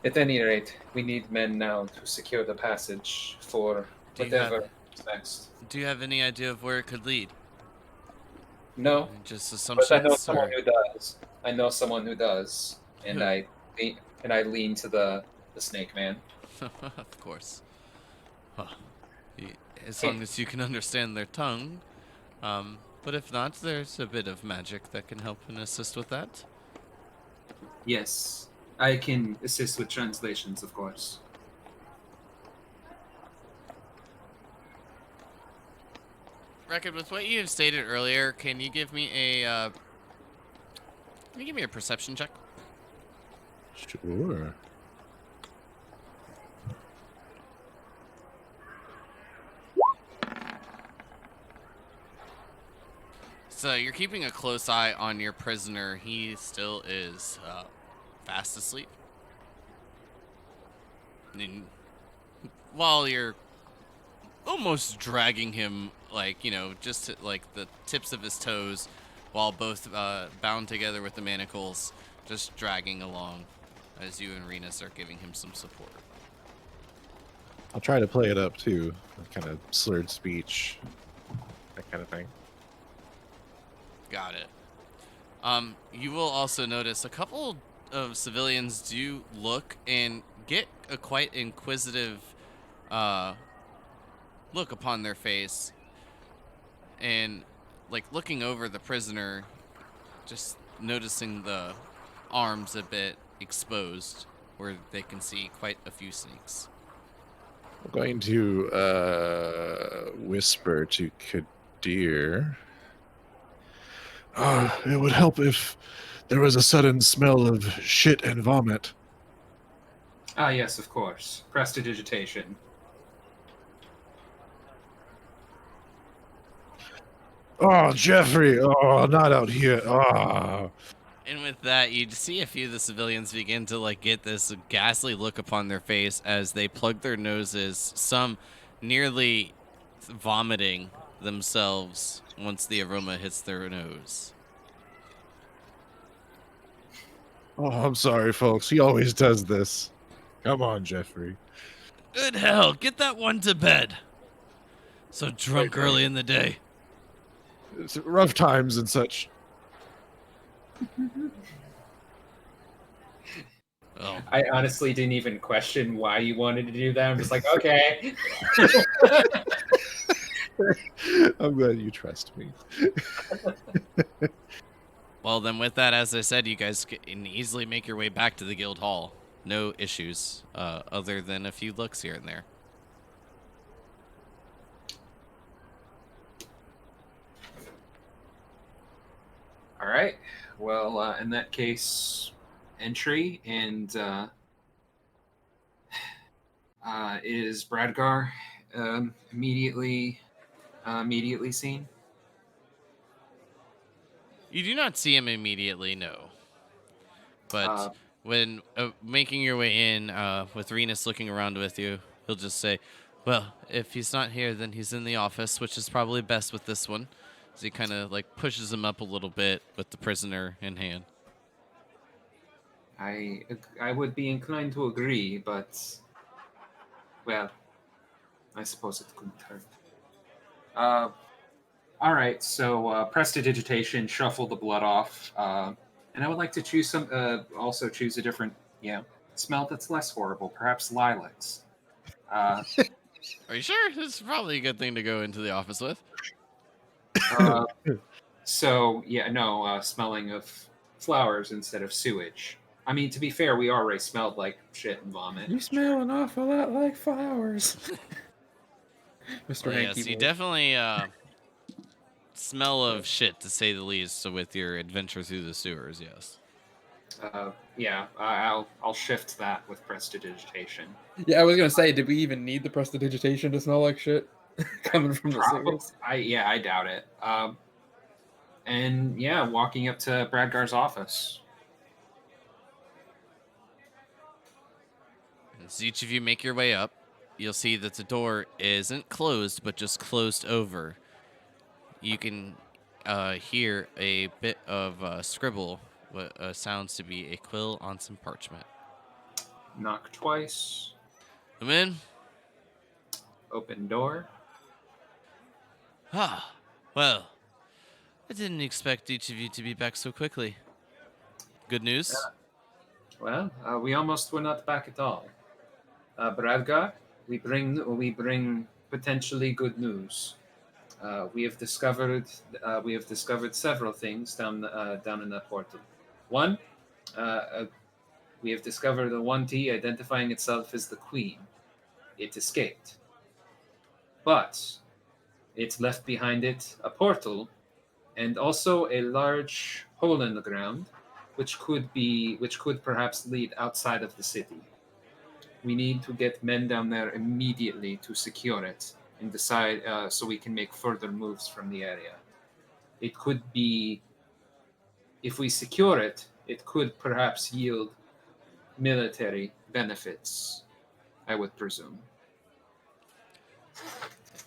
At any rate, we need men now to secure the passage for whatever is next. Do you have any idea of where it could lead? No, Just but assumptions? I know someone or- who does. And Who? I lean to the snake man. Of course. Well, as long as you can understand their tongue. But if not, there's a bit of magic that can help and assist with that. Yes, I can assist with translations, of course. Reckon, with what you have stated earlier, can you give me a perception check? Sure. So you're keeping a close eye on your prisoner. He still is fast asleep. And while you're almost dragging him, like, just like the tips of his toes, while both bound together with the manacles, just dragging along as you and Renus are giving him some support. I'll try to play it up too. Kind of slurred speech, that kind of thing. Got it. You will also notice a couple of civilians do look and get a quite inquisitive look upon their face, and like looking over the prisoner, just noticing the arms a bit exposed where they can see quite a few snakes. I'm going to whisper to Kadir. It would help if there was a sudden smell of shit and vomit. Ah, yes, of course. Prestidigitation. Oh, Jeffrey! Oh, not out here! Oh. And with that, you see a few of the civilians begin to like get this ghastly look upon their face as they plug their noses, some nearly vomiting themselves once the aroma hits their nose. Oh, I'm sorry, folks. He always does this. Come on, Jeffrey. Good hell, get that one to bed. So drunk Right. early in the day. It's rough times and such. Oh, I honestly didn't even question why you wanted to do that. I'm just like, okay. I'm glad you trust me. well then with that, as I said, you guys can easily make your way back to the guild hall. No issues, other than a few looks here and there. All right. Well, in that case, entry and is Bradgar immediately seen? You do not see him immediately, no. But when making your way in, with Renus looking around with you, he'll just say, well, if he's not here, then he's in the office, which is probably best with this one. As he kind of like pushes him up a little bit with the prisoner in hand. I would be inclined to agree, but well, I suppose it couldn't hurt. All right, so prestidigitation, shuffle the blood off, and I would like to choose also choose a different, smell that's less horrible, perhaps lilacs. Are you sure? This is probably a good thing to go into the office with. Smelling of flowers instead of sewage. I mean, to be fair, we already smelled like shit and vomit. You smell an awful lot like flowers. Mr. Well, Hanky yes, you Boy. definitely smell of shit, to say the least, so with your adventure through the sewers, yes. I'll shift that with prestidigitation. Yeah, I was gonna say, did we even need the prestidigitation to smell like shit coming from the sewers? I doubt it. Walking up to Bradgar's office. As each of you make your way up, you'll see that the door isn't closed, but just closed over. You can hear a bit of scribble, what sounds to be a quill on some parchment. Knock twice. Come in. Open door. Ah, well, I didn't expect each of you to be back so quickly. Good news? Well, we almost were not back at all. Bradgar, we bring potentially good news. We have discovered several things down in that portal. One, we have discovered a 1T identifying itself as the Queen. It escaped, but it left behind it a portal and also a large hole in the ground, which could perhaps lead outside of the city. We need to get men down there immediately to secure it and decide so we can make further moves from the area. It could be, if we secure it, it could perhaps yield military benefits, I would presume.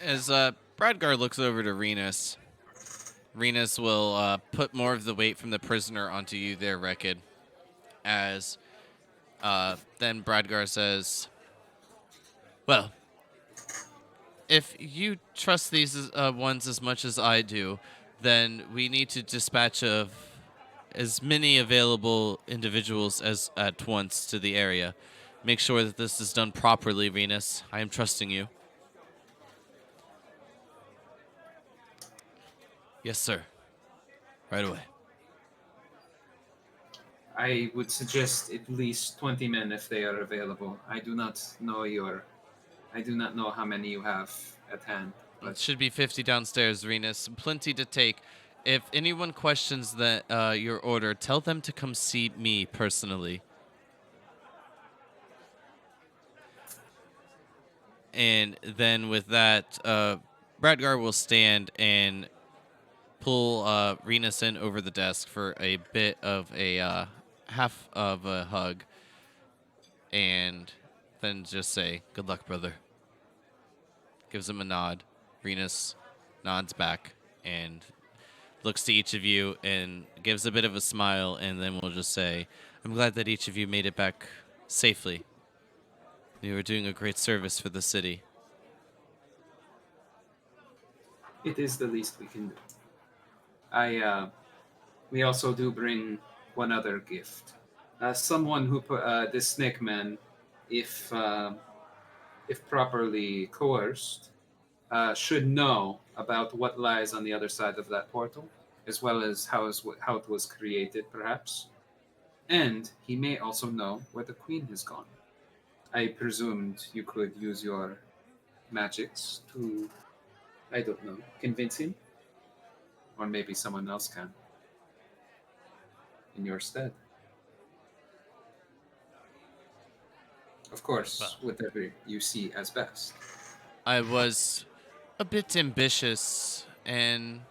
As Bradgar looks over to Renus, Renus will put more of the weight from the prisoner onto you there, Rekid. As then Bradgar says, well, if you trust these ones as much as I do, then we need to dispatch of as many available individuals as at once to the area. Make sure that this is done properly, Venus. I am trusting you. Yes, sir. Right away. I would suggest at least 20 men if they are available. I do not know how many you have at hand. It But should be 50 downstairs, Venus. Plenty to take. If anyone questions that your order, tell them to come see me personally. And then with that, Bradgar will stand and pull Renus in over the desk for a bit of a half of a hug, and then just say, "Good luck, brother." Gives him a nod. Renus nods back and looks to each of you and gives a bit of a smile, and then we'll just say, "I'm glad that each of you made it back safely. You were doing a great service for the city." it is the least we can do. We also do bring one other gift. Someone who this snake man, if properly coerced, should know about what lies on the other side of that portal, as well as how it was created, perhaps. And he may also know where the queen has gone. I presumed you could use your magics to, I don't know, convince him, or maybe someone else can in your stead. Of course, Well. whatever you see as best. I was a bit ambitious and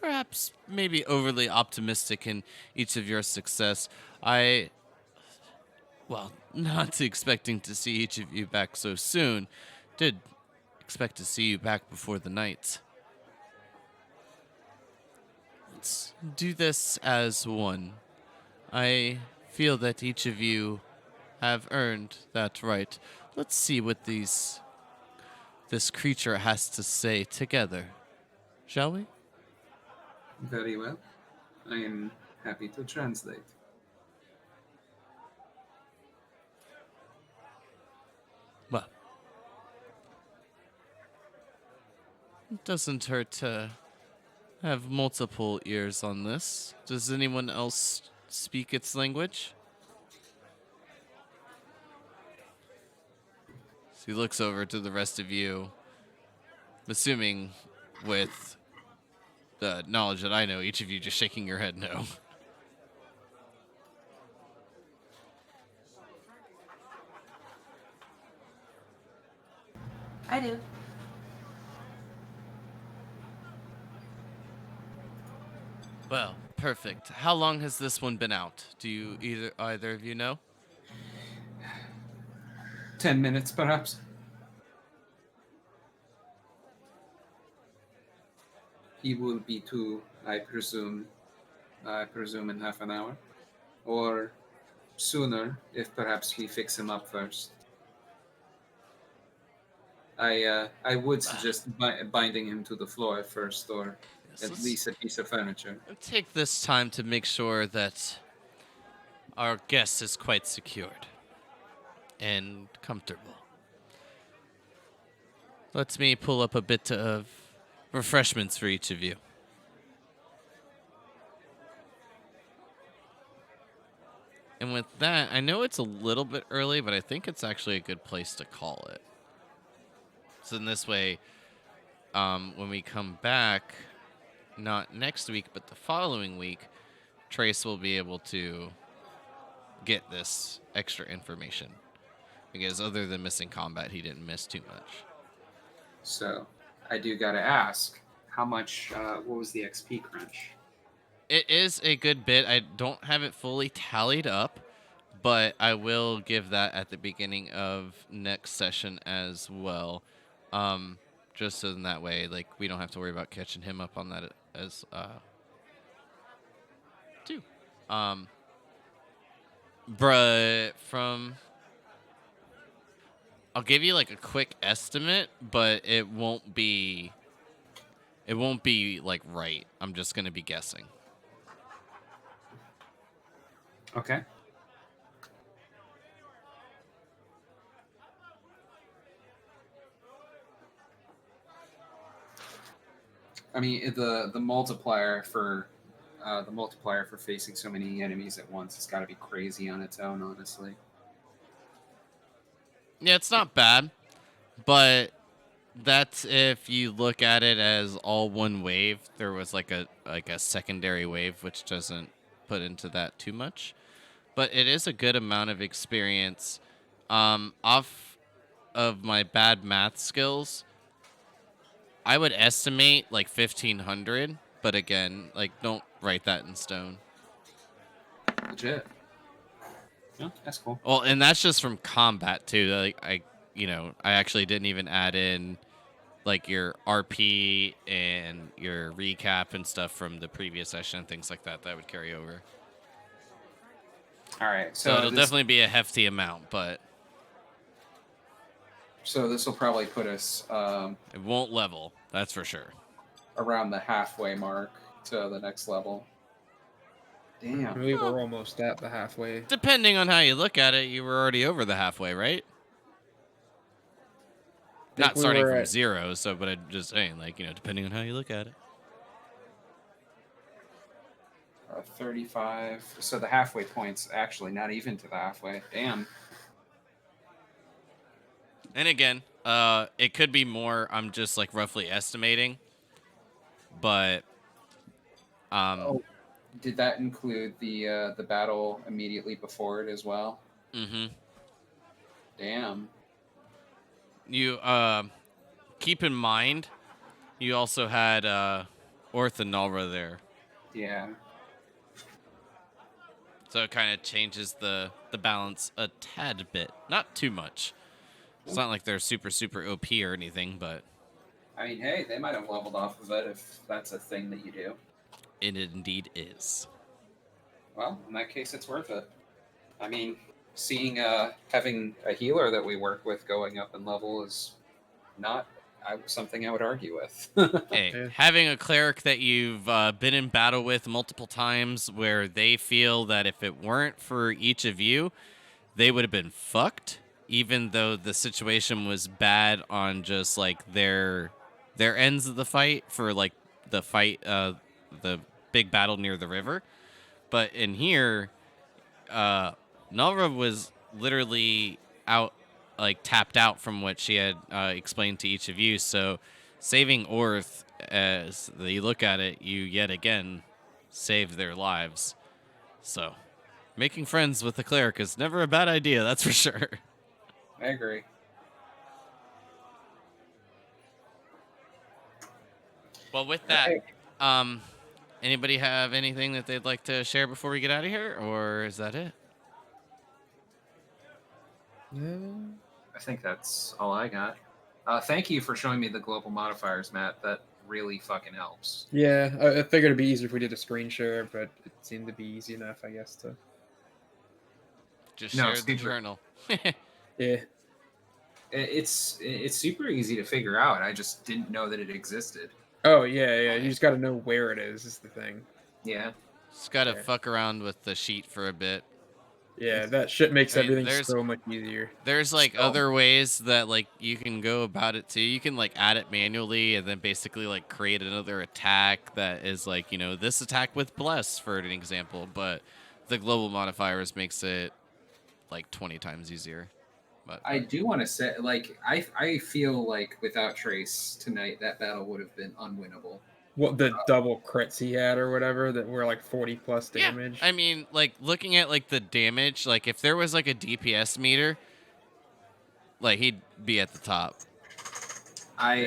perhaps maybe overly optimistic in each of your success. Not expecting to see each of you back so soon, did expect to see you back before the night. Let's do this as one. I feel that each of you have earned that right. Let's see what this creature has to say together. Shall we? Very well. I am happy to translate. Well, it doesn't hurt to have multiple ears on this. Does anyone else speak its language? So he looks over to the rest of you, assuming with the knowledge that I know, each of you just shaking your head no. I do. Well, perfect. How long has this one been out? Do you either of you know? 10 minutes, perhaps. He will be too, I presume in half an hour. Or sooner, if perhaps we fix him up first. I would suggest binding him to the floor first, or Yes, at least a piece of furniture. take this time to make sure that our guest is quite secured and comfortable. Let me pull up a bit of refreshments for each of you. And with that, I know it's a little bit early, but I think it's actually a good place to call it. So in this way, when we come back, not next week, but the following week, Trace will be able to get this extra information. Because other than missing combat, he didn't miss too much. So, I do gotta ask, how much, what was the XP crunch? It is a good bit. I don't have it fully tallied up, but I will give that at the beginning of next session as well. Just so in that way, like, we don't have to worry about catching him up on that as too. I'll give you like a quick estimate, but it won't be like right. I'm just gonna be guessing. Okay. I mean, the multiplier for facing so many enemies at once has got to be crazy on its own, honestly. Yeah, it's not bad, but that's if you look at it as all one wave. There was like a secondary wave, which doesn't put into that too much, but it is a good amount of experience. Off of my bad math skills, I would estimate like 1,500, but again, like, don't write that in stone. Legit. Yeah, that's cool. Well, and that's just from combat too. Like, I actually didn't even add in like your RP and your recap and stuff from the previous session and things like that that would carry over. All right, So it'll definitely be a hefty amount, but so this will probably put us it won't level. That's for sure. Around the halfway mark to the next level. Damn. I believe we're almost at the halfway. Depending on how you look at it, you were already over the halfway, right? Not starting from zero, so, but I'm just saying, like, depending on how you look at it. 35. So the halfway point's actually not even to the halfway. Damn. And again, it could be more. I'm just like roughly estimating, but did that include the battle immediately before it as well? Mm-hmm. Damn. You keep in mind, you also had Orth and Nalra there. Yeah. So it kind of changes the balance a tad bit. Not too much. It's not like they're super, super OP or anything, but... I mean, hey, they might have leveled off of it if that's a thing that you do. It indeed is. Well, in that case, it's worth it. I mean, seeing having a healer that we work with going up in level is not something I would argue with. Hey, having a cleric that you've been in battle with multiple times where they feel that if it weren't for each of you, they would have been fucked, even though the situation was bad on just like their ends of the fight for like the fight, the big battle near the river. But in here, Nalra was literally out, like tapped out from what she had explained to each of you. So saving Orth, as you look at it, you yet again save their lives. So making friends with the cleric is never a bad idea, that's for sure. I agree. Well, with that, anybody have anything that they'd like to share before we get out of here, or is that it? I think that's all I got. Thank you for showing me the global modifiers, Matt. That really fucking helps. Yeah, I figured it'd be easier if we did a screen share, but it seemed to be easy enough, I guess, to... Just share the journal. Yeah. It's super easy to figure out. I just didn't know that it existed. Oh, yeah. You just got to know where it is the thing. Yeah. Just got to fuck around with the sheet for a bit. Yeah, that shit makes I mean, everything there's- so much easier. There's like So- other ways that like you can go about it too. You can like add it manually and then basically like create another attack that is like, you know, this attack with bless for an example, but the global modifiers makes it like 20 times easier. But I do want to say, like, I feel like without Trace tonight, that battle would have been unwinnable. What the double crits he had or whatever that were like 40 plus yeah, damage. I mean, like looking at like the damage, like if there was like a DPS meter, like he'd be at the top. I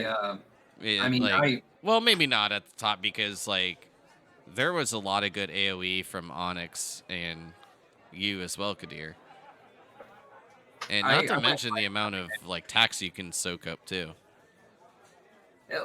Yeah, mean, like, well, maybe not at the top because like there was a lot of good AOE from Onyx and you as well, Kadir. And not to mention the amount of like tax you can soak up too.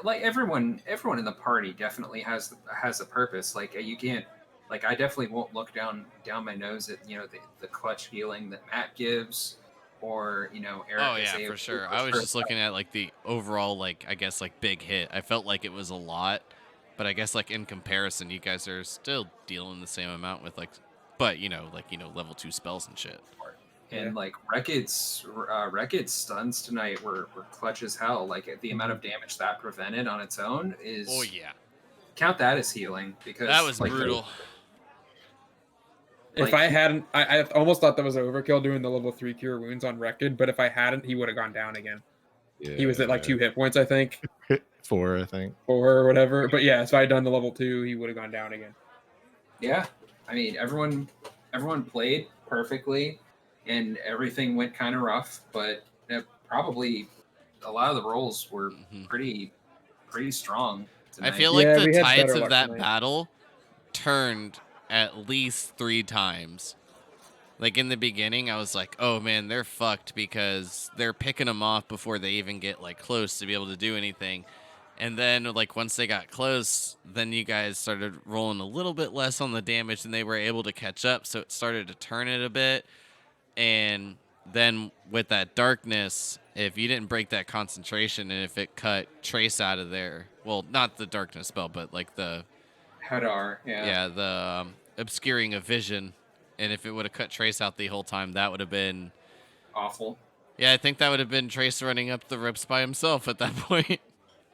like everyone in the party definitely has a purpose. Like you can't, like I definitely won't look down my nose at the clutch healing that Matt gives, or Eric. Oh yeah, for sure. I was just looking at like the overall like I guess like big hit. I felt like it was a lot, but I guess like in comparison, you guys are still dealing the same amount with like, but level 2 spells and shit. And like Reckitt's stuns tonight were clutch as hell. Like the amount of damage that prevented on its own is Oh yeah, count that as healing, because that was like, brutal. If like, I hadn't, I almost thought that was overkill doing the level 3 cure wounds on Rekid, but if I hadn't, he would have gone down again. Yeah. He was at like 2 hit points, I think, 4, I think. 4 or whatever. But yeah, so I had done the level 2, he would have gone down again. Yeah, I mean everyone played perfectly, and everything went kind of rough, but probably a lot of the rolls were pretty strong tonight. I feel like Yeah, the we had tides better of luck that tonight. battle turned at least 3 times. Like in the beginning, I was like, "Oh man, they're fucked because they're picking them off before they even get like close to be able to do anything." And then like once they got close, then you guys started rolling a little bit less on the damage and they were able to catch up, so it started to turn it a bit. And then with that darkness, if you didn't break that concentration and if it cut Trace out of there, well, not the darkness spell, but like the Hadar, the obscuring of vision, and if it would have cut Trace out the whole time, that would have been awful. Yeah, I think that would have been Trace running up the rips by himself at that point.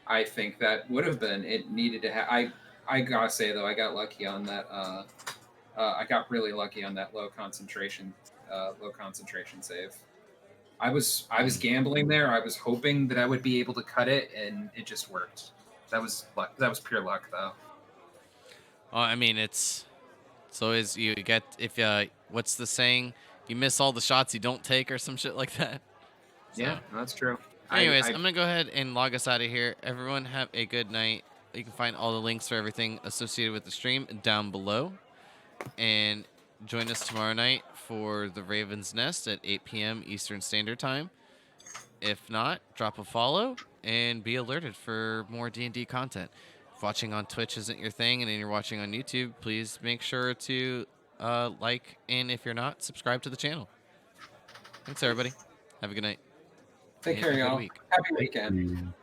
I think that would have been it. Needed to have. I gotta say though, I got lucky on that. I got really lucky on that low concentration save. I was gambling there. I was hoping that I would be able to cut it, and it just worked. That was luck. That was pure luck, though. Well, I mean, it's always you get if what's the saying? You miss all the shots you don't take, or some shit like that. So. Yeah, that's true. Anyways, I'm gonna go ahead and log us out of here. Everyone have a good night. You can find all the links for everything associated with the stream down below. And join us tomorrow night for the Raven's Nest at 8 p.m. Eastern Standard Time. If not, drop a follow and be alerted for more D&D content. If watching on Twitch isn't your thing and then you're watching on YouTube, please make sure to like, and if you're not, subscribe to the channel. Thanks, everybody. Have a good night. Take care, Have a good y'all. week. Happy weekend.